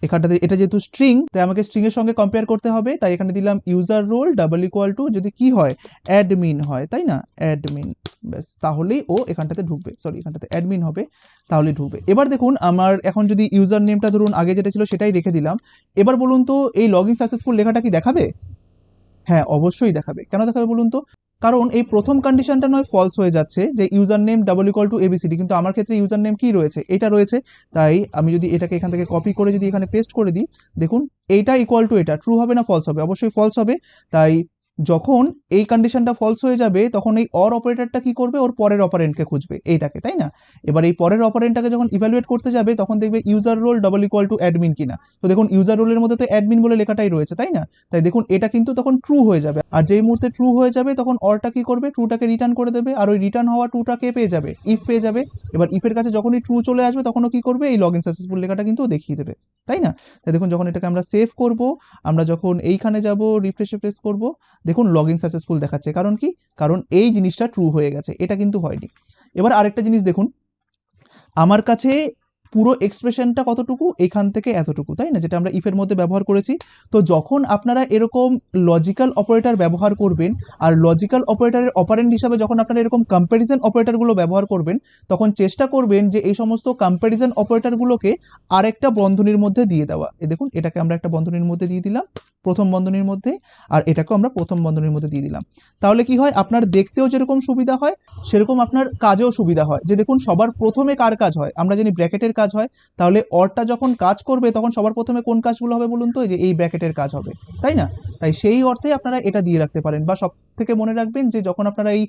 এখানটাতে এটা যেহেতু স্ট্রিং, তাই আমাকে স্ট্রিং এর সঙ্গে কম্পেয়ার করতে হবে, তাই এখানে দিলাম user role double equal to যদি কি হয় অ্যাডমিন হয়, তাই না, অ্যাডমিন, ব্যাস তাহলেই ও এখানটাতে ঢুকবে, সরি এখানটাতে অ্যাডমিন হবে, তাহলেই ঢুকবে। এবার দেখুন আমার এখন যদি ইউজার নেমটা ধরুন আগে যেটা ছিল সেটাই রেখে দিলাম, এবার বলুন তো এই লগ ইন সাকসেসফুল লেখাটা কি দেখাবে? হ্যাঁ অবশ্যই দেখাবে। কেন দেখাবে বলুন তো? কারণ এই প্রথম কন্ডিশনটা নয় ফলস হয়ে যাচ্ছে যে user name double equal to ABCD, কিন্তু আমার ক্ষেত্রে ইউজার নেম কি রয়েছে, এটা রয়েছে। তাই আমি যদি এটাকে এখান থেকে কপি করে যদি এখানে পেস্ট করে দিই, দেখুন এইটা ইকুয়াল টু এটা, ট্রু হবে না ফলস হবে? অবশ্যই ফলস হবে। তাই যখন এই কন্ডিশনটা ফলস হয়ে যাবে তখন এই অর অপারেটরটা কি করবে, ওর পরের অপারেন্টকে খুঁজবে এইটাকে, তাই না? এবার এই পরের অপারেন্টটাকে যখন ইভ্যালুয়েট করতে যাবে তখন দেখবে user role double equal to admin কিনা। তো দেখুন ইউজার রোলের মধ্যে তো অ্যাডমিন বলে লেখাটাই রয়েছে, তাই না? তাই দেখুন এটা কিন্তু তখন ট্রু হয়ে যাবে, আর যেই মুহূর্তে ট্রু হয়ে যাবে তখন অরটা কি করবে, ট্রুটাকে রিটার্ন করে দেবে, আর ওই রিটার্ন হওয়া ট্রুটাকে পেয়ে যাবে, ইফ পেয়ে যাবে। এবার ইফের কাছে যখনই ট্রু চলে আসবে তখনও কি করবে, এই লগ ইন সাকসেসফুল লেখাটা কিন্তু দেখিয়ে দেবে, তাই না? তাই দেখুন যখন এটাকে আমরা সেভ করব, আমরা যখন এইখানে যাব রিফ্রেশ করব, দেখুন লগ ইন সাকসেসফুল দেখাচ্ছে। কারণ কি? কারণ এই জিনিসটা ট্রু হয়ে গেছে, এটা কিন্তু হয়নি। এবার আরেকটা জিনিস দেখুন, আমার কাছে পুরো এক্সপ্রেশনটা কতটুকু, এখান থেকে এতটুকু, তাই না, যেটা আমরা ইফের মধ্যে ব্যবহার করেছি। তো যখন আপনারা এরকম লজিক্যাল অপারেটর ব্যবহার করবেন, আর লজিক্যাল অপারেটরের অপারেন্ট হিসাবে যখন আপনারা এরকম কম্প্যারিজন অপারেটরগুলো ব্যবহার করবেন, তখন চেষ্টা করবেন যে এই সমস্ত কম্প্যারিজন অপারেটরগুলোকে আরেকটা বন্ধনীর মধ্যে দিয়ে দেওয়া। দেখুন এটাকে আমরা একটা বন্ধনীর মধ্যে দিয়ে দিলাম, প্রথম বন্ধনীর মধ্যে, আর এটাকেও আমরা প্রথম বন্ধনীর মধ্যে দিয়ে দিলাম। তাহলে কি হয়, আপনার দেখতেও যেরকম সুবিধা হয় সেরকম আপনার কাজেও সুবিধা হয়। যে দেখুন সবার প্রথমে কার কাজ হয়, আমরা জানি ব্র্যাকেটের কাজ হয়, তাহলে অরটা যখন কাজ করবে তখন সবার প্রথমে কোন কাজগুলো হবে বলুন তো, যে এই ব্র্যাকেটের কাজ হবে, তাই না? তাই সেই অর্থে আপনারা এটা দিয়ে রাখতে পারেন, বা সব থেকে মনে রাখবেন যে যখন আপনারা এই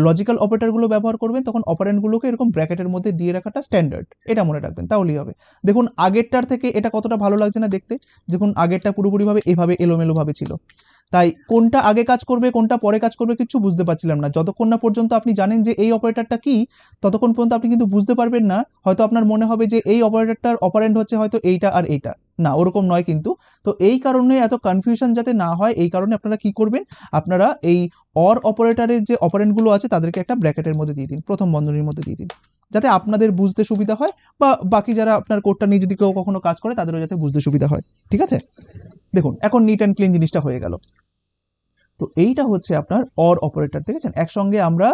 লজিক্যাল অপারেটরগুলো ব্যবহার করবেন তখন অপারেন্টগুলোকে এরকম ব্র্যাকেটের মধ্যে দিয়ে রাখাটা স্ট্যান্ডার্ড, এটা মনে রাখবেন, তাহলেই হবে। দেখুন আগেরটার থেকে এটা কতটা ভালো লাগছে না দেখতে, দেখুন আগেরটা পুরোপুরিভাবে এভাবে এলোমেলোভাবে ছিল, তাই কোনটা আগে কাজ করবে কোনটা পরে কাজ করবে কিচ্ছু বুঝতে পারছিলাম না। যতক্ষণ না পর্যন্ত আপনি জানেন যে এই অপারেটরটা কি, ততক্ষণ পর্যন্ত আপনি কিন্তু বুঝতে পারবেন না। হয়তো আপনার মনে হবে যে এই অপারেটরটার অপারেন্ট হচ্ছে হয়তো এইটা আর এইটা, না ওরকম নয় কিন্তু। তো এই কারণে এত কনফিউশন যাতে না হয়, এই কারণে আপনারা কি করবেন, আপনারা এই অর অপারেটরের যে অপারেন্টগুলো আছে তাদেরকে একটা ব্র্যাকেটের মধ্যে দিয়ে দিন, প্রথম বন্ধনীর মধ্যে দিয়ে দিন, যাতে আপনাদের বুঝতে সুবিধা হয়, বা বাকি যারা আপনার কোডটা নিয়ে যদি কেউ কখনো কাজ করে তাদেরও যাতে বুঝতে সুবিধা হয়। ঠিক আছে, দেখুন এখন নিট অ্যান্ড ক্লিন জিনিসটা হয়ে গেল। তো এইটা হচ্ছে আপনার অর অপারেটর, দেখেছেন একসঙ্গে আমরা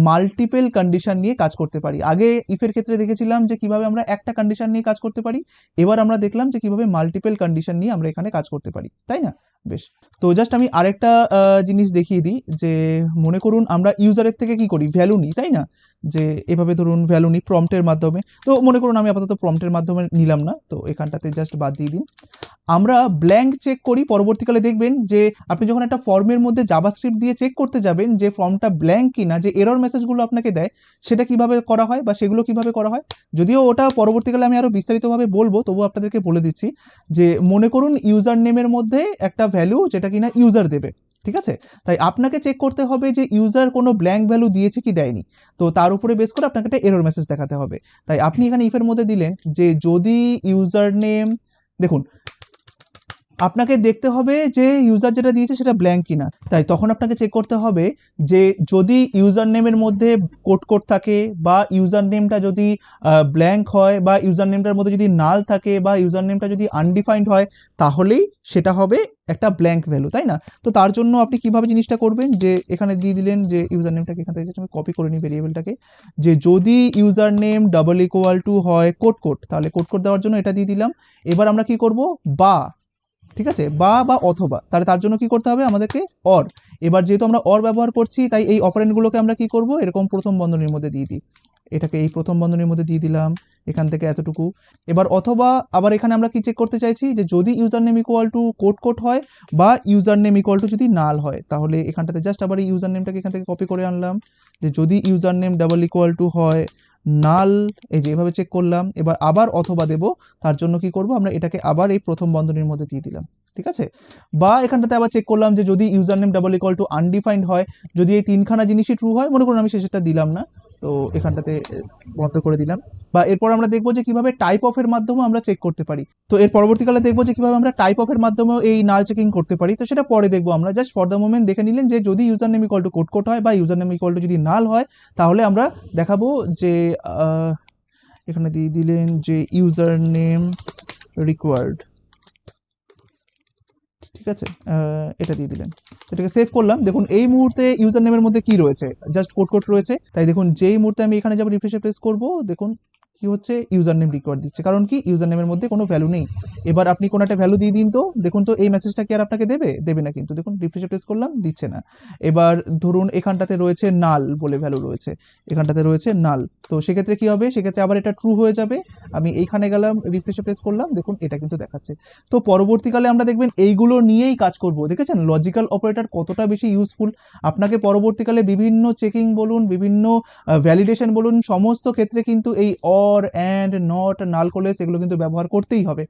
মাল্টিপল কন্ডিশন নিয়ে কাজ করতে পারি। আগে ইফের ক্ষেত্রে দেখেছিলাম যে কিভাবে আমরা একটা কন্ডিশন নিয়ে কাজ করতে পারি, এবার আমরা দেখলাম যে কিভাবে মাল্টিপল কন্ডিশন নিয়ে আমরা এখানে কাজ করতে পারি, তাই না? বেশ, তো জাস্ট আমি আরেকটা জিনিস দেখিয়ে দিই, যে মনে করুন আমরা ইউজারের থেকে কি করি, ভ্যালু নিই, তাই না? যে এভাবে ধরুন ভ্যালু নিই প্রম্পটের মাধ্যমে। তো মনে করুন আমি আপাতত প্রম্পটের মাধ্যমে নিলাম না, তো এখানটাতে জাস্ট বাদ দিয়ে দিন। আমরা ব্ল্যাঙ্ক চেক করি, পরবর্তীকালে দেখবেন যে আপনি যখন একটা ফর্মের মধ্যে জাভাস্ক্রিপ্ট দিয়ে চেক করতে যাবেন যে ফর্মটা ব্ল্যাঙ্ক কিনা, যে এরর মেসেজগুলো আপনাকে দেয় সেটা কিভাবে করা হয় বা সেগুলো কিভাবে করা হয়, যদিও ওটা পরবর্তীকালে আমি আরো বিস্তারিতভাবে বলবো, তবুও আপনাদেরকে বলে দিচ্ছি। যে মনে করুন ইউজার নেমের মধ্যে একটা ভ্যালু যেটা কিনা ইউজার দেবে, ঠিক আছে? তাই আপনাকে চেক করতে হবে যে ইউজার কোনো ব্ল্যাঙ্ক ভ্যালু দিয়েছে কি দেয়নি, তো তার উপরে বেস করে আপনাকে একটা এরর মেসেজ দেখাতে হবে। তাই আপনি এখানে ইফের মধ্যে দিলেন যে যদি ইউজার নেম, দেখুন আপনাকে দেখতে হবে যে ইউজার যেটা দিয়েছে সেটা ব্ল্যাঙ্ক কিনা, তাই তখন আপনাকে চেক করতে হবে যে যদি ইউজার নেমের মধ্যে কোড থাকে, বা ইউজার নেমটা যদি ব্ল্যাঙ্ক হয়, বা ইউজার নেমটার মধ্যে যদি নাল থাকে, বা ইউজার নেমটা যদি আনডিফাইন্ড হয়, তাহলেই সেটা হবে একটা ব্ল্যাঙ্ক ভ্যালু, তাই না? তো তার জন্য আপনি কিভাবে জিনিসটা করবেন, যে এখানে দিয়ে দিলেন যে ইউজার নেমটাকে এখান থেকে আমি কপি করে নিই ভেরিয়েবলটাকে, যে যদি user name double equal two হয় কোড, তাহলে কোড দেওয়ার জন্য এটা দিয়ে দিলাম। এবার আমরা কি করব, বা, ঠিক আছে, বা বা অথবা, তাহলে তার জন্য কি করতে হবে আমাদেরকে, অর। এবার যেহেতু আমরা অর ব্যবহার করছি তাই এই অপারেন্টগুলোকে আমরা কি করব, এরকম প্রথম বন্ধনীর মধ্যে দিয়ে দিই, এটাকে এই প্রথম বন্ধনীর মধ্যে দিয়ে দিলাম, এখান থেকে এতটুকু। এবার অথবা আবার এখানে আমরা কি চেক করতে চাইছি, যে যদি user name equal two code হয়, বা ইউজার নেম ইকুয়াল টু যদি নাল হয়, তাহলে এখানটাতে জাস্ট আবার এই ইউজার নেমটাকে এখান থেকে কপি করে আনলাম, যে যদি user name double equal two হয় নাল, এই যে এভাবে চেক করলাম। এবার আবার অথবা দেব, তার জন্য কি করব, আমরা এটাকে আবার এই প্রথম বন্ধনীর মধ্যে দিয়ে দিলাম, ঠিক আছে? বা এখানটাতে আবার চেক করলাম যে যদি user name double equal to undefined হয়, যদি এই তিনখানা জিনিসই ট্রু হয়, মনে করুন আমি শেষেরটা দিলাম না, তো এখানটাতে বন্ধ করে দিলাম। বা এরপর আমরা দেখবো যে কিভাবে টাইপ অফের মাধ্যমে আমরা চেক করতে পারি। তো এর পরবর্তীকালে দেখবো যে কিভাবে আমরা টাইপ অফের মাধ্যমেও এই নাল চেকিং করতে পারি, তো সেটা পরে দেখবো আমরা। জাস্ট ফর দ্য মোমেন্ট দেখে নিলেন যে যদি user name equal two code হয়, বা ইউজার নেম ইকুয়াল টু যদি নাল হয়, তাহলে আমরা দেখাবো যে এখানে দিয়ে দিলেন যে ইউজার নেম রিকোয়ার্ড, ঠিক আছে, এটা দিয়ে দিলেন, এটাকে সেভ করলাম। দেখুন এই মুহূর্তে ইউজার নেমের মধ্যে কি রয়েছে, জাস্ট কোড রয়েছে। তাই দেখুন যেই মুহূর্তে আমি এখানে যাব রিফ্রেশে প্রেস করব, দেখুন কি হচ্ছে, ইউজার নেম রিকোয়ার্ড দিচ্ছে, কারণ কি ইউজার নেমের মধ্যে কোনো ভ্যালু নেই। এবার আপনি কোনো একটা ভ্যালু দিয়ে দিন, তো দেখুন তো এই মেসেজটা কি আর আপনাকে দেবে না, কিন্তু দেখুন রিফ্রেশে প্রেস করলাম, দিচ্ছে না। এবার ধরুন এখানটাতে রয়েছে নাল বলে ভ্যালু রয়েছে, এখানটাতে রয়েছে নাল, তো সেক্ষেত্রে কি হবে, সেক্ষেত্রে আবার এটা ট্রু হয়ে যাবে। আমি এইখানে গেলাম, রিফ্রেশে প্রেস করলাম, দেখুন এটা কিন্তু দেখাচ্ছে। তো পরবর্তীকালে আমরা দেখবেন এইগুলো নিয়েই কাজ করব। দেখেছেন লজিক্যাল অপারেটর কতটা বেশি ইউজফুল। আপনাকে পরবর্তীকালে বিভিন্ন চেকিং বলুন, বিভিন্ন ভ্যালিডেশন বলুন, সমস্ত ক্ষেত্রে কিন্তু এই or, and, not, null coalesce এগুলো কিন্তু ব্যবহার করতেই হবে।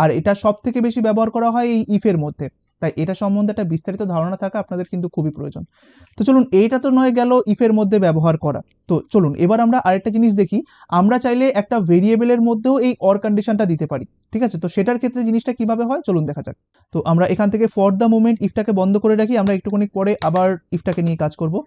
আর এটা সব থেকে বেশি ব্যবহার করা হয় এই ইফের মধ্যে। তাই এটা সম্বন্ধে একটা বিস্তারিত ধারণা থাকা আপনাদের কিন্তু খুবই প্রয়োজন। তো চলুন, এইটা তো নয় গেল ইফের মধ্যে ব্যবহার করা। তো চলুন এবার আমরা আরেকটা জিনিস দেখি। আমরা চাইলে একটা ভেরিয়েবলের মধ্যেও এই অর কন্ডিশনটা দিতে পারি, ঠিক আছে? তো সেটার ক্ষেত্রে জিনিসটা কিভাবে হয় চলুন দেখা যাক। তো আমরা এখান থেকে ফর দ্য মোমেন্ট ইফটাকে বন্ধ করে রাখি, আমরা একটুখানি পরে আবার ইফটাকে নিয়ে কাজ করব।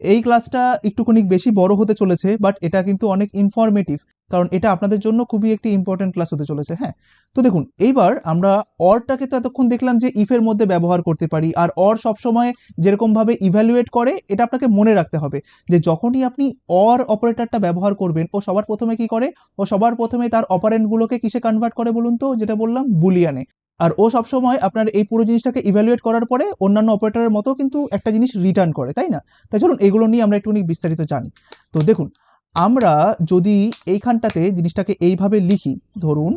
এই ক্লাসটা একটুখানি বেশি বড় হতে চলেছে, বাট এটা কিন্তু অনেক ইনফরমেটিভ, কারণ এটা আপনাদের জন্য খুবই একটি ইম্পর্টেন্ট ক্লাস হতে চলেছে। হ্যাঁ, তো দেখুন এইবার আমরা অরটাকে তো এতক্ষণ দেখলাম যে ইফের মধ্যে ব্যবহার করতে পারি, আর অর সবসময় যেরকমভাবে ইভ্যালুয়েট করে এটা আপনাকে মনে রাখতে হবে যে যখনই আপনি অর অপারেটরটা ব্যবহার করবেন, ও সবার প্রথমে কি করে, ও সবার প্রথমে তার অপারেন্টগুলোকে কিসে কনভার্ট করে বলুন তো, যেটা বললাম বুলিয়ানে। আর ও সবসময় আপনার এই পুরো জিনিসটাকে ইভ্যালুয়েট করার পরে অন্যান্য অপারেটরের মতো কিন্তু একটা জিনিস রিটার্ন করে, তাই না? তাই চলুন এগুলো নিয়ে আমরা একটুখানি বিস্তারিত জানি। তো দেখুন আমরা যদি এইখানটাতে জিনিসটাকে এইভাবে লিখি, ধরুন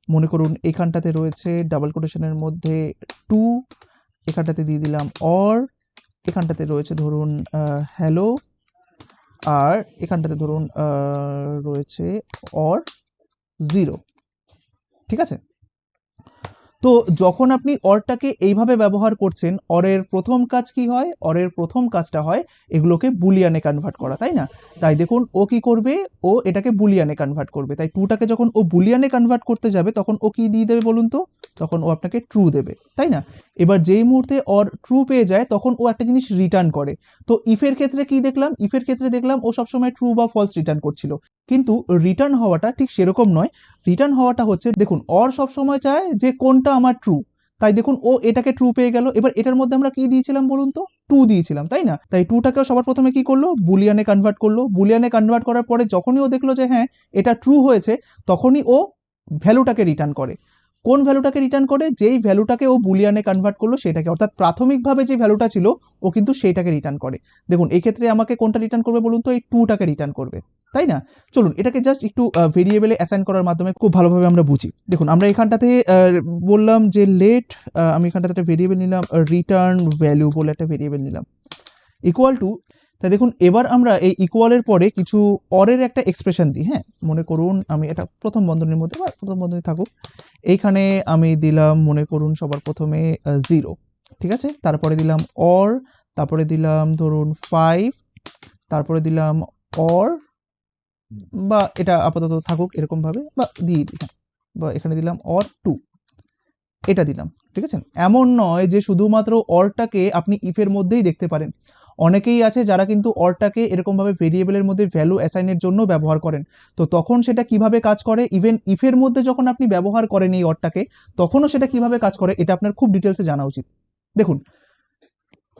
মনে করুন এইখানটাতে রয়েছে ডাবল কোটেশনের মধ্যে টু, এখানটাতে দিয়ে দিলাম অর, এখানটাতে রয়েছে ধরুন হ্যালো, আর এখানটাতে ধরুন রয়েছে অর 0, ঠিক আছে? তো যখন আপনি অরটাকে এইভাবে ব্যবহার করছেন, অরের প্রথম কাজ কি হয়, অরের প্রথম কাজটা হয় এগুলোকে বুলিয়ানে কনভার্ট করা, তাই না? তাই দেখুন ও কি করবে, ও এটাকে বুলিয়ানে কনভার্ট করবে। তাই টুটাকে যখন ও বুলিয়ানে কনভার্ট করতে যাবে তখন ও কি দিয়ে দেবে বলুন তো, তখন ও আপনাকে ট্রু দেবে, তাই না? এবার যেই মুহূর্তে অর ট্রু পেয়ে যায় তখন ও একটা জিনিস রিটার্ন করে। তো ইফের ক্ষেত্রে কি দেখলাম, ইফের ক্ষেত্রে দেখলাম ও সবসময় ট্রু বা ফলস রিটার্ন করছিল, কিন্তু রিটার্ন হওয়াটা ঠিক সেরকম নয়। রিটার্ন হওয়াটা হচ্ছে, দেখুন অর সবসময় চায় যে কোনটা আমার ট্রু, তাই দেখুন ও এটাকে ট্রু পেয়ে গেল। এবার এটার মধ্যে আমরা কি দিয়েছিলাম বলুন তো, টু দিয়েছিলাম, তাই না? তাই টুটাকেও সবার প্রথমে কি করলো, বুলিয়ানে কনভার্ট করলো। বুলিয়ানে কনভার্ট করার পরে যখনই ও দেখলো যে হ্যাঁ এটা ট্রু হয়েছে, তখনই ও ভ্যালুটাকে রিটার্ন করে। কোন ভ্যালুটাকে রিটার্ন করে, যেই ভ্যালুটাকে ও বুলিয়ানে কনভার্ট করলো সেটাকে, অর্থাৎ প্রাথমিকভাবে যে ভ্যালুটা ছিল ও কিন্তু সেইটাকে রিটার্ন করে। দেখুন এই ক্ষেত্রে আমাকে কোনটা রিটার্ন করবে বলুন তো, এই টুটাকে রিটার্ন করবে, তাই না? চলুন এটাকে জাস্ট একটু ভেরিয়েবলে অ্যাসাইন করার মাধ্যমে খুব ভালোভাবে আমরা বুঝি। দেখুন আমরা এখানটাতে বললাম যে লেট, আমি এখানটাতে একটা ভেরিয়েবল নিলাম, রিটার্ন ভ্যালু বলে একটা ভেরিয়েবল নিলাম, ইকুয়াল টু। তাই দেখুন এবার আমরা এই ইকুয়ালের পরে কিছু অরের একটা এক্সপ্রেশন দিই। হ্যাঁ, মনে করুন আমি এটা প্রথম বন্ধনীর মধ্যে, বা প্রথম বন্ধনী থাকুক, এইখানে আমি দিলাম মনে করুন সবার প্রথমে 0, ঠিক আছে? তারপরে দিলাম অর, তারপরে দিলাম ধরুন 5, তারপরে দিলাম অর, বা এটা আপাতত থাকুক এরকমভাবে, বা দিয়ে দিই, হ্যাঁ, বা এখানে দিলাম অর 2, এটা দিলাম, ঠিক আছে? এমন নয় যে শুধুমাত্র অরটাকে আপনি ইফের মধ্যেই দেখতে পারেন। অনেকেই আছে যারা কিন্তু অরটাকে এরকমভাবে ভেরিয়েবলের মধ্যে ভ্যালু অ্যাসাইনের জন্য ব্যবহার করেন। তো তখন সেটা কিভাবে কাজ করে, ইভেন ইফের মধ্যে যখন আপনি ব্যবহার করেন এই অরটাকে, তখনও সেটা কিভাবে কাজ করে এটা আপনার খুব ডিটেলসে জানা উচিত। দেখুন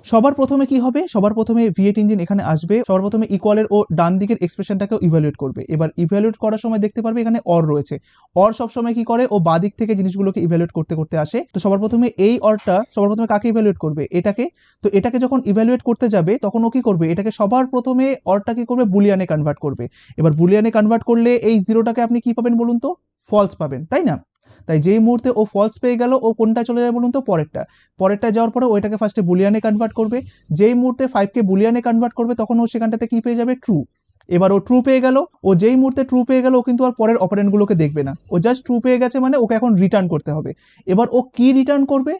সবার প্রথমে কি হবে, সবার প্রথমে V8 ইঞ্জিন এখানে আসবে, সবার প্রথমে ইকুয়ালের ও ডান দিকের এক্সপ্রেশনটাকেও ইভ্যালুয়েট করবে। এবার ইভ্যালুয়েট করার সময় দেখতে পারবে এখানে অর রয়েছে। অর সবসময় কি করে, ও বাদিক থেকে জিনিসগুলোকে ইভ্যালুয়েট করতে করতে আসে। তো সবার প্রথমে এই অরটা সবার প্রথমে কাকে ইভ্যালুয়েট করবে, এটাকে। তো এটাকে যখন ইভ্যালুয়েট করতে যাবে তখন ও কি করবে, এটাকে সবার প্রথমে অরটা কি করবে, বুলিয়ানে কনভার্ট করবে। এবার বুলিয়ানে কনভার্ট করলে এই জিরোটাকে আপনি কি পাবেন বলুন তো, ফলস পাবেন, তাই না? তাই যেই মুহূর্তে ও ফলস পেয়ে গেল, ও কোনটা চলে যাবে বলুন তো, পরেরটা যাওয়ার পরে ওইটাকে ফার্স্টে বুলিয়ানে কনভার্ট করবে। যেই মুহূর্তে 5কে বুলিয়ানে কনভার্ট করবে তখন ও সেখানটাতে কি পেয়ে যাবে, ট্রু। এবার ও ট্রু পেয়ে গেল, ও যেই মুহূর্তে ট্রু পেয়ে গেল ও কিন্তু আর পরের অপারেন্টগুলোকে দেখবে না, ও জাস্ট ট্রু পেয়ে গেছে মানে ওকে এখন রিটার্ন করতে হবে। এবার ও কি রিটার্ন করবে,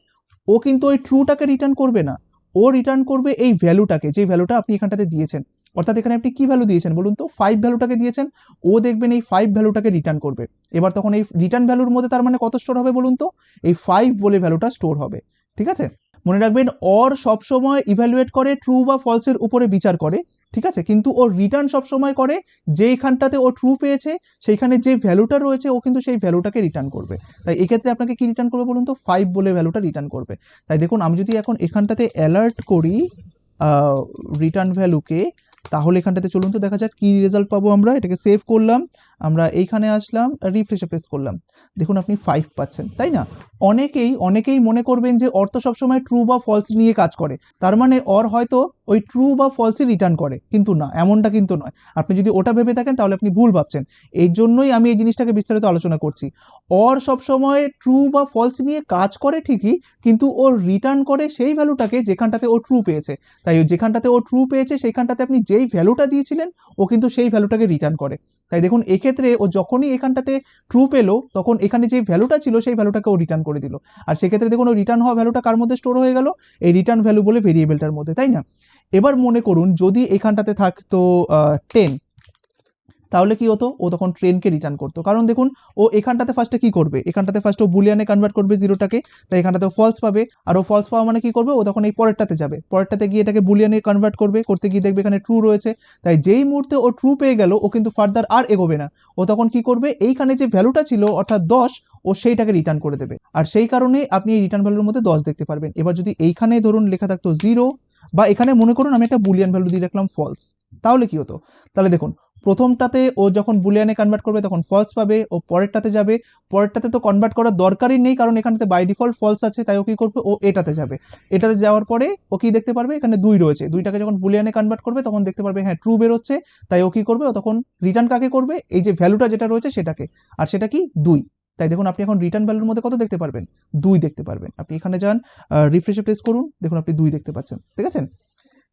ও কিন্তু ওই ট্রুটাকে রিটার্ন করবে না, ও রিটার্ন করবে এই ভ্যালুটাকে, যে ভ্যালুটা আপনি এখানটাতে দিয়েছেন। অর্থাৎ এখানে আপনি কি ভ্যালু দিয়েছেন বলুন তো, 5 ভ্যালুটাকে দিয়েছেন, ও দেখবেন এই 5 ভ্যালুটাকে রিটার্ন করবে। এবার তখন এই রিটার্ন ভ্যালুর মধ্যে তার মানে কত স্টোর হবে বলুন তো, এই 5 বলে ভ্যালুটা স্টোর হবে, ঠিক আছে? মনে রাখবেন অর সবসময় ইভ্যালুয়েট করে ট্রু বা ফলসের উপরে বিচার করে, ঠিক আছে, কিন্তু ও রিটার্ন সবসময় করে যেইখানটাতে ও ট্রু পেয়েছে সেইখানে যে ভ্যালুটা রয়েছে ও কিন্তু সেই ভ্যালুটাকে রিটার্ন করবে। তাই এক্ষেত্রে আপনাকে কি রিটার্ন করবে বলুন তো, 5 বলে ভ্যালুটা রিটার্ন করবে। তাই দেখুন আমি যদি এখন এখানটাতে অ্যালার্ট করি রিটার্ন ভ্যালুকে, তাহলে এখানটাতে চলুন তো দেখা যাক কি রেজাল্ট পাবো আমরা। এটাকে সেভ করলাম, আমরা এইখানে আসলাম, রিফ্রেশে প্রেস করলাম, দেখুন আপনি 5 পাচ্ছেন, তাই না? অনেকেই মনে করবেন যে অর তো সবসময় ট্রু বা ফলস নিয়ে কাজ করে, তার মানে অর হয়তো ওই ট্রু বা ফলসই রিটার্ন করে, কিন্তু না, এমনটা কিন্তু নয়। আপনি যদি ওটা ভেবে থাকেন তাহলে আপনি ভুল ভাবছেন। এই জন্যই আমি এই জিনিসটাকে বিস্তারিত আলোচনা করছি। অর সবসময় ট্রু বা ফলস নিয়ে কাজ করে ঠিকই, কিন্তু ও রিটার্ন করে সেই ভ্যালুটাকে যেখানটাতে ও ট্রু পেয়েছে। তাই যেখানটাতে ও ট্রু পেয়েছে সেইখানটাতে আপনি যেই ভ্যালুটা দিয়েছিলেন ও কিন্তু সেই ভ্যালুটাকে রিটার্ন করে। তাই দেখুন এক্ষেত্রে ও যখনই এখানটাতে ট্রু পেলো তখন এখানে যে ভ্যালুটা ছিল সেই ভ্যালুটাকে ও রিটার্ন করে দিল। আর সেক্ষেত্রে দেখুন ওই রিটার্ন হওয়া ভ্যালুটা কার মধ্যে স্টোর হয়ে গেল, এই রিটার্ন ভ্যালু বলে ভেরিয়েবলটার মধ্যে, তাই না? এবার মনে করুন যদি এখানটাতে থাকতো 10, তাহলে কি হতো, ও তখন ট্রেনকে রিটার্ন করতো। কারণ দেখুন ও এখানটাতে ফার্স্টে কি করবে, এখানটাতে ফার্স্ট ও বুলিয়ানে কনভার্ট করবে জিরোটাকে, তাই এখানটাতে ফলস পাবে। আর ও ফলস পাওয়া মানে কি করবে, ও তখন এই পরেরটাতে যাবে, পরেরটাতে গিয়ে এটাকে বুলিয়ানে কনভার্ট করবে, করতে গিয়ে দেখবে এখানে ট্রু রয়েছে। তাই যেই মুহূর্তে ও ট্রু পেয়ে গেল ও কিন্তু ফার্দার আর এগোবে না, ও তখন কি করবে, এইখানে যে ভ্যালুটা ছিল অর্থাৎ 10, ও সেইটাকে রিটার্ন করে দেবে। আর সেই কারণে আপনি এই রিটার্ন ভ্যালুর মধ্যে 10 দেখতে পারবেন। এবার যদি এইখানে ধরুন লেখা থাকতো 0, বা এখানে মনে করুন আমি একটা বুলিয়ান ভ্যালু দিয়ে রাখলাম ফলস, তাহলে কি হতো, তাহলে দেখুন প্রথমটাতে ও যখন বুলিয়ানে কনভার্ট করবে তখন ফলস পাবে, ও পরেরটাতে যাবে, পরেরটাতে তো কনভার্ট করার দরকারই নেই কারণ এখানটাতে বাই ডিফল্ট ফলস আছে, তাই ও কি করবে, ও এটাতে যাবে, এটাতে যাওয়ার পরে ও কি দেখতে পারবে, এখানে 2 রয়েছে, 2টাকে যখন বুলিয়ানে কনভার্ট করবে তখন দেখতে পারবে হ্যাঁ ট্রু বেরোচ্ছে, তাই ও কি করবে, ও তখন রিটার্ন কাকে করবে, এই যে ভ্যালুটা যেটা রয়েছে সেটাকে, আর সেটা কি 2। তাই দেখুন আপনি এখন রিটার্ন ভ্যালুর মধ্যে কত দেখতে পারবেন, 2 দেখতে পারবেন। আপনি এখানে যান, রিফ্রেশে প্রেস করুন, দেখুন আপনি 2 দেখতে পাচ্ছেন, ঠিক আছে?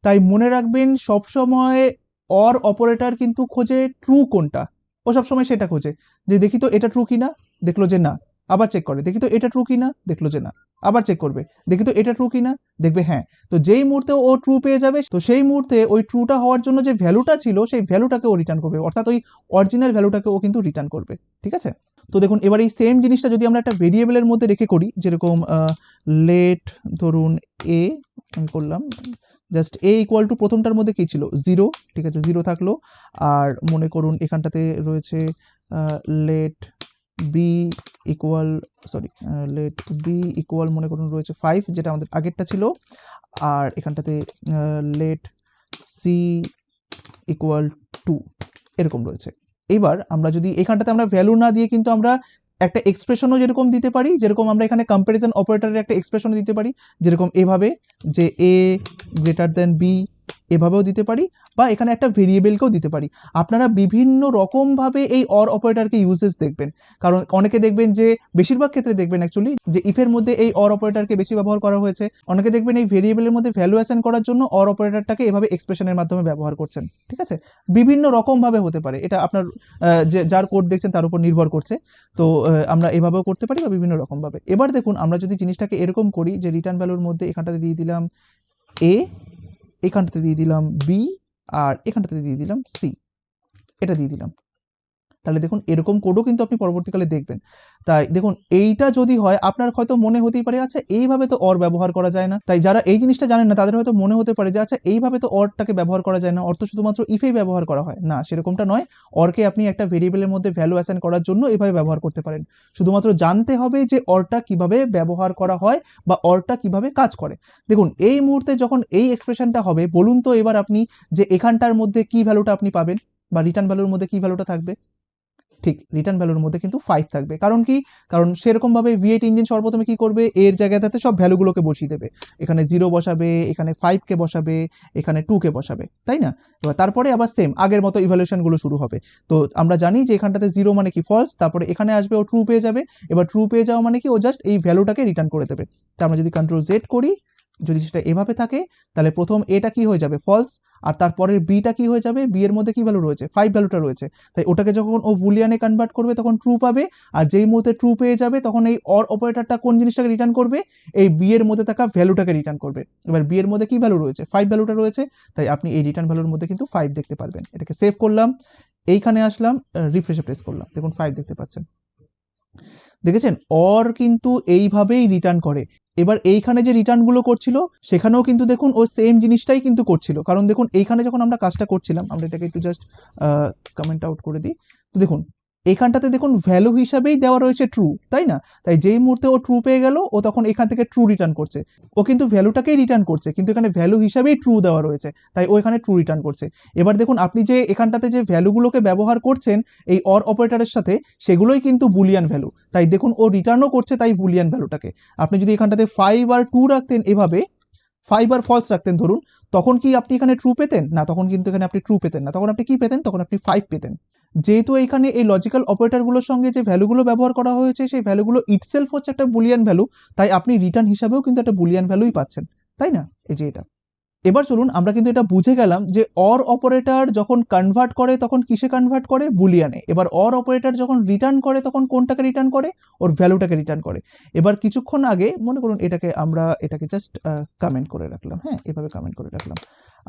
তাই মনে রাখবেন সবসময় অর অপারেটর কিন্তু খোঁজে ট্রু কোনটা, ও সবসময় সেটা খোঁজে, যে দেখি তো এটা ট্রু কিনা, দেখলো যে না, আবার চেক করে, দেখি তো এটা ট্রু কিনা, দেখলো যে না, আবার চেক করবে, দেখি তো এটা ট্রু কিনা, দেখবে হ্যাঁ। তো যেই মুহূর্তে ও ট্রু পেয়ে যাবে তো সেই মুহূর্তে ওই ট্রুটা হওয়ার জন্য যে ভ্যালুটা ছিল সেই ভ্যালুটাকে ও রিটার্ন করবে, অর্থাৎ ওই অরিজিনাল ভ্যালুটাকে ও কিন্তু রিটার্ন করবে, ঠিক আছে? তো দেখুন এবার এই সেম জিনিসটা যদি আমরা একটা ভেরিয়েবলের মধ্যে রেখে করি, যেরকম লেট ধরুন এ আমি করলাম, জাস্ট এ ইকুয়াল টু প্রথমটার মধ্যে কী ছিল 0, ঠিক আছে 0 থাকলো। আর মনে করুন এখানটাতে রয়েছে let B equal let B equal মনে করুন রয়েছে 5, যেটা আমাদের আগেরটা ছিল। আর এখানটাতে লেট সি ইকুয়াল 2 এরকম রয়েছে। এবার আমরা যদি এখানটাতে আমরা ভ্যালু না দিয়ে কিন্তু আমরা একটা এক্সপ্রেশনও যেরকম দিতে পারি, যেরকম আমরা এখানে কম্প্যারিজন অপারেটরের একটা এক্সপ্রেশনও দিতে পারি, যেরকম এভাবে যে এ গ্রেটার দেন বি, এভাবেও দিতে পারি, বা এখানে একটা ভেরিয়েবলকেও দিতে পারি। আপনারা বিভিন্ন রকমভাবে এই অর অপারেটরকে ইউজেস দেখবেন, কারণ অনেকে দেখবেন যে বেশিরভাগ ক্ষেত্রে দেখবেন অ্যাকচুয়ালি যে ইফের মধ্যে এই অর অপারেটরকে বেশি ব্যবহার করা হয়েছে, অনেকে দেখবেন এই ভেরিয়েবলের মধ্যে ভ্যালু অ্যাসাইন করার জন্য অর অপারেটরটাকে এভাবে এক্সপ্রেশনের মাধ্যমে ব্যবহার করছেন, ঠিক আছে? বিভিন্ন রকমভাবে হতে পারে, এটা আপনার যে যার কোড দেখছেন তার উপর নির্ভর করছে। তো আমরা এভাবেও করতে পারি বা বিভিন্ন রকমভাবে। এবার দেখুন আমরা যদি জিনিসটাকে এরকম করি যে রিটার্ন ভ্যালুর মধ্যে এখানটাতে দিয়ে দিলাম এ, এখানটাতে দিয়ে দিলাম বি, আর এখানটাতে দিয়ে দিলাম সি, এটা দিয়ে দিলাম, তাহলে দেখুন এরকম কোডও কিন্তু আপনি পরবর্তীকালে দেখবেন। তাই দেখুন এইটা যদি হয় আপনার হয়তো মনে হতেই পারে আচ্ছা এইভাবে তো অর ব্যবহার করা যায় না, তাই যারা এই জিনিসটা জানেন না তাদের হয়তো মনে হতে পারে যে আচ্ছা এইভাবে তো অরটাকে ব্যবহার করা যায় না, অর তো শুধুমাত্র ইফেই ব্যবহার করা হয় না, সেরকমটা নয়। অরকে আপনি একটা ভেরিয়েবলের মধ্যে ভ্যালু অ্যাসাইন করার জন্য এভাবে ব্যবহার করতে পারেন, শুধুমাত্র জানতে হবে যে অরটা কিভাবে ব্যবহার করা হয় বা অরটা কিভাবে কাজ করে। দেখুন এই মুহূর্তে যখন এই এক্সপ্রেশনটা হবে বলুন তো এবার আপনি যে এখানটার মধ্যে কি ভ্যালুটা আপনি পাবেন, বা রিটার্ন ভ্যালুর মধ্যে কি ভ্যালুটা থাকবে, ঠিক রিটার্ন ভ্যালুর মধ্যে কিন্তু 5 থাকবে। কারণ কি, কারণ সেরকমভাবে V8 ইঞ্জিন সর্বপ্রথমে কি করবে, এর জায়গাটাতে সব ভ্যালুগুলোকে বসিয়ে দেবে, এখানে 0 বসাবে, এখানে 5কে বসাবে, এখানে 2কে বসাবে, তাই না? এবার তারপরে আবার সেম আগের মতো ইভ্যালুয়েশনগুলো শুরু হবে। তো আমরা জানি যে এখানটাতে 0 মানে কি ফলস, তারপরে এখানে আসবে ও ট্রু পেয়ে যাবে। এবার ট্রু পেয়ে যাওয়া মানে কি, ও জাস্ট এই ভ্যালুটাকে রিটার্ন করে দেবে। তা আমরা যদি কন্ট্রোল জেড করি, যদি সেটা এভাবে থাকে তাহলে প্রথম এটা কি হয়ে যাবে ফলস, আর তারপরের বিটা কি হয়ে যাবে, বি এর মধ্যে কি ভ্যালু রয়েছে 5 ভ্যালুটা রয়েছে, তাই ওটাকে যখন ও বুলিয়ানে কনভার্ট করবে তখন ট্রু পাবে। আর যেই মুহূর্তে ট্রু পেয়ে যাবে তখন এই অর অপারেটরটা কোন জিনিসটাকে রিটার্ন করবে, এই বি এর মধ্যে থাকা ভ্যালুটাকে রিটার্ন করবে। এবার বি এর মধ্যে কি ভ্যালু রয়েছে 5 ভ্যালুটা রয়েছে, তাই আপনি এই রিটার্ন ভ্যালুর মধ্যে কিন্তু 5 দেখতে পারবেন। এটাকে সেভ করলাম, এইখানে আসলাম, রিফ্রেশে প্রেস করলাম, দেখুন 5 দেখতে পাচ্ছেন। দেখেছেন অর কিন্তু এইভাবেই রিটার্ন করে। এবার এইখানে যে রিটার্নগুলো করছিল সেখানেও কিন্তু দেখুন ও সেম জিনিসটাই কিন্তু করছিল, কারণ দেখুন এইখানে যখন আমরা কাজটা করছিলাম, আমরা এটাকে একটু জাস্ট কমেন্ট আউট করে দিই। তো দেখুন এখানটাতে দেখুন ভ্যালু হিসাবেই দেওয়া রয়েছে ট্রু, তাই না? তাই যেই মুহূর্তে ও ট্রু পেয়ে গেল ও তখন এখান থেকে ট্রু রিটার্ন করছে। ও কিন্তু ভ্যালুটাকেই রিটার্ন করছে, কিন্তু এখানে ভ্যালু হিসাবেই ট্রু দেওয়া রয়েছে, তাই ও এখানে ট্রু রিটার্ন করছে। এবার দেখুন আপনি যে এখানটাতে যে ভ্যালুগুলোকে ব্যবহার করছেন এই অর অপারেটরের সাথে, সেগুলোই কিন্তু বুলিয়ান ভ্যালু, তাই দেখুন ও রিটার্নও করছে তাই বুলিয়ান ভ্যালুটাকে। আপনি যদি এখানটাতে 5 আর 2 রাখতেন, এভাবে 5 আর ফলস রাখতেন ধরুন, তখন কি আপনি এখানে ট্রু পেতেন না? তখন কিন্তু এখানে আপনি ট্রু পেতেন না, তখন আপনি কি পেতেন? তখন আপনি 5 পেতেন। যেহেতু এখানে এই লজিক্যাল অপারেটরগুলোর সঙ্গে যে ভ্যালুগুলো ব্যবহার করা হয়েছে সেই ভ্যালুগুলো ইটসেলফ হচ্ছে একটা বুলিয়ান ভ্যালু, তাই আপনি রিটার্ন হিসাবেও কিন্তু একটা বুলিয়ান ভ্যালুই পাচ্ছেন, তাই না? এই যে এটা। এবার চলুন আমরা কিন্তু এটা বুঝে গেলাম যে অর অপারেটর যখন কনভার্ট করে তখন কিসে কনভার্ট করে? বুলিয়ানে। এবার অর অপারেটর যখন রিটার্ন করে তখন কোনটাকে রিটার্ন করে? ওর ভ্যালুটাকে রিটার্ন করে। এবার কিছুক্ষণ আগে মনে করুন এটাকে জাস্ট কমেন্ট করে রাখলাম, হ্যাঁ, এভাবে কমেন্ট করে রাখলাম।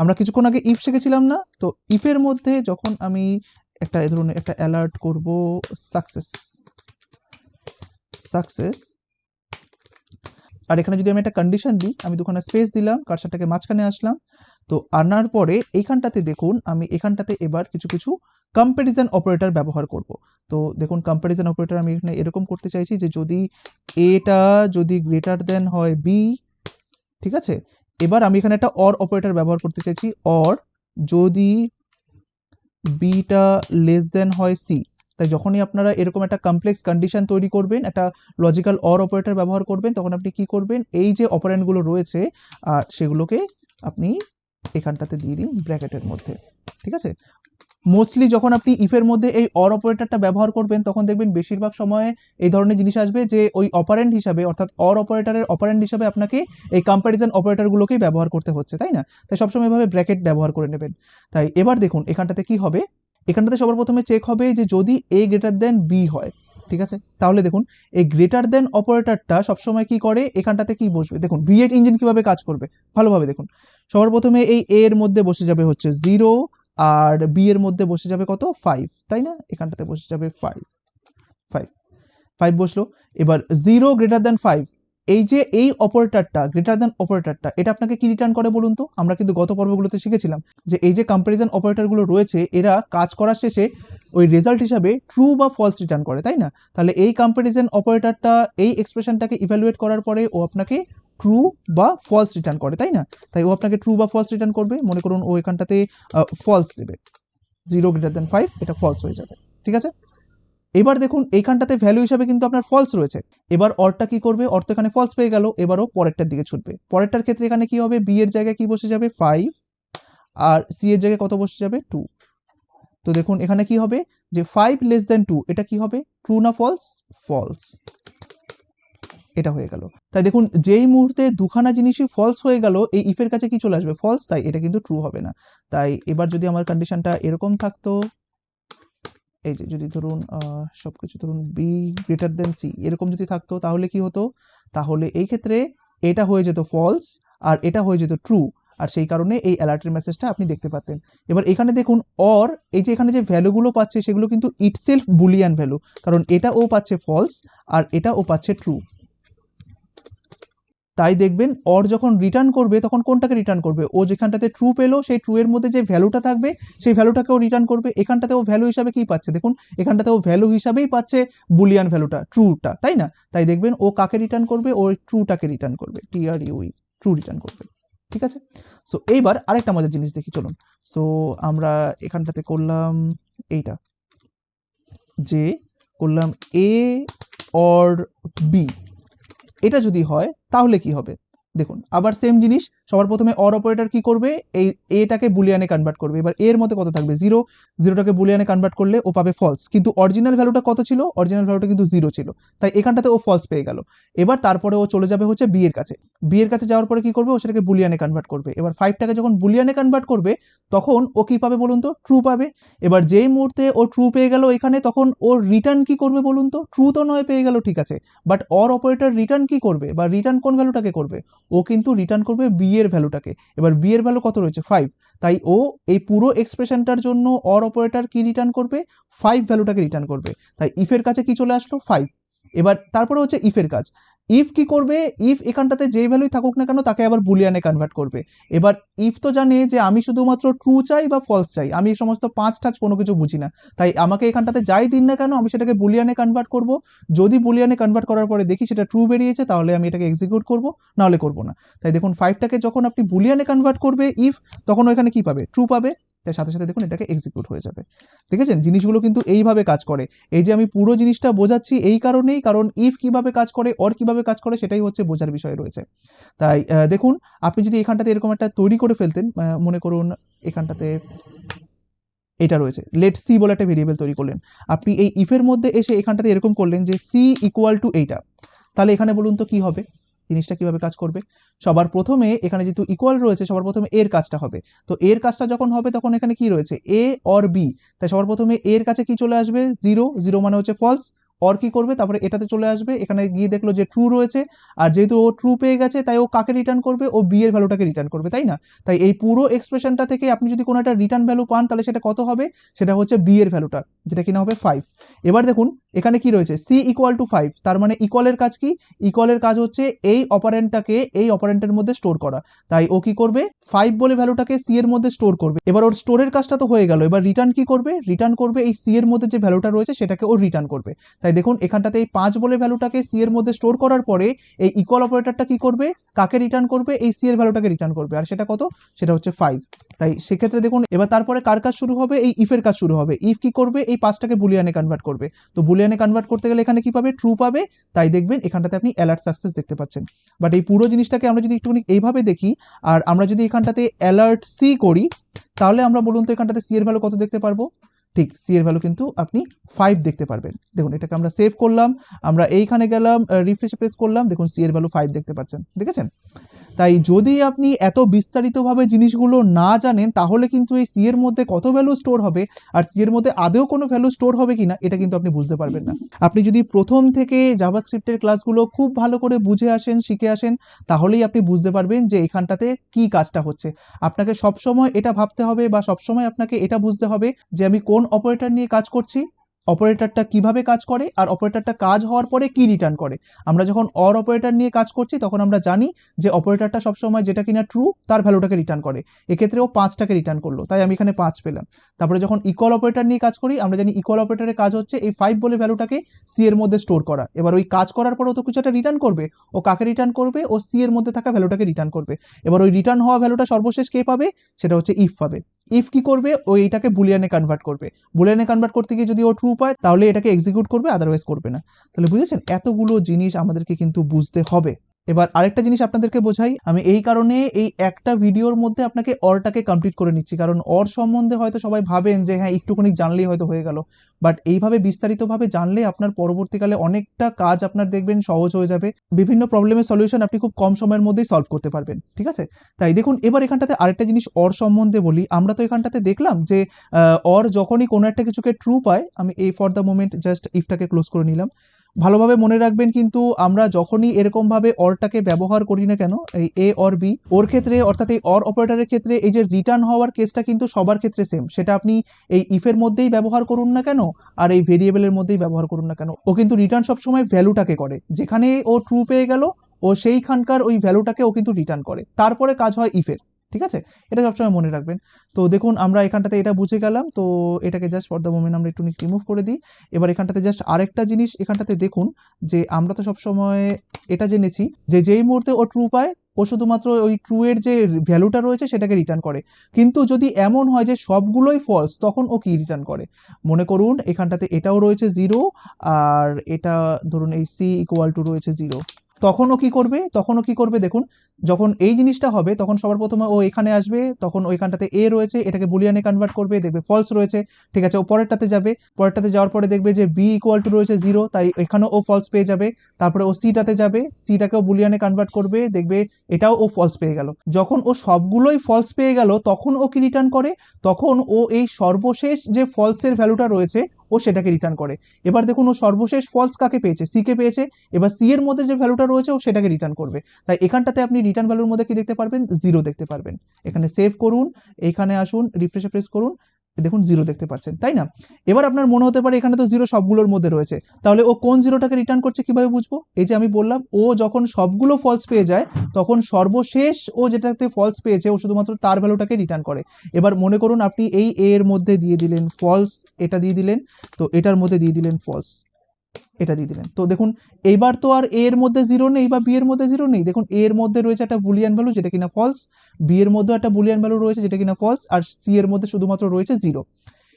আমরা কিছুক্ষণ আগে ইফ শিখেছিলাম না? তো ইফের মধ্যে যখন আমি একটা এই ধরুন একটা অ্যালার্ট করব সাকসেস, আর এখানে যদি আমি একটা কন্ডিশন দিই, আমি দুখানা স্পেস দিলাম, কার্সারটাকে মাঝখানে আসলাম, তো আনার পরে এইখানটাতে দেখুন আমি এখানটাতে এবার কিছু কিছু কম্প্যারিজন অপারেটর ব্যবহার করব। তো দেখুন কম্প্যারিজন অপারেটর আমি এখানে এরকম করতে চাইছি যে যদি এটা যদি গ্রেটার দেন হয় বি, ঠিক আছে? এবার আমি এখানে একটা অর অপারেটর ব্যবহার করতে চাইছি, অর যদি বিটা লেস দেন হয় সি। তাই যখনই আপনারা এরকম একটা কমপ্লেক্স কন্ডিশন তৈরি করবেন, একটা লজিক্যাল অর অপারেটর ব্যবহার করবেন, তখন আপনি কি করবেন? এই যে অপারেন্টগুলো রয়েছে আর সেগুলোকে আপনি এখানটাতে দিয়ে দিন ব্র্যাকেটের মধ্যে, ঠিক আছে? মোস্টলি যখন আপনি ইফের মধ্যে এই অর অপারেটরটা ব্যবহার করবেন তখন দেখবেন বেশিরভাগ সময়ে এই ধরনের জিনিস আসবে যে ওই অপারেন্ট হিসাবে, অর্থাৎ অর অপারেটরের অপারেন্ট হিসাবে আপনাকে এই কম্প্যারিজন অপারেটরগুলোকেই ব্যবহার করতে হচ্ছে, তাই না? তাই সবসময় এভাবে ব্র্যাকেট ব্যবহার করে নেবেন। তাই এবার দেখুন এখানটাতে কি হবে? এখানটাতে সবার প্রথমে চেক হবে যে যদি এ গ্রেটার দেন বি হয়, ঠিক আছে? তাহলে দেখুন এই গ্রেটার দেন অপারেটরটা সবসময় কি করে? এখানটাতে কি বসবে? দেখুন V8 ইঞ্জিন কিভাবে কাজ করবে ভালোভাবে দেখুন। সবার প্রথমে এই এ এর মধ্যে বসে যাবে হচ্ছে 0, আর বি এর মধ্যে বসে যাবে কত? 5, তাই না? এখানটাতে বসে যাবে 5 বসলো। এবার 0 গ্রেটার দেন 5, এই যে এই অপারেটরটা গ্রেটার দেন অপারেটরটা, এটা আপনাকে কি রিটার্ন করে বলুন তো? আমরা কিন্তু গত পর্বগুলোতে শিখেছিলাম যে এই যে কম্প্যারিজন অপারেটরগুলো রয়েছে এরা কাজ করার শেষে ওই রেজাল্ট হিসাবে ট্রু বা ফলস রিটার্ন করে, তাই না? তাহলে এই কম্প্যারিজন অপারেটরটা এই এক্সপ্রেশনটাকে ইভ্যালুয়েট করার পরে ও আপনাকে ট্রু বা ফলস রিটার্ন করে, তাই না? তাই ও আপনাকে ট্রু বা ফলস রিটার্ন করবে। মনে করুন ও এখানটাতে ফলস দেবে, 0 গ্রেটার দেন 5, এটা ফলস হয়ে যাবে, ঠিক আছে? এবার দেখুন এইখানটাতে ভ্যালু হিসাবে কিন্তু আপনার ফলস রয়েছে। এবার অরটা কি করবে? অর তো এখানে ফলস পেয়ে গেল, এবারও পরেরটার দিকে ছুটবে। পরেরটার ক্ষেত্রে এখানে কি হবে? বি এর জায়গায় কি বসে যাবে? 5, আর সি এর জায়গায় কত বসে যাবে? 2। তো দেখুন এখানে কি হবে যে 5 লেস দেন 2, এটা কি হবে? ট্রু না ফলস? ফলস, এটা হয়ে গেল। তাই দেখুন যেই মুহূর্তে দুখানা জিনিসই ফলস হয়ে গেল এই ইফের কাছে কি চলে আসবে? ফলস, তাই এটা কিন্তু ট্রু হবে না। তাই এবার যদি আমার কন্ডিশনটা এরকম থাকতো, এই যে যদি ধরুন সবকিছু ধরুন বি গ্রেটার দেন সি এরকম যদি থাকতো, তাহলে কি হতো? তাহলে এই ক্ষেত্রে এটা হয়ে যেত ফলস আর এটা হয়ে যেত ট্রু, আর সেই কারণে এই অ্যালার্টের মেসেজটা আপনি দেখতে পাতেন। এবার এখানে দেখুন অর এই যে এখানে যে ভ্যালুগুলো পাচ্ছে সেগুলো কিন্তু ইটসেলফ বুলিয়ান ভ্যালু, কারণ এটা ও পাচ্ছে ফলস আর এটা ও পাচ্ছে ট্রু। তাই দেখবেন অর যখন রিটার্ন করবে তখন কোনটাকে রিটার্ন করবে? ও যেখানটাতে ট্রু পেলো সেই ট্রু এর মধ্যে যে ভ্যালুটা থাকবে সেই ভ্যালুটাকেও রিটার্ন করবে। এখানটাতে ও ভ্যালু হিসাবে কি পাচ্ছে? দেখুন এখানটাতে ও ভ্যালু হিসাবেই পাচ্ছে বুলিয়ান ভ্যালুটা, ট্রুটা, তাই না? তাই দেখবেন ও কাকে রিটার্ন করবে? ও ট্রুটাকে রিটার্ন করবে, TRUE, ট্রু রিটার্ন করবে, ঠিক আছে? সো এইবার আরেকটা মজার জিনিস দেখি চলুন। সো আমরা এখানটাতে করলাম এইটা, যে করলাম A অর B, এটা যদি হয় তাহলে কি হবে? দেখুন আবার সেম জিনিস, সবার প্রথমে অর অপারেটর কি করবে? এই এটাকে বুলিয়ানে কনভার্ট করবে। এবার এর মধ্যে কত থাকবে? 0, 0টাকে বুলিয়ানে কনভার্ট করলে ও পাবে ফলস, কিন্তু অরিজিনাল ভ্যালুটা কত ছিল? অরিজিনাল ভ্যালুটা কিন্তু 0 ছিল, তাই এখানটাতে ও ফলস পেয়ে গেল। এবার তারপরে ও চলে যাবে হচ্ছে বি এর কাছে। বি এর কাছে যাওয়ার পরে কি করবে? ও সেটাকে বুলিয়ানে কনভার্ট করবে। এবার 5টাকে যখন বুলিয়ানে কনভার্ট করবে তখন ও কি পাবে বলুন তো? ট্রু পাবে। এবার যেই মুহূর্তে ও ট্রু পেয়ে গেল এখানে, তখন ওর রিটার্ন কি করবে বলুন তো? ট্রু তো নয় পেয়ে গেল, ঠিক আছে, বাট অর অপারেটর রিটার্ন কি করবে, বা রিটার্ন কোন ভ্যালুটাকে করবে? ও কিন্তু রিটার্ন করবে বি এর ভ্যালুটাকে। এবার বি এর ভ্যালু কত রয়েছে? 5, তাই ও এই পুরো এক্সপ্রেশনটার জন্য অর অপারেটর কি রিটার্ন করবে? 5 ভ্যালুটাকে রিটার্ন করবে। তাই ইফের কাছে কি চলে আসলো? 5। এবার তারপরে হচ্ছে ইফের কাজ। ইফ কি করবে, ইফ এখানটাতে যে ভ্যালুই থাকুক না কেন তাকে আবার বুলিয়ানে কনভার্ট করবে। এবার ইফ তো জানে যে আমি শুধুমাত্র ট্রু চাই বা ফলস চাই, আমি এই সমস্ত 5 টাচ কোনো কিছু বুঝি না, তাই আমাকে এখানটাতে যাই দিন না কেন আমি সেটাকে বুলিয়ানে কনভার্ট করব। যদি বুলিয়ানে কনভার্ট করার পরে দেখি সেটা ট্রু বেরিয়েছে তাহলে আমি এটাকে এক্সিকিউট করব, নাহলে করব না। তাই দেখুন 5টাকে যখন আপনি বুলিয়ানে কনভার্ট করবে ইফ, তখন ওখানে কি পাবে, ট্রু পাবে, তাই সাথে সাথে দেখুন এটাকে এক্সিকিউট হয়ে যাবে। দেখেছেন জিনিসগুলো কিন্তু এইভাবে কাজ করে। এই যে আমি পুরো জিনিসটা বোঝাচ্ছি এই কারণেই, কারণ ইফ কিভাবে কাজ করে অর কিভাবে কাজ করে সেটাই হচ্ছে বোঝার বিষয় রয়েছে। তাই দেখুন আপনি যদি এখানটাতে এরকম একটা তৈরি করে ফেলতেন, মনে করুন এখানটাতে এটা রয়েছে, লেট সি বলে একটা ভেরিয়েবল তৈরি করলেন, আপনি এই ইফের মধ্যে এসে এখানটাতে এরকম করলেন যে সি ইকুয়াল টু এইটা, তাহলে এখানে বলুন তো কি হবে, জিনিসটা কিভাবে কাজ করবে। সবার প্রথমে এখানে যেহেতু ইকুয়াল রয়েছে সবার প্রথমে এর কাজটা হবে, তো এর কাজটা যখন হবে তখন এখানে কি রয়েছে এ অর বি, তাই সবার প্রথমে এর কাছে কি চলে আসবে, জিরো, জিরো মানে হচ্ছে ফলস। অর কি করবে, তারপরে এটাতে চলে আসবে, এখানে গিয়ে দেখলো যে ট্রু রয়েছে, আর যেহেতু ও ট্রু পেয়ে গেছে তাই ও কাকে রিটার্ন করবে, ও বি এর ভ্যালুটাকে রিটার্ন করবে, তাই না। তাই এই পুরো এক্সপ্রেশনটা থেকে আপনি যদি কোনো একটা রিটার্ন ভ্যালু পান তাহলে সেটা কত হবে, সেটা হচ্ছে বি এর ভ্যালুটা, যেটা কিনা হবে 5। এবার দেখুন এখানে কি রয়েছে সি ইকুয়াল টু 5, তার মানে ইকুয়ালের কাজ কি, ইকুয়ালের কাজ হচ্ছে এই অপারেন্টটাকে এই অপারেন্টের মধ্যে স্টোর করা, তাই ও কি করবে 5 বলে ভ্যালুটাকে সি এর মধ্যে স্টোর করবে। এবার ওর স্টোরের কাজটা তো হয়ে গেল, এবার রিটার্ন কি করবে, রিটার্ন করবে এই সি এর মধ্যে যে ভ্যালুটা রয়েছে সেটাকে ও রিটার্ন করবে। তাই দেখুন এখানটাতে এই 5 বলে ভ্যালুটাকে সি এর মধ্যে স্টোর করার পরে এই ইকুয়াল অপারেটরটা কি করবে, কাকে রিটার্ন করবে, এই সি এর ভ্যালুটাকে রিটার্ন করবে, আর সেটা কত, সেটা হচ্ছে 5। তাই সেক্ষেত্রে দেখুন এবার তারপরে কার কাজ শুরু হবে, এই ইফের কাজ শুরু হবে। ইফ কি করবে, এই 5টাকে বুলিয়ানে কনভার্ট করবে, তো বুলিয়ানে কনভার্ট করতে গেলে এখানে কি পাবে, ট্রু পাবে, তাই দেখবেন এখানটাতে আপনি অ্যালার্ট সাকসেস দেখতে পাচ্ছেন। বাট এই পুরো জিনিসটাকে আমরা যদি একটুখানি এইভাবে দেখি, আর আমরা যদি এখানটাতে অ্যালার্ট সি করি, তাহলে আমরা বলুন তো এখানটাতে সি এর ভ্যালু কত দেখতে পারবো, ঠিক সি এর ভ্যালু কিন্তু আপনি 5 দেখতে পারবেন। দেখুন এটাকে আমরা সেভ করলাম, আমরা এইখানে গেলাম, রিফ্রেশে প্রেস করলাম, দেখুন সি এর ভ্যালু 5 দেখতে পাচ্ছেন, দেখেছেন। তাই যদি আপনি এত বিস্তারিতভাবে জিনিসগুলো না জানেন তাহলে কিন্তু এই সি এর মধ্যে কত ভ্যালু স্টোর হবে আর সি এর মধ্যে আদৌ কোনো ভ্যালু স্টোর হবে কিনা এটা কিন্তু আপনি বুঝতে পারবেন না। আপনি যদি প্রথম থেকে জাভাস্ক্রিপ্টের ক্লাসগুলো খুব ভালো করে বুঝে আসেন, শিখে আসেন, তাহলেই আপনি বুঝতে পারবেন যে এখানটাতে কি কাজটা হচ্ছে। আপনাকে সবসময় এটা ভাবতে হবে বা সবসময় আপনাকে এটা বুঝতে হবে যে আমি কোন অপারেটর নিয়ে কাজ করছি, অপারেটরটা কিভাবে কাজ করে, আর অপারেটরটা কাজ হওয়ার পরে কি রিটার্ন করে। আমরা যখন অর অপারেটর নিয়ে কাজ করছি তখন আমরা জানি যে অপারেটরটা সবসময় যেটা কিনা ট্রু তার ভ্যালুটাকে রিটার্ন করে, এক্ষেত্রে ও 5টাকে রিটার্ন করলো, তাই আমি এখানে 5 পেলাম। তারপরে যখন ইকুয়াল অপারেটর নিয়ে কাজ করি আমরা জানি ইকুয়াল অপারেটরের কাজ হচ্ছে এই 5 বলে ভ্যালুটাকে সি এর মধ্যে স্টোর করা, এবার ওই কাজ করার পর ও তো কিছু একটা রিটার্ন করবে, ও কাকে রিটার্ন করবে, ও সি এর মধ্যে থাকা ভ্যালুটাকে রিটার্ন করবে। এবার ওই রিটার্ন হওয়া ভ্যালুটা সর্বশেষ কে পাবে, সেটা হচ্ছে ইফ পাবে। ইফ কি করবে, ও এইটাকে বুলিয়ানে কনভার্ট করবে, বুলিয়ানে কনভার্ট করতে গিয়ে যদি ও ট্রু পায় তাহলে এটাকে এক্সিকিউট করবে, আদারওয়াইজ করবে না। তাহলে বুঝেছেন এতগুলো জিনিস আমাদেরকে কিন্তু বুঝতে হবে। এবার আরেকটা জিনিস আপনাদেরকে বোঝাই, আমি এই কারণে এই একটা ভিডিওর মধ্যে আপনাকে অরটাকে কমপ্লিট করে নিচ্ছি, কারণ অর সম্বন্ধে হয়তো সবাই ভাবেন যে হ্যাঁ একটুখানি জানলেই হয়তো হয়ে গেল, বাট এইভাবে বিস্তারিতভাবে জানলে আপনার পরবর্তীকালে অনেকটা কাজ আপনার দেখবেন সহজ হয়ে যাবে, বিভিন্ন প্রবলেমের সলিউশন আপনি খুব কম সময়ের মধ্যেই সলভ করতে পারবেন, ঠিক আছে। তাই দেখুন এবার এখানটাতে আরেকটা জিনিস অর সম্বন্ধে বলি, আমরা তো এখানটাতে দেখলাম যে অর যখনই কোনো একটা কিছুকে ট্রু পায়, আমি এই ফর দ্য মোমেন্ট জাস্ট ইফটাকে ক্লোজ করে নিলাম। ভালোভাবে মনে রাখবেন কিন্তু আমরা যখনই এরকমভাবে অরটাকে ব্যবহার করি না কেন, এই এ অর বি ওর ক্ষেত্রে অর্থাৎ এই অর অপারেটরের ক্ষেত্রে এই যে রিটার্ন হওয়ার কেসটা কিন্তু সবার ক্ষেত্রে সেম, সেটা আপনি এই ইফের মধ্যেই ব্যবহার করুন না কেন আর এই ভেরিয়েবলের মধ্যেই ব্যবহার করুন না কেন, ও কিন্তু রিটার্ন সবসময় ভ্যালুটাকে করে, যেখানে ও ট্রু পেয়ে গেল ও সেইখানকার ওই ভ্যালুটাকে ও কিন্তু রিটার্ন করে, তারপরে কাজ হয় ইফের, ঠিক আছে। এটা সবসময় মনে রাখবেন। তো দেখুন আমরা এখানটাতে এটা বুঝে গেলাম, তো এটাকে জাস্ট ফর দ্য মোমেন্ট আমরা একটু রিমুভ করে দিই। এবার এখানটাতে জাস্ট আরেকটা জিনিস এখানটাতে দেখুন যে আমরা তো সবসময় এটা জেনেছি যে যেই মুহূর্তে ও ট্রু পায় ও শুধুমাত্র ওই ট্রু এর যে ভ্যালুটা রয়েছে সেটাকে রিটার্ন করে, কিন্তু যদি এমন হয় যে সবগুলোই ফলস তখন ও কি রিটার্ন করে, মনে করুন এখানটাতে এটাও রয়েছে 0 আর এটা ধরুন এই সি ইকুয়াল টু রয়েছে 0, তখনও কি করবে, তখনও কি করবে দেখুন, যখন এই জিনিসটা হবে তখন সবার প্রথমে ও এখানে আসবে, তখন ওইখানটাতে এ রয়েছে এটাকে বুলিয়ানে কনভার্ট করবে, দেখবে ফলস রয়েছে, ঠিক আছে, ও পরেরটাতে যাবে, পরেরটাতে যাওয়ার পরে দেখবে যে বি ইকুয়াল টু রয়েছে 0, তাই এখানেও ও ফলস পেয়ে যাবে, তারপরে ও সিটাতে যাবে, সিটাকেও বুলিয়ানে কনভার্ট করবে, দেখবে এটাও ও ফলস পেয়ে গেল, যখন ও সবগুলোই ফলস পেয়ে গেল তখন ও কি রিটার্ন করে, তখন ও এই সর্বশেষ যে ফলসের ভ্যালুটা রয়েছে ও সেটাকে রিটার্ন করে। এবার দেখুন ও সর্বশেষ ফলস কাকে পেয়েছে, সি কে পেয়েছে, এবার সি এর মধ্যে যে ভ্যালুটা রয়েছে ও সেটাকে রিটার্ন করবে, তাই এখানটাতে আপনি রিটার্ন ভ্যালুর মধ্যে কি দেখতে পারবেন, 0 দেখতে পারবেন। এখানে সেভ করুন, এইখানে আসুন, রিফ্রেশে প্রেস করুন, দেখুন 0 দেখতে পাচ্ছেন, তাই না? এবার আপনার মনে হতে পারে এখানে তো 0 সবগুলোর মধ্যে রয়েছে, তাহলে ও কোন 0টাকে রিটার্ন করছে কিভাবে বুঝবো? এই যে আমি বললাম, ও যখন সবগুলো ফলস পেয়ে যায় তখন সর্বশেষ ও যেটাতে ফলস পেয়েছে ও শুধুমাত্র তার ভ্যালুটাকে রিটার্ন করে। এবার মনে করুন আপনি এই এ এর মধ্যে দিয়ে দিলেন ফলস, এটা দিয়ে দিলেন, তো এটার মধ্যে দিয়ে দিলেন ফলস, এটা দিয়ে দিলেন। তো দেখুন এইবার তো আর এ এর মধ্যে 0 নেই বা বি এর মধ্যে 0 নেই। দেখুন এ এর মধ্যে রয়েছে একটা বুলিয়ান ভ্যালু যেটা কিনা ফলস, বি এর মধ্যে একটা বুলিয়ান ভ্যালু রয়েছে যেটা কিনা ফলস, আর সি এর মধ্যে শুধুমাত্র রয়েছে 0।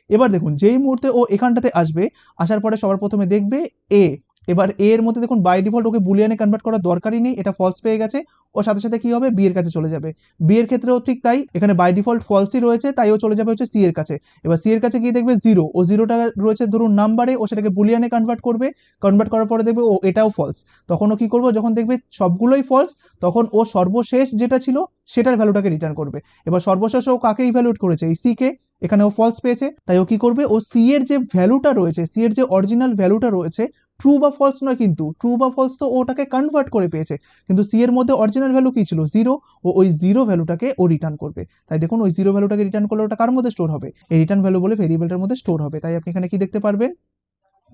এবার দেখুন যেই মুহূর্তে ও এখানটাতে আসবে, আসার পরে সবার প্রথমে দেখবে এ, এবার এ এর মধ্যে দেখুন বাই ডিফল্ট ওকে বুলিয়ানে কনভার্ট করার দরকারই নেই, এটা ফলস পেয়ে গেছে, ও সাথে সাথে কি হবে, বি এর কাছে চলে যাবে। বি এর ক্ষেত্রেও ঠিক তাই, এখানে বাই ডিফল্ট ফলসই রয়েছে, তাই ও চলে যাবে হচ্ছে সি এর কাছে। এবার সি এর কাছে গিয়ে দেখবে 0, ও 0টা রয়েছে ধরুন নাম্বারে, ও সেটাকে বুলিয়ানে কনভার্ট করবে, কনভার্ট করার পরে দেখবে ও এটাও ফলস। তখন ও কি করবো, যখন দেখবে সবগুলোই ফলস তখন ও সর্বশেষ যেটা ছিল সেটার ভ্যালুটাকে রিটার্ন করবে। এবার সর্বশেষ ও কাকে ইভ্যালুয়েট করেছে, এই সি কে, এখানে ও ফলস পেয়েছে, তাই ও কি করবে, ও সি এর যে ভ্যালুটা রয়েছে, সি এর যে অরিজিনাল ভ্যালুটা রয়েছে, ট্রু বা ফলস নয়, কিন্তু ট্রু বা ফলস তো ওটাকে কনভার্ট করে পেয়েছে, কিন্তু সি এর মধ্যে অরিজিনাল ভ্যালু কি ছিল, 0, ও ওই 0 ভ্যালুটাকে ও রিটার্ন করবে। তাই দেখুন ওই 0 ভ্যালুটাকে রিটার্ন করলে ওটা কার মধ্যে স্টোর হবে, এই রিটার্ন ভ্যালু বলে ভেরিয়েবলটার মধ্যে স্টোর হবে। তাই আপনি এখানে কি দেখতে পারবেন,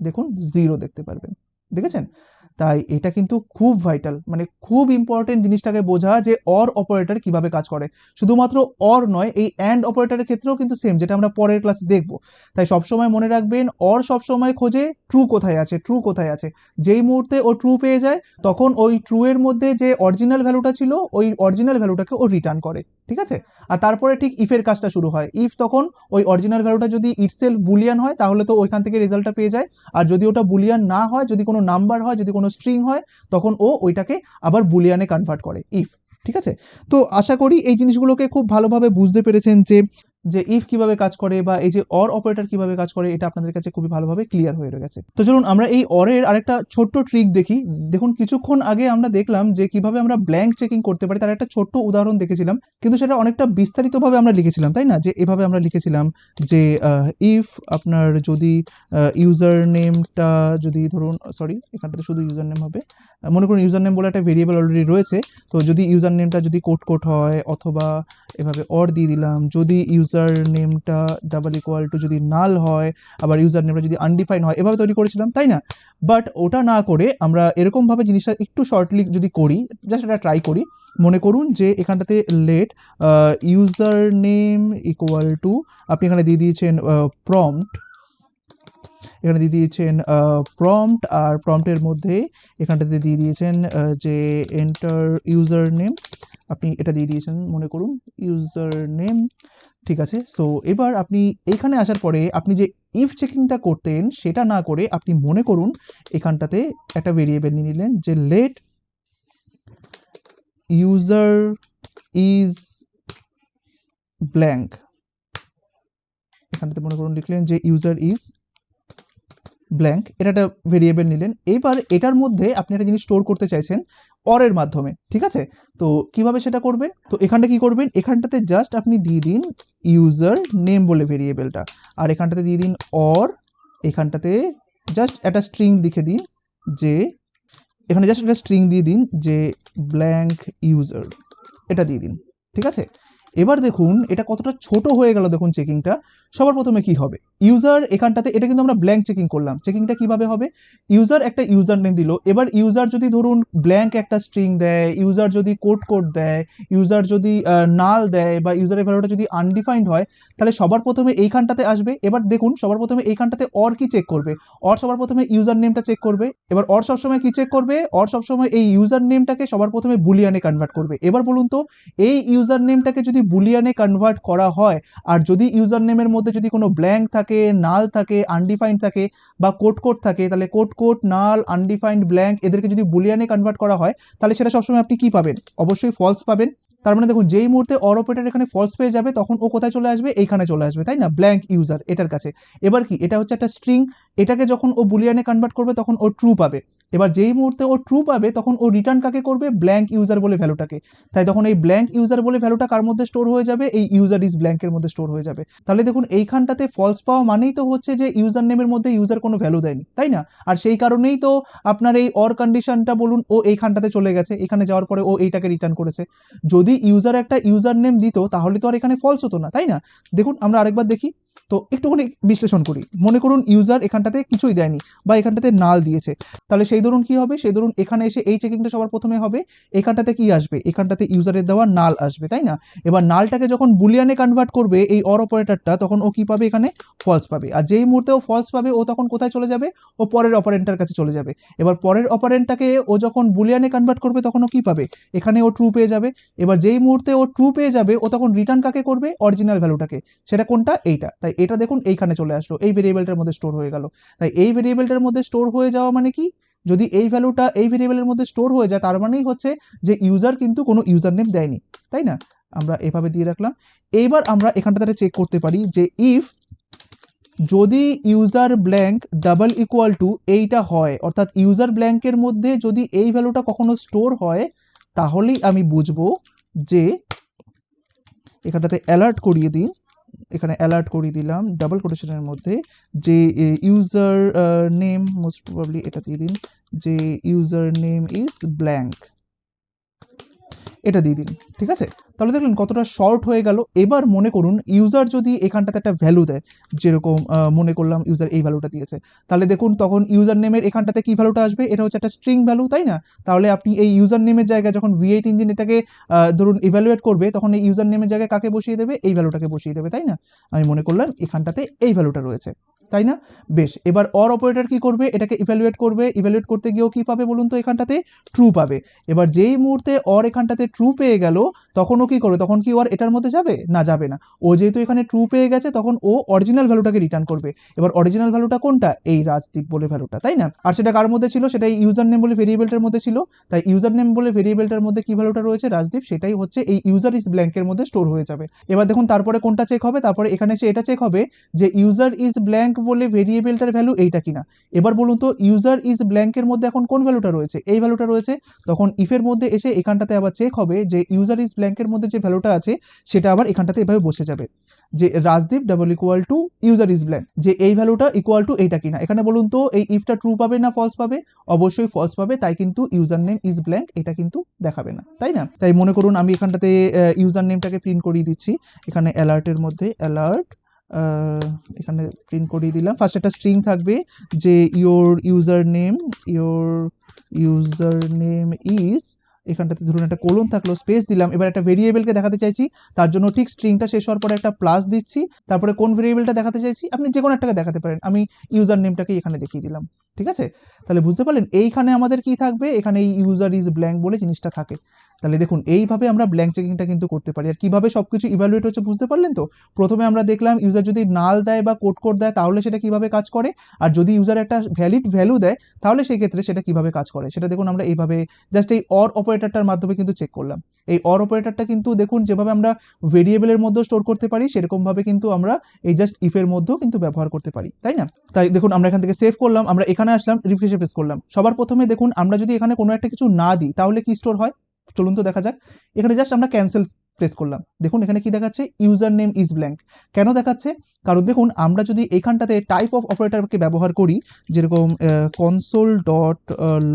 দেখুন 0 দেখতে পারবেন, দেখেছেন? তাই এটা কিন্তু খুব ভাইটাল, মানে খুব ইম্পর্টেন্ট জিনিসটাকে বোঝা যে অর অপারেটর কিভাবে কাজ করে। শুধুমাত্র অর নয়, এই অ্যান্ড অপারেটরের ক্ষেত্রেও কিন্তু সেম, যেটা আমরা পরের ক্লাসে দেখব। তাই সবসময় মনে রাখবেন অর সবসময় খোঁজে ট্রু কোথায় আছে, ট্রু কোথায় আছে। যেই মুহূর্তে ও ট্রু পেয়ে যায় তখন ওই ট্রু এর মধ্যে যে অরিজিনাল ভ্যালুটা ছিল ওই অরিজিনাল ভ্যালুটাকে ও রিটার্ন করে, ঠিক আছে? আর তারপরে ঠিক ইফের কাজটা শুরু হয়। ইফ তখন ওই অরিজিনাল ভ্যালুটা যদি ইটসেলফ বুলিয়ান হয় তাহলে তো ওইখান থেকে রেজাল্টটা পেয়ে যায়, আর যদি ওটা বুলিয়ান না হয়, যদি কোনো নাম্বার হয়, যদি কোনো স্ট্রিং হয়, তখন ও ওইটাকে আবার বুলিয়ানে কনভার্ট করে, ইফ। ঠিক আছে? তো আশা করি এই জিনিসগুলোকে খুব ভালোভাবে বুঝতে পেরেছেন যে যে ইফ কিভাবে কাজ করে বা এই যে অর অপারেটর কিভাবে কাজ করে, এটা আপনাদের কাছে খুবই ভালোভাবে ক্লিয়ার হয়ে গেছে। তো চলুন আমরা এই অরের আরেকটা ছোট্ট ট্রিক দেখি। দেখুন কিছুক্ষণ আগে আমরা দেখলাম যে কিভাবে আমরা ব্ল্যাঙ্ক চেকিং করতে পারি, তার একটা ছোট্ট উদাহরণ দেখেছিলাম, কিন্তু সেটা অনেকটা বিস্তারিতভাবে আমরা লিখেছিলাম, তাই না? যে এভাবে আমরা লিখেছিলাম যে ইফ আপনার যদি ইউজার নেমটা যদি ধরুন, সরি এখানটাতে শুধু ইউজার নেম হবে, মনে করুন ইউজার নেম বলে একটা ভেরিয়েবল অলরেডি রয়েছে, তো যদি ইউজার নেমটা যদি কোট হয়, অথবা এভাবে অর দিয়ে দিলাম, যদি ইউজার নেমটা ডাবল ইকুয়াল টু যদি নাল হয়, আবার ইউজার নেমটা যদি আনডিফাইন হয়, এভাবে তৈরি করেছিলাম, তাই না? বাট ওটা না করে আমরা এরকমভাবে জিনিসটা একটু শর্টলি যদি করি, জাস্ট এটা ট্রাই করি। মনে করুন যে এখানটাতে let user name equal to, আপনি এখানে দিয়ে দিয়েছেন প্রম্পট, এখানে দিয়ে দিয়েছেন প্রম্পট, আর প্রম্পটের মধ্যে এখানটাতে দিয়ে দিয়েছেন যে এন্টার ইউজার নেম, আপনি এটা দিয়ে দিয়েছেন মনে করুন ইউজার নেম, ঠিক আছে? সো এবার আপনি এইখানে আসার পরে আপনি যে ইফ চেকিংটা করতেন সেটা না করে আপনি মনে করুন এখানটাতে একটা ভেরিয়েবল নিয়ে নিলেন যে লেট ইউজার ইজ ব্ল্যাঙ্ক, এখানটাতে মনে করুন লিখলেন যে ইউজার ইজ ব্ল্যাঙ্ক, এটা একটা ভেরিয়েবল নিলেন। এবার এটার মধ্যে আপনি একটা জিনিস স্টোর করতে চাইছেন অরের মাধ্যমে, ঠিক আছে? তো কিভাবে সেটা করবেন, তো এখানটা কি করবেন, এখানটাতে জাস্ট আপনি দিয়ে দিন ইউজার নেম বলে ভেরিয়েবলটা, আর এখানটাতে দিয়ে দিন অর, এখানটাতে জাস্ট একটা স্ট্রিং লিখে দিন যে, এখানে জাস্ট একটা স্ট্রিং দিয়ে দিন যে ব্ল্যাঙ্ক ইউজার, এটা দিয়ে দিন, ঠিক আছে? এবার দেখুন এটা কতটা ছোট হয়ে গেল, দেখুন চেকিংটা। সবার প্রথমে কি হবে, ইউজার এখানটাতে, এটা কিন্তু আমরা ব্ল্যাঙ্ক চেকিং করলাম, চেকিংটা কিভাবে হবে, ইউজার একটা ইউজার নেম দিল, এবার ইউজার যদি ধরুন ব্ল্যাঙ্ক একটা স্ট্রিং দেয়, ইউজার যদি কোড দেয়, ইউজার যদি নাল দেয়, বা ইউজারের ভ্যালুটা যদি আনডিফাইন্ড হয়, তাহলে সবার প্রথমে এইখানটাতে আসবে। এবার দেখুন সবার প্রথমে এইখানটাতে অর কি চেক করবে, অর সবার প্রথমে ইউজার নেমটা চেক করবে। এবার অর সবসময় কি চেক করবে, অর সবসময় এই ইউজার নেমটাকে সবার প্রথমে বুলিয়ানে কনভার্ট করবে। এবার বলুন তো এই ইউজার নেমটাকে যদি বুলিয়ানে কনভার্ট করা হয়, আর যদি ইউজার নেমের মধ্যে যদি কোনো ব্ল্যাঙ্ক থাকে, নাল থাকে, আনডিফাইন্ড থাকে, বা কোড থাকে, তাহলে কোড নাল আনডিফাইন্ড ব্ল্যাঙ্ক এদেরকে যদি বুলিয়ানে কনভার্ট করা হয়, তাহলে সেটা সবসময় আপনি কি পাবেন, অবশ্যই ফলস পাবেন। তার মানে দেখুন যেই মুহূর্তে অর অপারেটর এখানে ফলস পেয়ে যাবে তখন ও কোথায় চলে আসবে, এইখানে চলে আসবে, তাই না? ব্ল্যাঙ্ক ইউজার এটার কাছে। এবার কি, এটা হচ্ছে একটা স্ট্রিং, এটাকে যখন ও বুলিয়ানে কনভার্ট করবে তখন ও ট্রু পাবে। এবার যেই মুহূর্তে ও ট্রু পাবে তখন ও রিটার্ন কাকে করবে, ব্ল্যাঙ্ক ইউজার বলে ভ্যালুটাকে। তাই তখন এই ব্ল্যাঙ্ক ইউজার বলে ভ্যালুটা কার মধ্যে স্টোর হয়ে যাবে, এই ইউজার ইজ ব্ল্যাঙ্কের মধ্যে স্টোর হয়ে যাবে। তাহলে দেখুন এইখানটাতে ফলস পাওয়া মানেই তো হচ্ছে যে ইউজার নেমের মধ্যে ইউজার কোনো ভ্যালু দেয়নি, তাই না? আর সেই কারণেই তো আপনার এই অর কন্ডিশনটা বলুন ও এইখানটাতে চলে গেছে, এখানে যাওয়ার পরে ও এইটাকে রিটার্ন করেছে। যদি ইউজার একটা ইউজার নেম দিত তাহলে তো আর এখানে ফলস হতো না, তাই না? দেখুন আমরা আরেকবার দেখি, তো একটুখানি বিশ্লেষণ করি। মনে করুন ইউজার এখানটাতে কিছুই দেয়নি বা এখানটাতে নাল দিয়েছে, তাহলে সেই ধরুন কি হবে, সেই ধরুন এখানে এসে এই চেকিংটা সবার প্রথমে হবে, এখানটাতে কি আসবে, এখানটাতে ইউজারের দেওয়া নাল আসবে, তাই না? এবার নালটাকে যখন বুলিয়ানে কনভার্ট করবে এই অর অপারেটরটা, তখন ও কি পাবে, এখানে ফলস পাবে। আর যেই মুহূর্তে ও ফলস পাবে, ও তখন কোথায় চলে যাবে, ও পরের অপারেন্টটার কাছে চলে যাবে। এবার পরের অপারেন্টটাকে ও যখন বুলিয়ানে কনভার্ট করবে, তখন ও কি পাবে, এখানে ও ট্রু পেয়ে যাবে। এবার যেই মুহূর্তে ও ট্রু পেয়ে যাবে, ও তখন রিটার্ন কাকে করবে, অরিজিনাল ভ্যালুটাকে। সেটা কোনটা, এইটা। তাই এটা দেখুন এইখানে চলে আসলো, এই ভেরিয়েবলটার মধ্যে স্টোর হয়ে গেল। তাই এই ভেরিয়েবলটার মধ্যে স্টোর হয়ে যাওয়া মানে কি, যদি এই ভ্যালুটা এই ভেরিয়েবলের মধ্যে স্টোর হয়ে যায়, তার মানেই হচ্ছে যে ইউজার কিন্তু কোনো ইউজার নেম দেয়নি, তাই না? আমরা এভাবে দিয়ে রাখলাম। এইবার আমরা এখানটাতে চেক করতে পারি যে ইফ যদি user blank double equal two এইটা হয়, অর্থাৎ ইউজার ব্ল্যাঙ্কের মধ্যে যদি এই ভ্যালুটা কখনো স্টোর হয়, তাহলেই আমি বুঝবো যে, এখানটাতে অ্যালার্ট করিয়ে দিই, এখানে অ্যালার্ট করিয়ে দিলাম ডাবল কোটেশনের মধ্যে, যে ইউজার নেম, মোস্ট প্রবাবলি এটা দিয়ে দিন, যে ইউজার নেম ইজ ব্ল্যাঙ্ক, এটা দিয়ে দিন। ঠিক আছে, তাহলে দেখলেন কতটা শর্ট হয়ে গেল। এবার মনে করুন ইউজার যদি এখানটাতে একটা ভ্যালু দেয়, যেরকম মনে করলাম ইউজার এই ভ্যালুটা দিয়েছে, তাহলে দেখুন তখন ইউজার নেমের এখানটাতে কি ভ্যালুটা আসবে, এটা হচ্ছে একটা স্ট্রিং ভ্যালু, তাই না? তাহলে আপনি এই ইউজার নেমের জায়গায় যখন V8 ইঞ্জিন এটাকে ধরুন ইভ্যালুয়েট করবে, তখন এই ইউজার নেমের জায়গায় কাকে বসিয়ে দেবে, এই ভ্যালুটাকে বসিয়ে দেবে, তাই না? আমি মনে করলাম এখানটাতে এই ভ্যালুটা রয়েছে, তাই না? বেশ, এবার অর অপারেটর কি করবে, এটাকে ইভ্যালুয়েট করবে, ইভ্যালুয়েট করতে গিয়েও কি পাবে বলুন তো, এখানটাতে ট্রু পাবে। এবার যেই মুহূর্তে অর এখানটাতে ট্রু পেয়ে গেল, তখন ও কি করবে, তখন কি ওর এটার মধ্যে যাবে, না যাবে না। ও যেহেতু এখানে ট্রু পেয়ে গেছে, তখন ও অরিজিনাল ভ্যালুটাকে রিটার্ন করবে। এবার অরিজিনাল ভ্যালুটা কোনটা, এই রাজদীপ বলে ভ্যালুটা, তাই না? আর সেটা কার মধ্যে ছিল, সেটা ইউজার নেম বলে ভেরিয়েবলটার মধ্যে ছিল। তাই ইউজার নেম বলে ভেরিয়েবলটার মধ্যে কি ভ্যালুটা রয়েছে, রাজদীপ, সেটাই হচ্ছে এই ইউজার ইজ ব্ল্যাঙ্কের মধ্যে স্টোর হয়ে যাবে। এবার দেখুন তারপরে কোনটা চেক হবে, তারপরে এখানে এসে এটা চেক হবে যে ইউজার ইজ ব্ল্যাঙ্ক বলে ভেরিয়েবলটার ভ্যালু এইটা কিনা। এবার বলুন তো ইউজার ইজ ব্ল্যাঙ্কের মধ্যে এখন কোন ভ্যালুটা রয়েছে, এই ভ্যালুটা রয়েছে। তখন ইফের মধ্যে এসে এখানটাতে আবার চেক হবে যে ইউজার ইজ ব্ল্যাঙ্কের মধ্যে যে ভ্যালুটা আছে, সেটা আবার এখানটাতে এভাবে বসে যাবে, যে Rajdeep double equal two user is blank, যে এই ভ্যালুটা ইকুয়াল টু এইটা কিনা। এখানে বলুন তো এই ইফটা ট্রু পাবে না ফলস পাবে, অবশ্যই ফলস পাবে, তাই কিন্তু ইউজার নেম ইজ ব্ল্যাঙ্ক এটা কিন্তু দেখাবে না, তাই না? তাই মনে করুন আমি এখানটাতে ইউজার নেমটাকে প্রিন্ট করিয়ে দিচ্ছি, এখানে অ্যালার্টের মধ্যে অ্যালার্ট, এখানে প্রিন্ট করিয়ে দিলাম। ফার্স্ট একটা স্ট্রিং থাকবে যে ইউর ইউজার নেম ইজ, এখানটাতে ধরুন একটা কোলন থাকলো, স্পেস দিলাম। এবার একটা ভেরিয়েবলকে দেখাতে চাইছি, তার জন্য ঠিক স্ট্রিংটা শেষ হওয়ার পরে একটা প্লাস দিচ্ছি, তারপরে কোন ভেরিয়েবলটা দেখাতে চাইছি, আপনি যে কোনো একটাকে দেখাতে পারেন, আমি ইউজার নেমটাকে এখানে দেখিয়ে দিলাম। ঠিক আছে, তাহলে বুঝতে পারলেন এইখানে আমাদের কি থাকবে, এখানে এই ইউজার ইজ ব্ল্যাঙ্ক বলে জিনিসটা থাকে। তাহলে দেখুন এইভাবে আমরা ব্ল্যাঙ্ক চেকিংটা কিন্তু করতে পারি। আর কিভাবে সবকিছু ইভ্যালুয়েট হচ্ছে বুঝতে পারলেন তো? প্রথমে আমরা দেখলাম ইউজার যদি নাল দেয় বা কোড দেয়, তাহলে সেটা কিভাবে কাজ করে, আর যদি ইউজার একটা ভ্যালিড ভ্যালু দেয়, তাহলে সেই ক্ষেত্রে সেটা কিভাবে কাজ করে, সেটা দেখুন আমরা এইভাবে জাস্ট এই অর অপারেটরটার মাধ্যমে কিন্তু চেক করলাম। এই অর অপারেটরটা কিন্তু দেখুন যেভাবে আমরা ভেরিয়েবলের মধ্যে স্টোর করতে পারি, সেরকমভাবে কিন্তু আমরা এই জাস্ট ইফের মধ্যেও কিন্তু ব্যবহার করতে পারি, তাই না? তাই দেখুন আমরা এখান থেকে সেভ করলাম, আমরা এখানে আসলাম, রিফ্রেশে প্রেস করলাম। সবার প্রথমে দেখুন আমরা যদি এখানে কোনো একটা কিছু না দিই, তাহলে কি স্টোর হয়, চলুন তো দেখা যাক। এখানে জাস্ট আমরা ক্যান্সেল প্রেস করলাম, দেখুন এখানে কি দেখাচ্ছে, ইউজার নেম ইজ ব্ল্যাঙ্ক। কেন দেখাচ্ছে, কারণ দেখুন আমরা যদি এখানটাতে টাইপ অফ অপারেটরকে ব্যবহার করি, যেরকম কনসোল ডট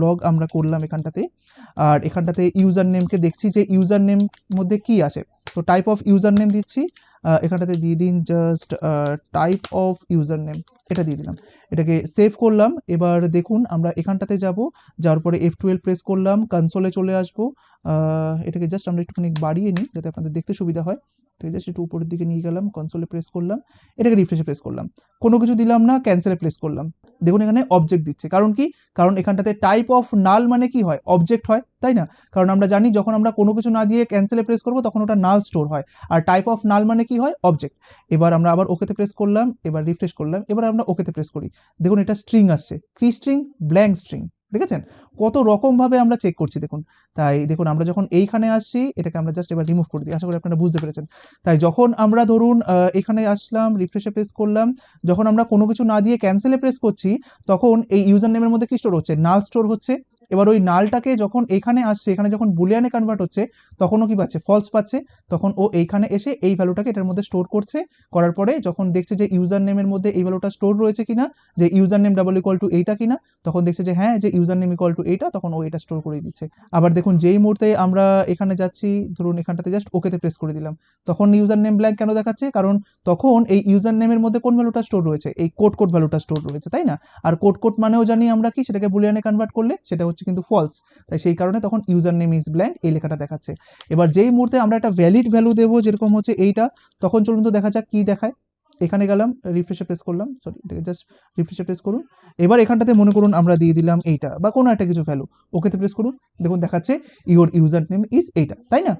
লগ আমরা করলাম এখানটাতে, আর এখানটাতে ইউজার নেমকে দেখছি যে ইউজার নেম মধ্যে কি আসে, তো টাইপ অফ ইউজার নেম দিচ্ছি, এখানটাতে দিয়ে দিন just type of user name, এটা দিয়ে দিলাম, এটাকে সেভ করলাম। এবার দেখুন আমরা এখানটাতে যাব, যাওয়ার পরে F12 প্রেস করলাম, কনসোলে চলে আসবো, এটাকে জাস্ট আমরা একটুখানি বাড়িয়ে নিই যাতে আপনাদের দেখতে সুবিধা হয়। তো জাস্ট একটু উপরের দিকে নিয়ে গেলাম, কনসোলে প্রেস করলাম, এটাকে রিফ্রেশে প্রেস করলাম, কোনো কিছু দিলাম না, ক্যান্সেলে প্রেস করলাম। দেখুন এখানে অবজেক্ট দিচ্ছে, কারণ কি, কারণ এখানটাতে টাইপ অফ নাল মানে কি হয়, অবজেক্ট হয়, তাই না? কারণ আমরা জানি যখন আমরা কোনো কিছু না দিয়ে ক্যান্সেলে প্রেস করবো, তখন ওটা নাল স্টোর হয়, আর টাইপ অফ নাল মানে কি হয়, অবজেক্ট। এবার আমরা আবার ওকেতে প্রেস করলাম, এবার রিফ্রেশ করলাম, এবার আমরা ওকেতে প্রেস করি, দেখুন এটা স্ট্রিং আসছে, কি স্ট্রিং, ব্ল্যাঙ্ক স্ট্রিং। দেখেছেন কত রকমভাবে আমরা চেক করছি দেখুন। তাই দেখুন আমরা যখন এইখানে আসছি, এটাকে আমরা জাস্ট এবার রিমুভ করে দিই, আশা করি আপনারা বুঝতে পেরেছেন। তাই যখন আমরা ধরুন এখানে আসলাম, রিফ্রেশে প্রেস করলাম, যখন আমরা কোনো কিছু না দিয়ে ক্যান্সেলে প্রেস করছি, তখন এই ইউজার নেমের মধ্যে কি স্টোর হচ্ছে, নাল স্টোর হচ্ছে। এবার ওই নালটাকে যখন এখানে আসছে, এখানে যখন বুলিয়ানে কনভার্ট হচ্ছে, তখনও কি পাচ্ছে, ফলস পাচ্ছে। তখন ও এইখানে এসে এই ভ্যালুটাকে এটার মধ্যে স্টোর করছে, করার পরে যখন দেখছে যে ইউজার নেমের মধ্যে এই ভ্যালুটা স্টোর রয়েছে কিনা, যে user name double equal two এইটা কিনা, তখন দেখছে যে হ্যাঁ, যে ইউজার নেম ইকুয়াল টু এইটা, তখন ও এটা স্টোর করে দিচ্ছে। আবার দেখুন, যেই মুহূর্তে আমরা এখানে যাচ্ছি, ধরুন এখানটাতে জাস্ট ওকেতে প্রেস করে দিলাম, তখন ইউজার নেম ব্ল্যাঙ্ক কেন দেখাচ্ছে, কারণ তখন এই ইউজার নেমের মধ্যে কোন ভ্যালুটা স্টোর রয়েছে, এই কোড ভ্যালুটা স্টোর রয়েছে, তাই না? আর কোড মানেও জানি আমরা কি, সেটাকে বুলিয়ানে কনভার্ট করলে সেটা হচ্ছে কিন্তু ফলস, তাই সেই কারণে তখন ইউজার নেম ইজ ব্ল্যাঙ্ক এই লেখাটা দেখাচ্ছে। এবার যেই মুহূর্তে আমরা একটা ভ্যালিড ভ্যালু দেবো, যেরকম হচ্ছে এইটা, তখন চলুন তো দেখা যাক কি দেখায়। এখানে গেলাম, রিফ্রেশে প্রেস করলাম, সরি এটাকে জাস্ট রিফ্রেশে প্রেস করুন। এবার এখানটাতে মনে করুন আমরা দিয়ে দিলাম এইটা বা কোনো একটা কিছু ভ্যালু, ওকেতে প্রেস করুন, দেখুন দেখাচ্ছে ইওর ইউজার নেম ইজ এইটা, তাই না?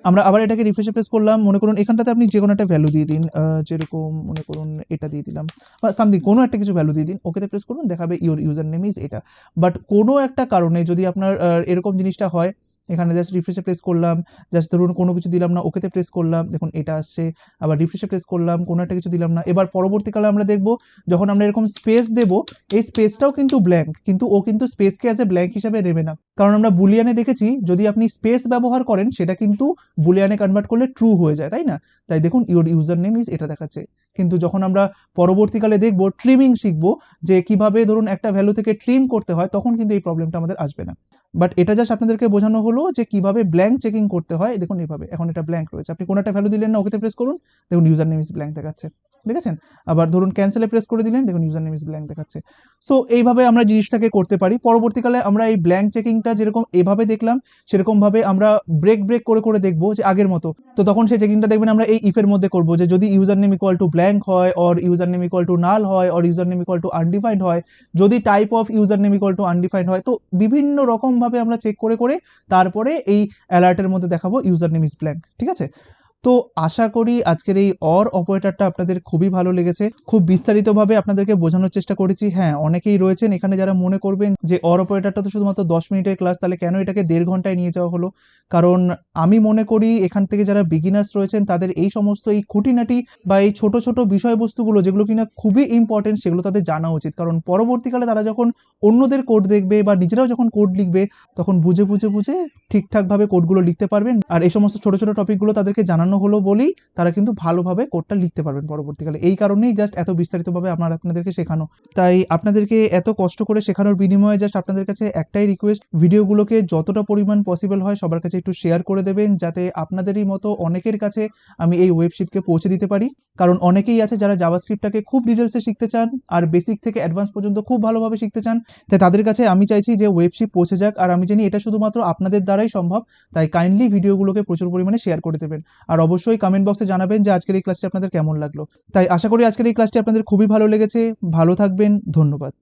আমরা আবার এটাকে রিফ্রেশে প্রেস করলাম, মনে করুন এখানটাতে আপনি যে কোনো একটা ভ্যালু দিয়ে দিন, যেরকম মনে করুন এটা দিয়ে দিলাম বা সামথিং কোনো একটা কিছু ভ্যালু দিয়ে দিন, ওকেতে প্রেস করুন, দেখাবে ইওর ইউজার নেম ইজ এটা। বাট কোনো একটা কারণে যদি আপনার এরকম জিনিসটা হয়, এখানে জাস্ট রিফ্রেশে প্রেস করলাম, জাস্ট ধরুন কোনো কিছু দিলাম না, ওকেতে প্রেস করলাম, দেখুন এটা আসছে, আবার রিফ্রেশে প্রেস করলাম, কোনো একটা কিছু দিলাম না। এবার পরবর্তীকালে আমরা দেখব, যখন আমরা এরকম স্পেস দেব, এই স্পেসটাও কিন্তু ব্ল্যাঙ্ক, কিন্তু ও কিন্তু স্পেসকে অ্যাজ এ ব্ল্যাঙ্ক হিসাবে নেবে না, কারণ আমরা বুলিয়ানে দেখেছি যদি আপনি স্পেস ব্যবহার করেন, সেটা কিন্তু বুলিয়ানে কনভার্ট করলে ট্রু হয়ে যায়, তাই না? তাই দেখুন ইওর ইউজার নেম ইজ এটা দেখাচ্ছে। কিন্তু যখন আমরা পরবর্তীকালে দেখব, ট্রিমিং শিখবো, যে কিভাবে ধরুন একটা ভ্যালু থেকে ট্রিম করতে হয়, তখন কিন্তু এই প্রবলেমটা আমাদের আসবে না। বাট এটা জাস্ট আপনাদেরকে বোঝানো হলো যে কিভাবে ব্ল্যাঙ্ক চেকিং করতে হয়। দেখুন এইভাবে, এখন এটা ব্ল্যাঙ্ক রয়েছে, আপনি কোনো একটা ভ্যালু দিলেন না, ওকেতে প্রেস করুন, দেখুন ইউজার নেম ইজ ব্ল্যাঙ্ক দেখাচ্ছে, দেখেছেন? আবার ধরুন ক্যান্সেলে প্রেস করে দিলেন, দেখুন ইউজার নেম ইজ ব্ল্যাঙ্ক দেখাচ্ছে। সো এইভাবে আমরা জিনিসটাকে করতে পারি। পরবর্তীকালে আমরা এই ব্ল্যাঙ্ক চেকিংটা যেরকম এভাবে দেখলাম, সেরকমভাবে আমরা ব্রেক করে দেখবো, যে আগের মতো। তো তখন সেই চেকিংটা দেখবেন আমরা এই ইফের মধ্যে করবো, যে যদি user name equal to blank হয়, or user name equal to null হয়, or user name equal to undefined হয়, যদি type of user name equal to undefined হয়, তো বিভিন্ন রকমভাবে আমরা চেক করে তারপরে এই অ্যালার্টের মধ্যে দেখাবো ইউজার নেম ইজ ব্ল্যাঙ্ক, ঠিক আছে? তো আশা করি আজকের এই অর অপারেটরটা আপনাদের খুবই ভালো লেগেছে। খুব বিস্তারিতভাবে আপনাদেরকে বোঝানোর চেষ্টা করেছি। হ্যাঁ, অনেকেই রয়েছেন এখানে যারা মনে করবেন যে অর অপারেটরটা তো শুধুমাত্র 10 মিনিটের ক্লাস, তাহলে কেন এটাকে 1.5 ঘন্টায় নিয়ে যাওয়া হলো? কারণ আমি মনে করি এখান থেকে যারা বিগিনার্স রয়েছেন, তাদের এই সমস্ত এই খুঁটিনাটি বা এই ছোট ছোট বিষয়বস্তুগুলো, যেগুলো কিনা খুবই ইম্পর্টেন্ট, সেগুলো তাদের জানা উচিত। কারণ পরবর্তীকালে তারা যখন অন্যদের কোড দেখবে বা নিজেরাও যখন কোড লিখবে, তখন বুঝে ঠিকঠাকভাবে কোডগুলো লিখতে পারবেন। আর এই সমস্ত ছোট ছোট টপিকগুলো তাদেরকে জানানো হলো বলেই তারা কিন্তু ভালোভাবে কোডটা লিখতে পারবেন পরবর্তীকালে। এই কারণেই জাস্ট এত বিস্তারিতভাবে আপনাদেরকে শেখানো। তাই আপনাদেরকে এত কষ্ট করে শেখানোর বিনিময়ে জাস্ট আপনাদের কাছে একটাই রিকোয়েস্ট, ভিডিওগুলোকে যতটা পরিমাণ পসিবল হয় সবার কাছে একটু শেয়ার করে দেবেন, যাতে আপনাদেরই মতো অনেকের কাছে আমি এই ওয়েবশিপকে পৌঁছে দিতে পারি। কারণ অনেকেই আছে যারা জাভাস্ক্রিপ্টটাকে খুব ডিটেলসে শিখতে চান, আর বেসিক থেকে অ্যাডভান্স পর্যন্ত খুব ভালোভাবে শিখতে চান। তাই তাদের কাছে আমি চাইছি যে ওয়েবশিপ পৌঁছে যাক, আর আমি জানি এটা শুধুমাত্র আপনাদের দ্বারাই সম্ভব। তাই কাইন্ডলি ভিডিওগুলোকে প্রচুর পরিমাণে শেয়ার করে দেবেন, আর অবশ্যই কমেন্ট বক্সে জানাবেন যে আজকের এই ক্লাসটি আপনাদের কেমন লাগলো। তাই আশা করি আজকের এই ক্লাসটি আপনাদের খুবই ভালো লেগেছে। ভালো থাকবেন, ধন্যবাদ।